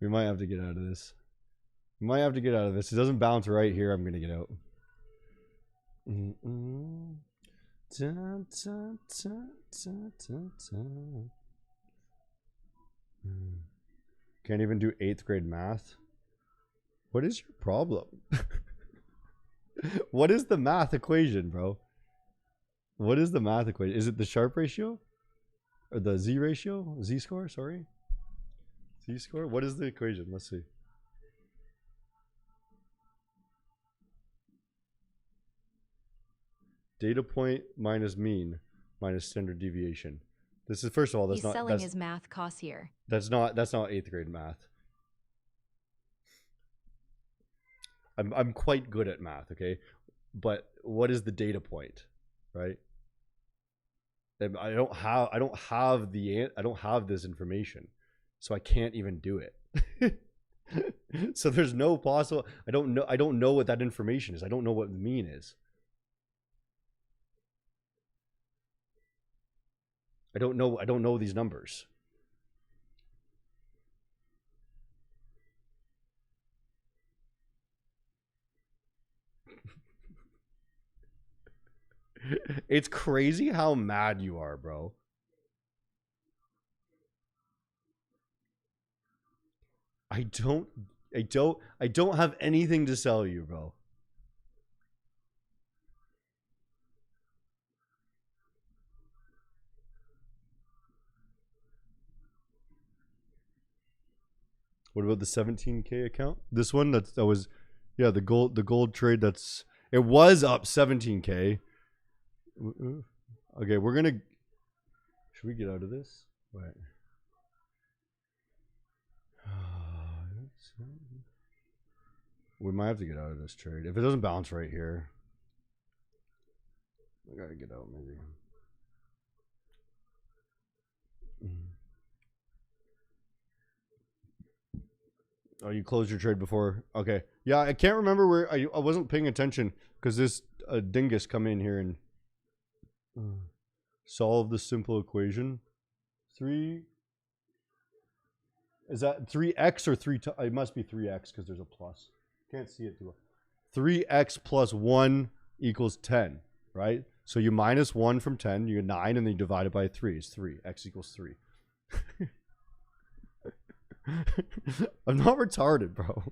We might have to get out of this. We might have to get out of this. It doesn't bounce right here. I'm going to get out. Can't even do 8th grade math. What is your problem? What is the math equation, bro? What is the math equation? Is it the Sharpe ratio? Or the Z ratio? Z score, sorry. Z score? What is the equation? Let's see. Data point minus mean minus standard deviation. This is, first of all, that's He's not selling his math costs here. that's not 8th grade math. I'm quite good at math, okay? But what is the data point, right? And I don't have this information, so I can't even do it. So there's no possible. I don't know what that information is. I don't know what the mean is. I don't know these numbers. It's crazy how mad you are, bro. I don't have anything to sell you, bro. What about the 17K account? This one that was, yeah, the gold trade. It was up 17K. Okay, we're gonna. Should we get out of this? Wait. We might have to get out of this trade if it doesn't bounce right here. I gotta get out maybe. Oh, you closed your trade before? Okay. Yeah, I can't remember where I wasn't paying attention because this dingus come in here and solve the simple equation. 3 is that 3x or 3? It must be 3x because there's a plus. Can't see it too well. 3x plus 1 equals 10, right? So you minus 1 from 10, you get 9, and then you divide it by 3. It's 3. X equals 3. I'm not retarded, bro.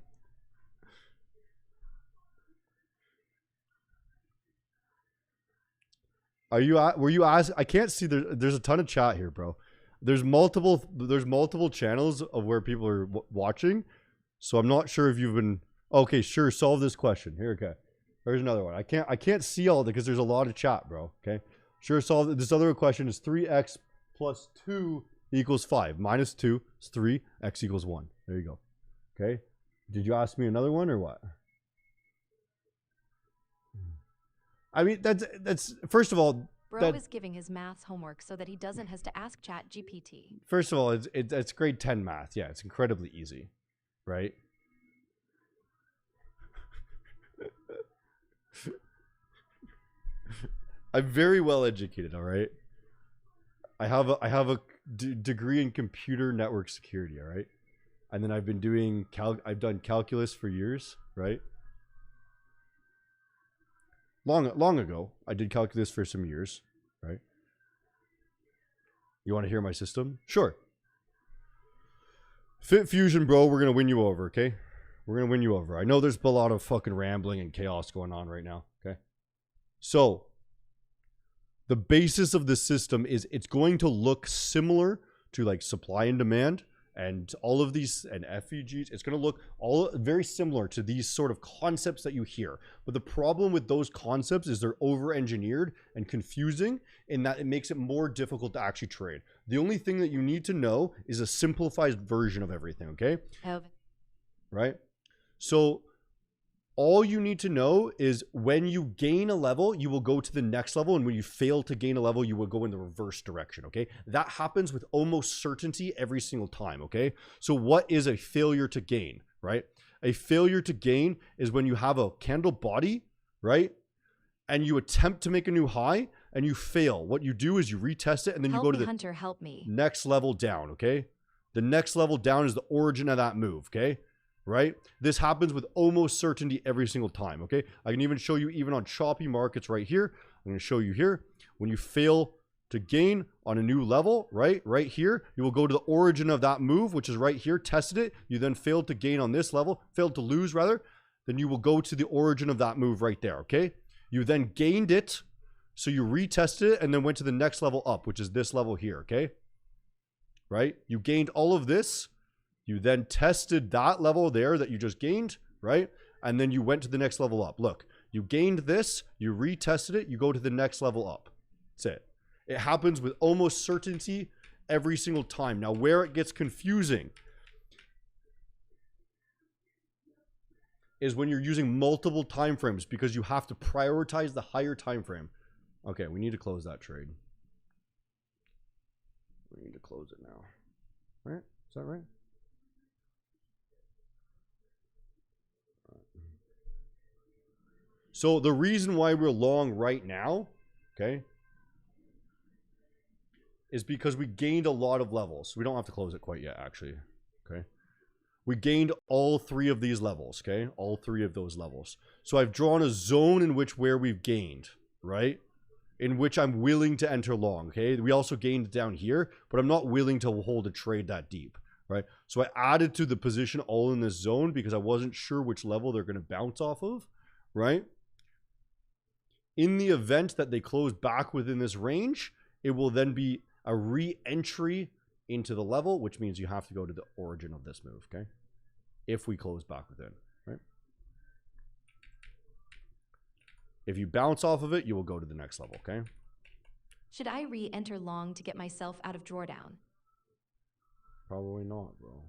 Were you asked? I can't see there's a ton of chat here, bro. There's multiple channels of where people are watching. So I'm not sure if you've been okay, sure, solve this question. Here, okay. There's another one. I can't see all of it because there's a lot of chat, bro. Okay. Sure, solve this other question is 3x plus 2 equals 5. Minus 2 is 3. X equals 1. There you go. Okay. Did you ask me another one or what? I mean, that's first of all. Bro is giving his maths homework so that he doesn't have to ask Chat GPT. First of all, it's grade 10 math. Yeah, it's incredibly easy, right? I'm very well educated. All right. I have a degree in computer network security. All right, and then I've been doing I've done calculus for years. Right. Long ago, I did calculus for some years. Right. You want to hear my system? Sure. Fit Fusion, bro. We're gonna win you over. Okay. We're gonna win you over. I know there's a lot of fucking rambling and chaos going on right now. Okay. So the basis of the system is it's going to look similar to like supply and demand and all of these and FEGs. It's going to look all very similar to these sort of concepts that you hear. But the problem with those concepts is they're over-engineered and confusing in that it makes it more difficult to actually trade. The only thing that you need to know is a simplified version of everything, okay? Right? So all you need to know is when you gain a level, you will go to the next level. And when you fail to gain a level, you will go in the reverse direction. Okay. That happens with almost certainty every single time. Okay. So what is a failure to gain, right? A failure to gain is when you have a candle body, right? And you attempt to make a new high and you fail. What you do is you retest it and then you go to the Hunter, help me. next level down. Okay. The next level down is the origin of that move. Okay. Right? This happens with almost certainty every single time. Okay. I can even show you even on choppy markets right here. I'm going to show you here. When you fail to gain on a new level, right? Right here, you will go to the origin of that move, which is right here, tested it. You then failed to gain on this level, failed to lose rather. Then you will go to the origin of that move right there. Okay. You then gained it. So you retested it and then went to the next level up, which is this level here. Okay. Right? You gained all of this. You then tested that level there that you just gained, right? And then you went to the next level up. Look, you gained this, you retested it, you go to the next level up. That's it. It happens with almost certainty every single time. Now, where it gets confusing is when you're using multiple time frames because you have to prioritize the higher time frame. Okay, we need to close that trade. We need to close it now. Right? Is that right? So the reason why we're long right now, okay, is because we gained a lot of levels. We don't have to close it quite yet, actually, okay? We gained all three of these levels, okay? All three of those levels. So I've drawn a zone in which where we've gained, right? In which I'm willing to enter long, okay? We also gained down here, but I'm not willing to hold a trade that deep, right? So I added to the position all in this zone because I wasn't sure which level they're going to bounce off of, right? In the event that they close back within this range, it will then be a re-entry into the level, which means you have to go to the origin of this move, okay? If we close back within, right? If you bounce off of it, you will go to the next level, okay? Should I re-enter long to get myself out of drawdown? Probably not, bro.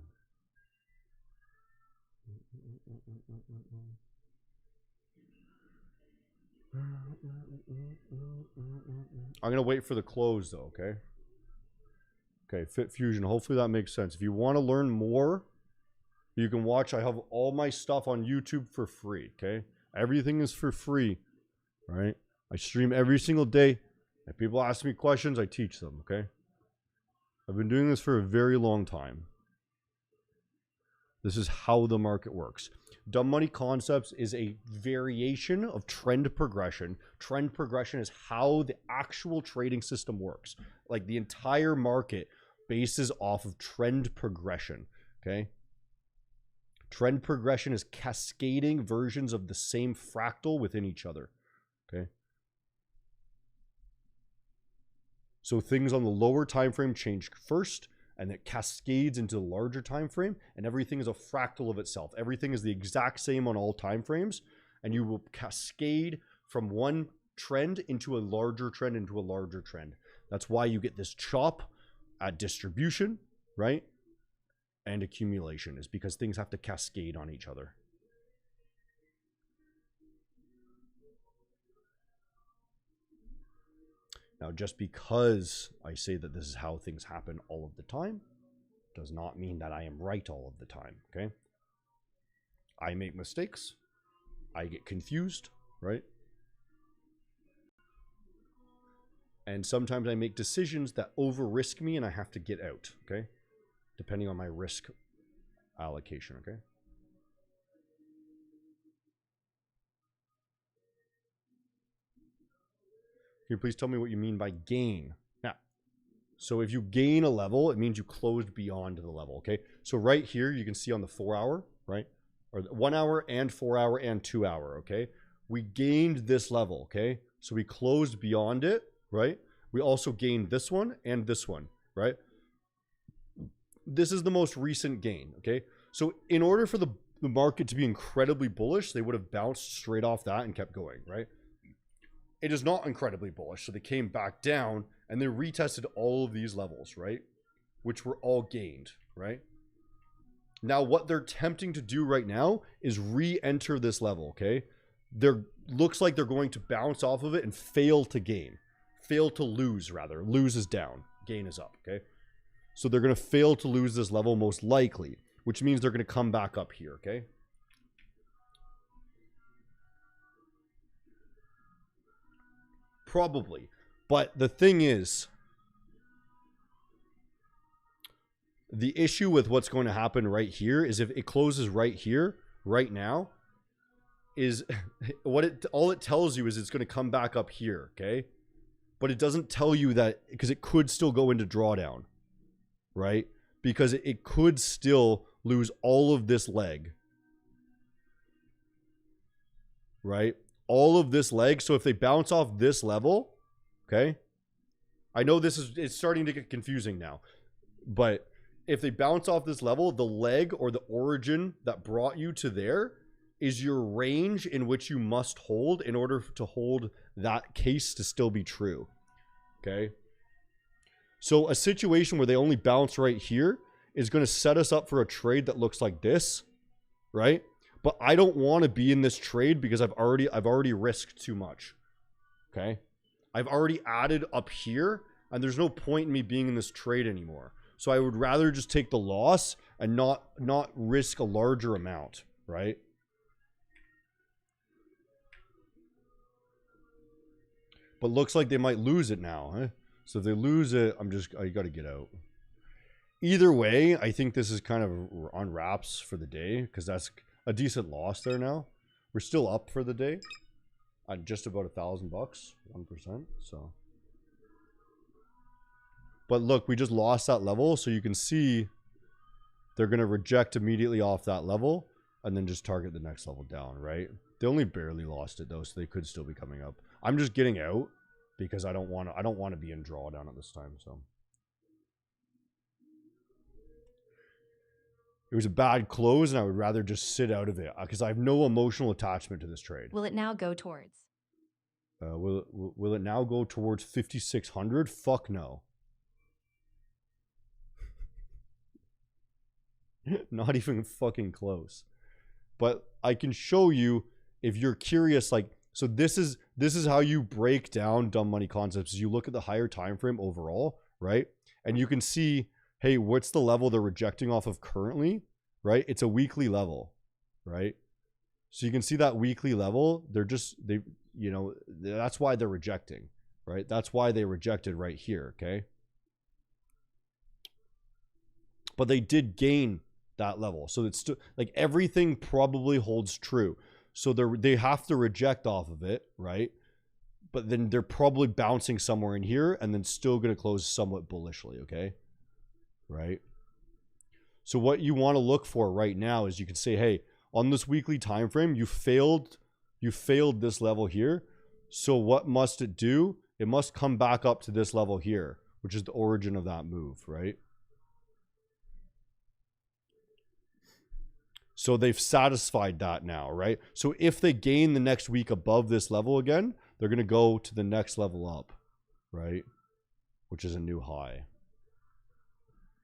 I'm going to wait for the close though, okay? Okay, Fit Fusion. Hopefully that makes sense. If you want to learn more, you can watch. I have all my stuff on YouTube for free, okay? Everything is for free, right? I stream every single day. If people ask me questions, I teach them, okay? I've been doing this for a very long time. This is how the market works. Dumb Money Concepts is a variation of trend progression. Trend progression is how the actual trading system works. Like the entire market bases off of trend progression, okay? Trend progression is cascading versions of the same fractal within each other, okay? So things on the lower time frame change first, and it cascades into the larger time frame, and everything is a fractal of itself. Everything is the exact same on all time frames, and you will cascade from one trend into a larger trend into a larger trend. That's why you get this chop at distribution, right? And accumulation is because things have to cascade on each other. Now, just because I say that this is how things happen all of the time, does not mean that I am right all of the time, okay? I make mistakes. I get confused, right? And sometimes I make decisions that over-risk me and I have to get out, okay? Depending on my risk allocation, okay? Can you please tell me what you mean by gain? Now, so if you gain a level, it means you closed beyond the level, okay? So right here, you can see on the 4 hour, right? Or 1 hour and 4 hour and 2 hour, okay? We gained this level, okay? So we closed beyond it, right? We also gained this one and this one, right? This is the most recent gain, okay? So in order for the market to be incredibly bullish, they would have bounced straight off that and kept going, right? It is not incredibly bullish, so they came back down and they retested all of these levels, right? Which were all gained, right? Now, what they're attempting to do right now is re-enter this level, okay? They're looks like they're going to bounce off of it and fail to gain. Fail to lose, rather. Lose is down. Gain is up, okay? So they're going to fail to lose this level most likely, which means they're going to come back up here, okay? Probably. But the thing is, the issue with what's going to happen right here is if it closes right here, right now, is all it tells you is it's going to come back up here, okay? But it doesn't tell you that, because it could still go into drawdown, right? Because it could still lose all of this leg, right? All of this leg. So if they bounce off this level, okay? I know it's starting to get confusing now, but if they bounce off this level, the leg or the origin that brought you to there is your range in which you must hold in order to hold that case to still be true. Okay? So a situation where they only bounce right here is going to set us up for a trade that looks like this, right? But I don't want to be in this trade because I've already risked too much. Okay? I've already added up here, and there's no point in me being in this trade anymore. So I would rather just take the loss and not risk a larger amount, right? But looks like they might lose it now, huh? So if they lose it, I got to get out. Either way, I think this is kind of on wraps for the day, because that's a decent loss there now. We're still up for the day at just about $1,000, 1%. So, but look, we just lost that level, so you can see they're going to reject immediately off that level and then just target the next level down, right? They only barely lost it though, so they could still be coming up. I'm just getting out because I don't want to be in drawdown at this time. So it was a bad close, and I would rather just sit out of it because I have no emotional attachment to this trade. Will it now go towards? Will it now go towards 5,600? Fuck no. Not even fucking close. But I can show you if you're curious, like, so this is how you break down dumb money concepts. Is you look at the higher time frame overall, right? And you can see, hey, what's the level they're rejecting off of currently, right? It's a weekly level, right? So you can see that weekly level, that's why they're rejecting, right? That's why they rejected right here, okay? But they did gain that level. So it's still like everything probably holds true. So they have to reject off of it, right? But then they're probably bouncing somewhere in here and then still going to close somewhat bullishly, okay? Right? So what you want to look for right now is you can say, hey, on this weekly time frame, you failed this level here. So what must it do? It must come back up to this level here, which is the origin of that move, right? So they've satisfied that now, right? So if they gain the next week above this level again, they're going to go to the next level up, right? Which is a new high.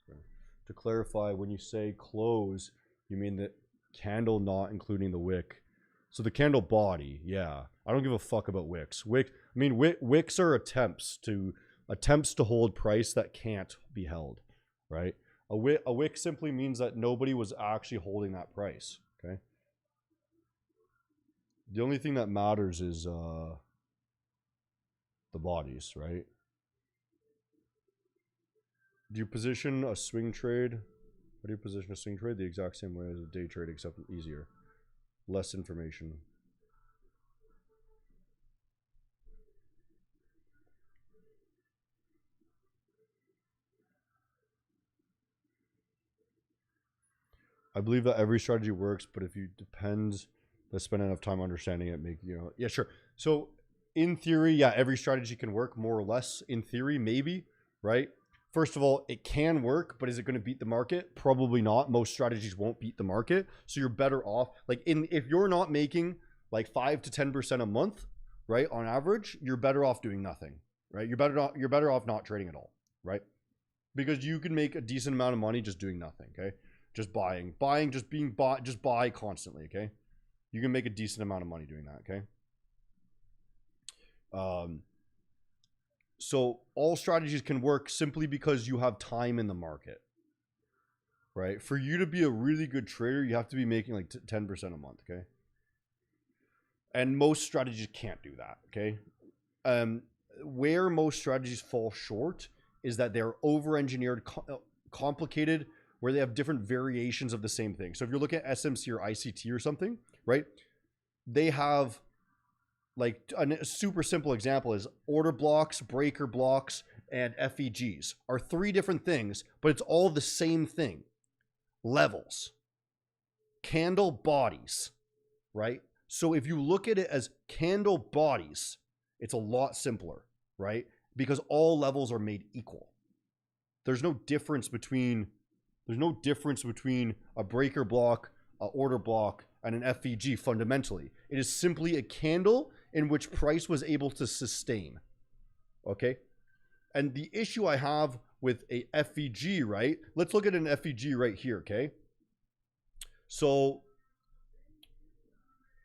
Okay. To clarify, when you say close, you mean the candle not including the wick. So the candle body, yeah. I don't give a fuck about wicks. Wicks are attempts to hold price that can't be held, right? A wick simply means that nobody was actually holding that price, okay? The only thing that matters is the bodies, right? Do you position a swing trade? How do you position a swing trade? The exact same way as a day trade, except easier. Less information. I believe that every strategy works, but if you spend enough time understanding it, yeah, sure. So in theory, yeah, every strategy can work more or less. In theory, maybe, right? First of all, it can work, but is it going to beat the market? Probably not. Most strategies won't beat the market. So you're better off, if you're not making like 5 to 10% a month, right? On average, you're better off doing nothing, right? You're better off not trading at all, right? Because you can make a decent amount of money just doing nothing, okay? Just buying, just being bought, just buy constantly, okay? You can make a decent amount of money doing that, okay? So all strategies can work simply because you have time in the market, right? For you to be a really good trader, you have to be making like 10% a month, okay? And most strategies can't do that, okay? Where most strategies fall short is that they're over-engineered, complicated, where they have different variations of the same thing. So if you're looking at SMC or ICT or something, right? They have, like, a super simple example is order blocks, breaker blocks, and FEGs are 3 different things, but it's all the same thing. Levels, candle bodies, right? So if you look at it as candle bodies, it's a lot simpler, right? Because all levels are made equal. There's no difference between a breaker block, an order block, and an FEG fundamentally. It is simply a candle in which price was able to sustain. Okay? And the issue I have with a FEG, right? Let's look at an FEG right here, okay? So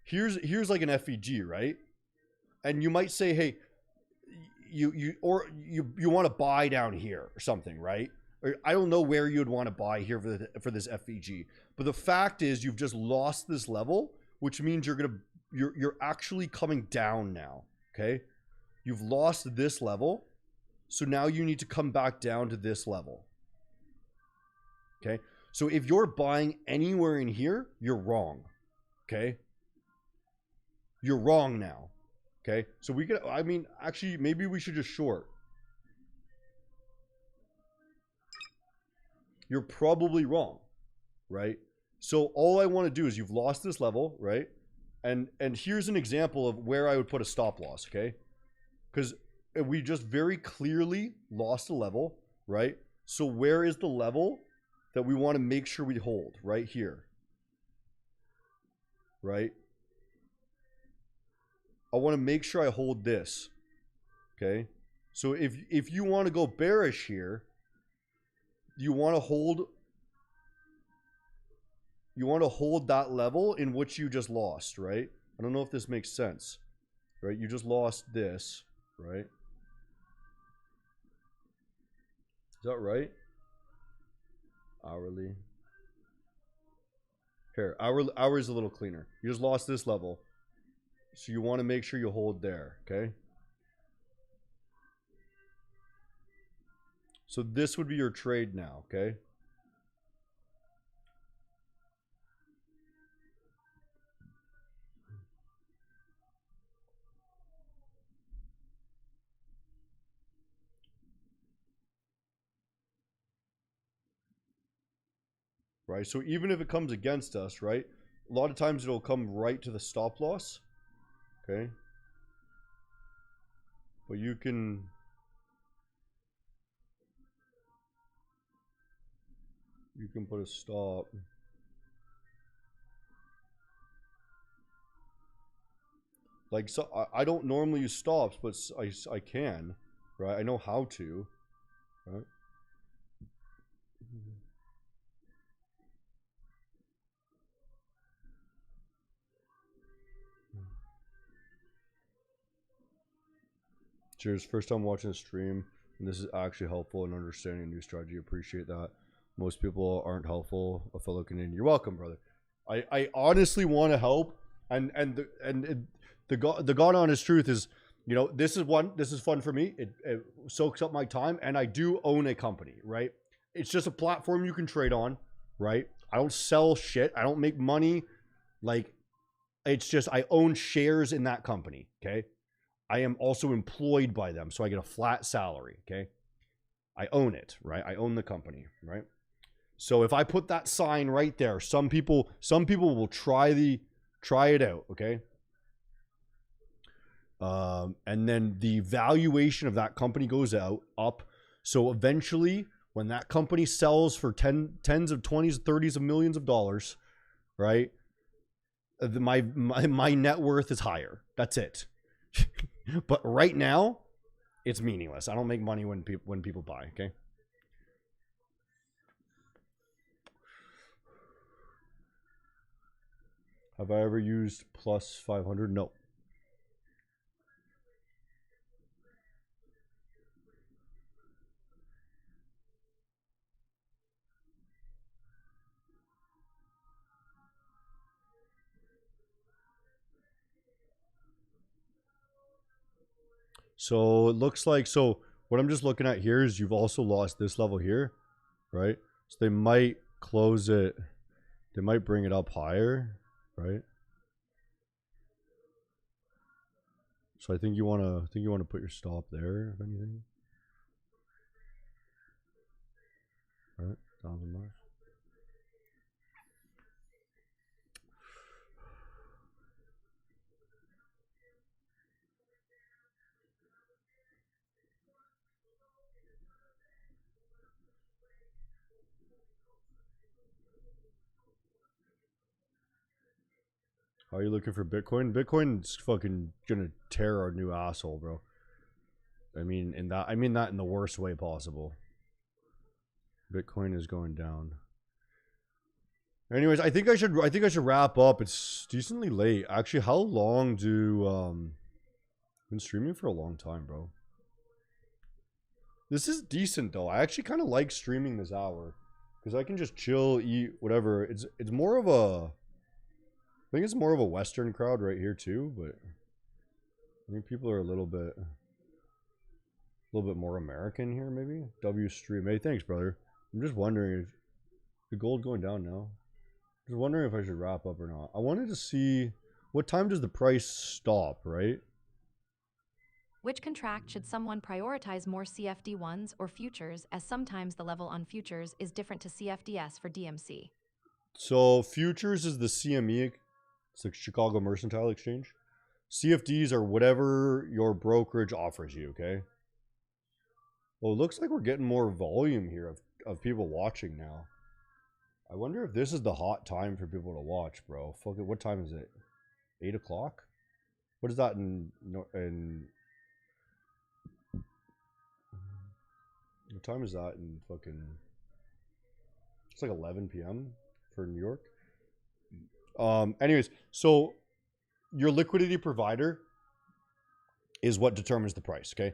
here's like an FEG, right? And you might say, hey, you want to buy down here or something, right? Or I don't know where you'd want to buy here for this FEG, but the fact is you've just lost this level, which means you're actually coming down now. Okay, you've lost this level, so now you need to come back down to this level. Okay, so if you're buying anywhere in here, you're wrong. Okay, you're wrong now. Okay, so actually maybe we should just short. You're probably wrong, right? So all I want to do is you've lost this level, right? And here's an example of where I would put a stop loss, okay? Because we just very clearly lost a level, right? So where is the level that we want to make sure we hold? Right here, right? I want to make sure I hold this, okay? So if you want to go bearish here, you want to hold that level in which you just lost, right? I don't know if this makes sense, right? You just lost this, right? Is that right? Hourly. Here, hour is a little cleaner. You just lost this level. So you want to make sure you hold there, okay? So this would be your trade now, okay? Right, so even if it comes against us, right? A lot of times it'll come right to the stop loss, okay? But you can put a stop. Like, so I don't normally use stops, but I can, right? I know how to, right? Cheers, first time watching the stream, and this is actually helpful in understanding a new strategy. Appreciate that. Most people aren't helpful. A fellow Canadian, you're welcome, brother. I honestly want to help, and the God honest truth is, you know, this is fun for me. It soaks up my time, and I do own a company, right? It's just a platform you can trade on, right? I don't sell shit. I don't make money. Like, it's just I own shares in that company, okay? I am also employed by them, so I get a flat salary, okay? I own it, right? I own the company, right? So if I put that sign right there, some people will try it out, okay? And then the valuation of that company goes up. So eventually, when that company sells for tens of 20s, 30s of millions of dollars, right? My net worth is higher. That's it. But right now, it's meaningless. I don't make money when people buy, okay? Have I ever used plus 500? No. So it looks like, so what I'm just looking at here is you've also lost this level here, right? So they might close it, they might bring it up higher, right? So I think you wanna put your stop there, if anything. All right, $1,000. How are you looking for Bitcoin? Bitcoin's fucking gonna tear our new asshole, bro. I mean that in the worst way possible. Bitcoin is going down. Anyways, I think I should wrap up. It's decently late. Actually, how long do been streaming for a long time, bro. This is decent though. I actually kind of like streaming this hour because I can just chill, eat, whatever. It's more of a, I think it's more of a Western crowd right here too, but I think people are a little bit more American here, maybe. W stream. Hey, thanks, brother. I'm just wondering if the gold going down now. Just wondering if I should wrap up or not. I wanted to see what time does the price stop, right? Which contract should someone prioritize more CFD1s or futures, as sometimes the level on futures is different to CFDs for DMC? So futures is the CME, it's the Chicago Mercantile Exchange. CFDs are whatever your brokerage offers you, okay? Well, it looks like we're getting more volume here of people watching now. I wonder if this is the hot time for people to watch, bro. Fuck it, what time is it? 8 o'clock? What is that in what time is that in fucking... It's like 11 p.m. for New York. Anyways, so your liquidity provider is what determines the price, okay?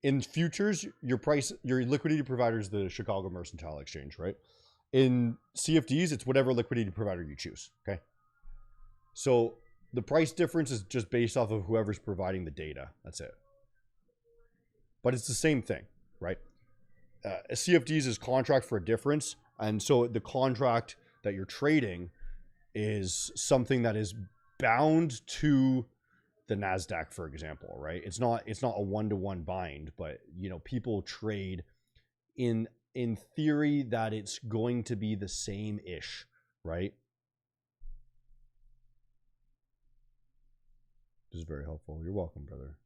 In futures, your liquidity provider is the Chicago Mercantile Exchange, right? In CFDs, it's whatever liquidity provider you choose, okay? So the price difference is just based off of whoever's providing the data. That's it. But it's the same thing, right? CFDs is contract for a difference. And so the contract that you're trading is something that is bound to the NASDAQ, for example, right? It's not a one-to-one bind, but you know, people trade in theory that it's going to be the same-ish, right? This is very helpful. You're welcome, brother.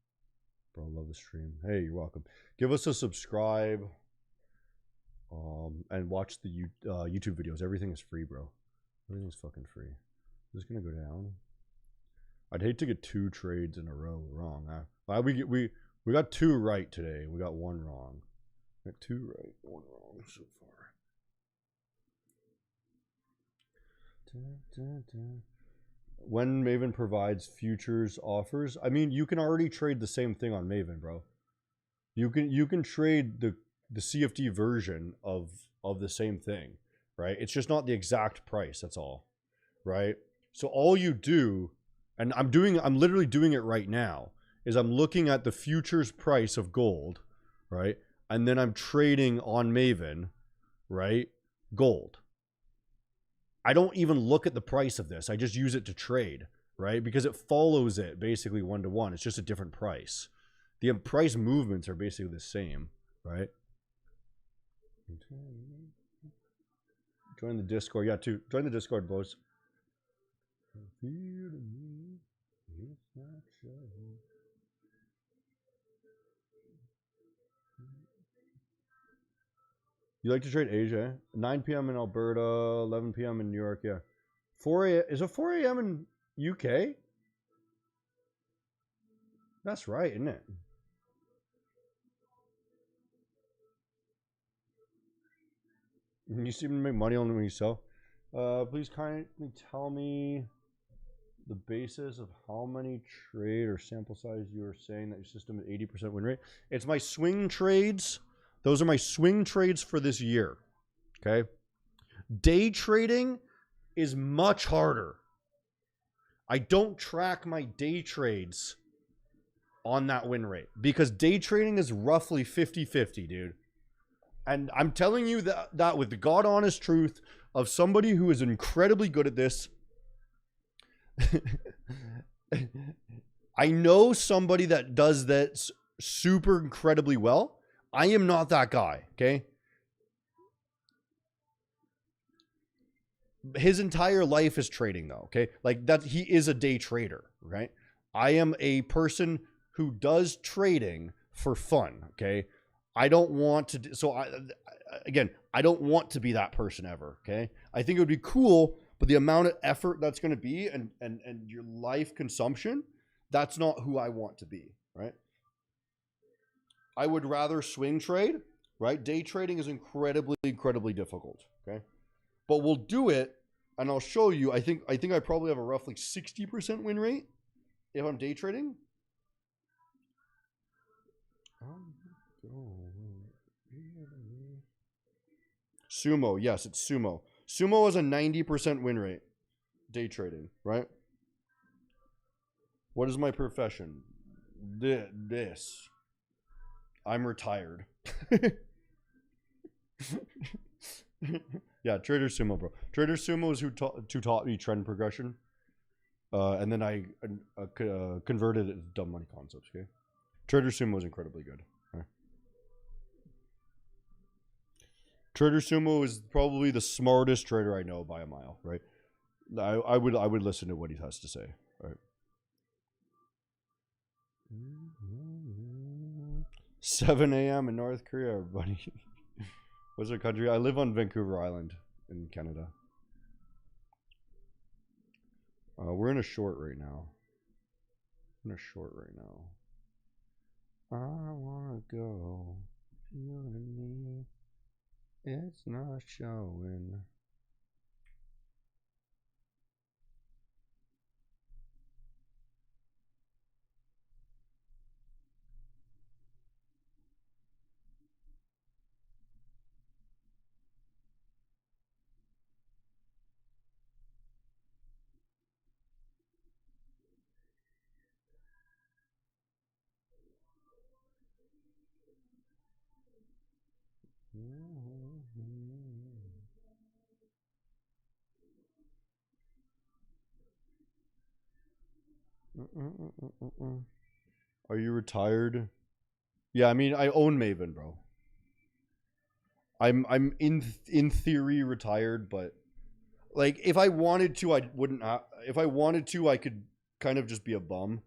Bro, love the stream. Hey, you're welcome. Give us a subscribe. And watch the YouTube videos. Everything is free, bro. Everything's fucking free. Is this gonna go down? I'd hate to get 2 trades in a row wrong. We got 2 right today. We got 1 wrong. We got 2 right, 1 wrong so far. When Maven provides futures offers, I mean, you can already trade the same thing on Maven, bro. You can trade the CFD version of the same thing, right? It's just not the exact price, that's all, right? So all you do, and I'm literally doing it right now, is I'm looking at the futures price of gold, right? And then I'm trading on Maven, right? Gold. I don't even look at the price of this. I just use it to trade, right? Because it follows it basically one-to-one. It's just a different price. The price movements are basically the same, right? Join the Discord. Yeah, join the Discord, boys. You like to trade Asia? 9 p.m. in Alberta, 11 p.m. in New York, yeah. 4 a.m. Is it 4 a.m. in UK? That's right, isn't it? You seem to make money on when you sell. Please kindly tell me the basis of how many trade or sample size you are saying that your system is 80% win rate? It's my swing trades. Those are my swing trades for this year. Okay. Day trading is much harder. I don't track my day trades on that win rate because day trading is roughly 50-50, dude. And I'm telling you that with the God honest truth of somebody who is incredibly good at this. I know somebody that does that super incredibly well. I am not that guy, okay? His entire life is trading though, okay? Like that, he is a day trader, right? I am a person who does trading for fun, okay? I don't want to I don't want to be that person ever, okay? I think it would be cool, but the amount of effort that's going to be and your life consumption, that's not who I want to be, right? I would rather swing trade, right? Day trading is incredibly difficult, okay? But we'll do it, and I'll show you. I think I probably have a roughly 60% win rate if I'm day trading. Sumo, yes, it's Sumo. Sumo has a 90% win rate. Day trading, right? What is my profession? This. I'm retired. Yeah, Trader Sumo, bro. Trader Sumo is who taught me trend progression. And then I converted it to dumb money concepts, okay? Trader Sumo is incredibly good. Okay? Trader Sumo is probably the smartest trader I know by a mile, right? I would listen to what he has to say, right? 7 a.m. in North Korea, everybody. What's our country? I live on Vancouver Island in Canada. We're in a short right now. I wanna go. You and me. It's not showing. Are you retired? Yeah, I mean, I own Maven, bro. I'm in theory retired, but like if I wanted to, I wouldn't. If I wanted to, I could kind of just be a bum.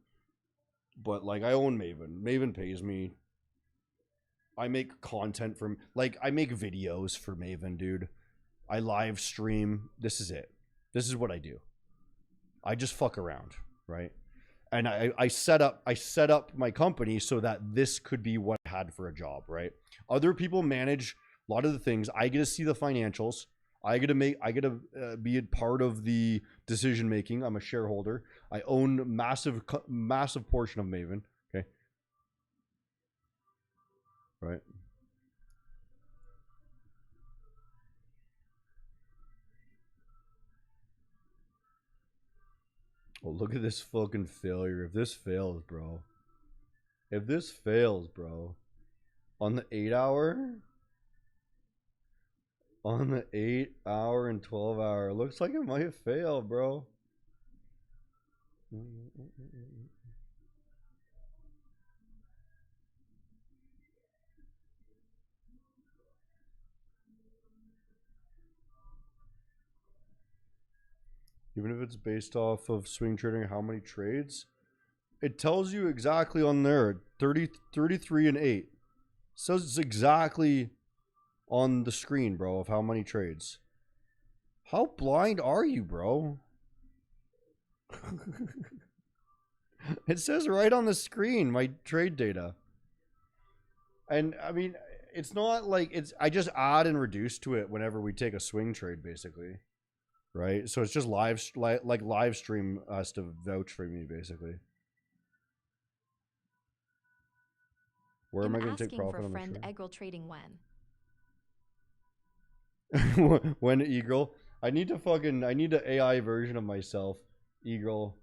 But like, I own Maven. Maven pays me. I make content from I make videos for Maven, dude. I live stream. This is it. This is what I do. I just fuck around, right? And I set up my company so that this could be what I had for a job, right? Other people manage a lot of the things. I get to see the financials. I get to be a part of the decision making. I'm a shareholder. I own massive portion of Maven. Okay, right. Oh, look at this fucking failure. If this fails, bro. On the 8 hour? On the 8 hour and 12 hour. Looks like it might fail, bro. Even if it's based off of swing trading, how many trades? It tells you exactly on there, 33 and 8. It says it's exactly on the screen, bro, of how many trades. How blind are you, bro? It says right on the screen, my trade data. And I mean, it's not like I just add and reduce to it whenever we take a swing trade, basically. right? So it's just like live stream us to vouch for me, basically. Where am I going to take asking profit for on the friend stream? Eggrel trading when? When Eagle, I need the AI version of myself, Eagle.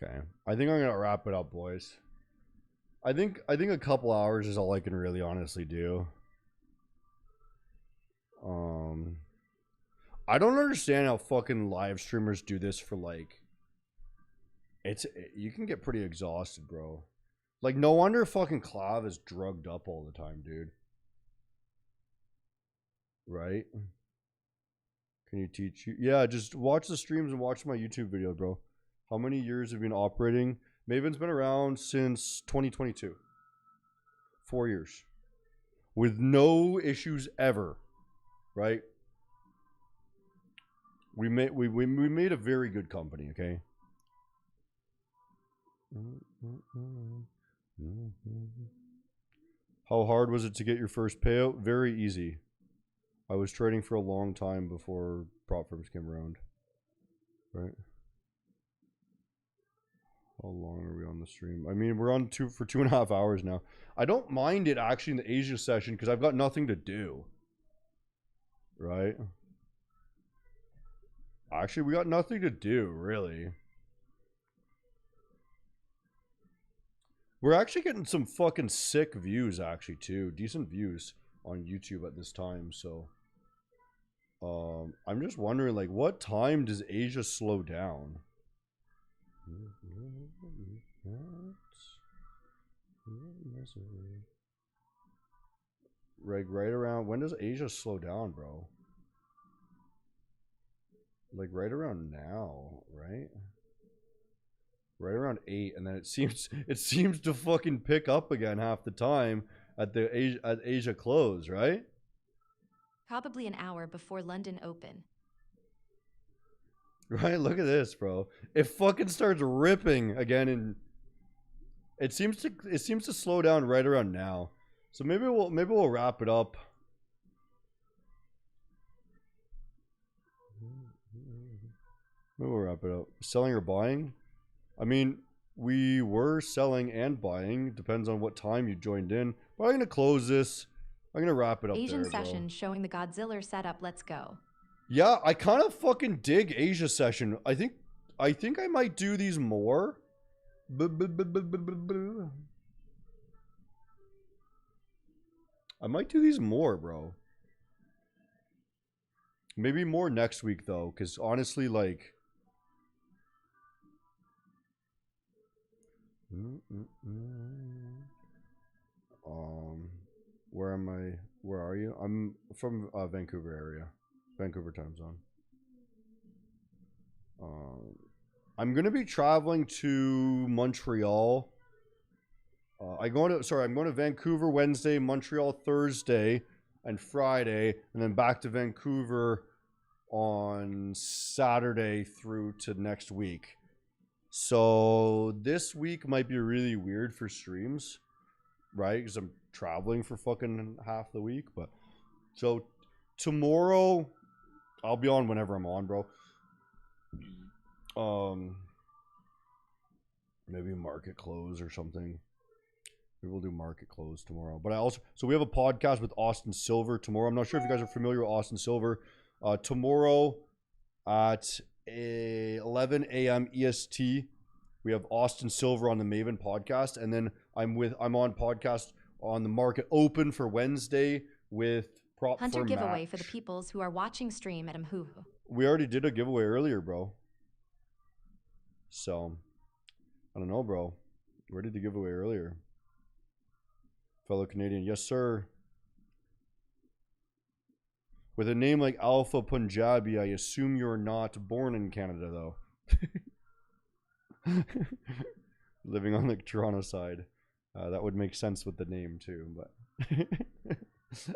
Okay, I think I'm gonna wrap it up, boys. I think a couple hours is all I can really honestly do. I don't understand how fucking live streamers do this for like. You can get pretty exhausted, bro. Like, no wonder fucking Clav is drugged up all the time, dude. Right? Can you teach you? Yeah, just watch the streams and watch my YouTube video, bro. How many years have you been operating? Maven's been around since 2022. 4 years. With no issues ever. Right? We made a very good company, okay? How hard was it to get your first payout? Very easy. I was trading for a long time before prop firms came around. Right? How long are we on the stream? I mean, we're on for 2.5 hours now. I don't mind it actually in the Asia session because I've got nothing to do. Right? Actually, we got nothing to do, really. We're actually getting some fucking sick views, actually, too. Decent views on YouTube at this time, so... I'm just wondering, like, what time does Asia slow down? Right around... When does Asia slow down, bro? Like, right around now, right? Right around 8, and then it seems to fucking pick up again half the time at Asia close, right? Probably an hour before London Open. Right, look at this, bro. It fucking starts ripping again, and it seems to slow down right around now. So maybe we'll wrap it up. Maybe we'll wrap it up. Selling or buying? I mean, we were selling and buying. Depends on what time you joined in. But I'm gonna close this. I'm gonna wrap it up. Asian there, session bro. showing the Godzilla setup. Let's go. Yeah, I kind of fucking dig Asia session. I think I might do these more. I might do these more, bro. Maybe more next week though, because honestly, like. Where am I? Where are you? I'm from Vancouver area, Vancouver time zone. I'm gonna be traveling to Montreal. I'm going to Vancouver Wednesday, Montreal Thursday, and Friday, and then back to Vancouver on Saturday through to next week. So this week might be really weird for streams, right? Because I'm traveling for fucking half the week. But so tomorrow I'll be on whenever I'm on, bro. Maybe market close or something. Maybe we'll do market close tomorrow. But so we have a podcast with Austin Silver tomorrow. I'm not sure if you guys are familiar with Austin Silver. Tomorrow at 11 a.m. EST, We have Austin Silver on the Maven podcast, and then I'm on podcast on the Market Open for Wednesday with Prop Hunter for giveaway Match. for the peoples who are watching stream at Mhuhu. We already did a giveaway earlier, bro. So, I don't know, bro. Where did the giveaway earlier? Fellow Canadian, yes, sir. With a name like Alpha Punjabi, I assume you're not born in Canada, though. Living on the Toronto side. That would make sense with the name, too, but...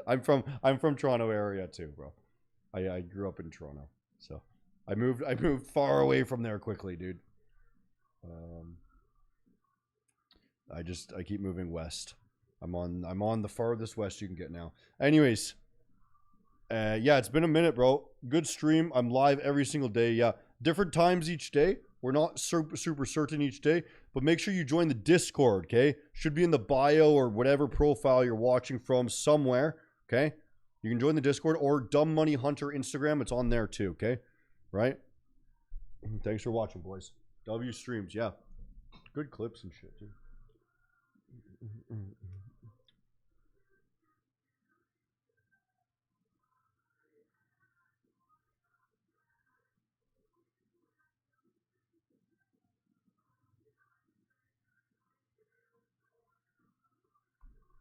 I'm from Toronto area, too, bro. I grew up in Toronto, so... I moved far away from there quickly, dude. I keep moving west. I'm on the farthest west you can get now. Anyways, yeah, it's been a minute, bro. Good stream. I'm live every single day. Yeah, different times each day. We're not super certain each day, but make sure you join the Discord. Okay, should be in the bio or whatever profile you're watching from somewhere. Okay, you can join the Discord or Dumb Money Hunter Instagram. It's on there too. Okay, right. Thanks for watching, boys. W streams, yeah, good clips and shit, dude.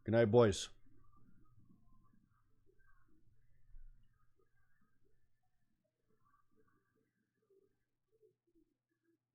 Good night, boys.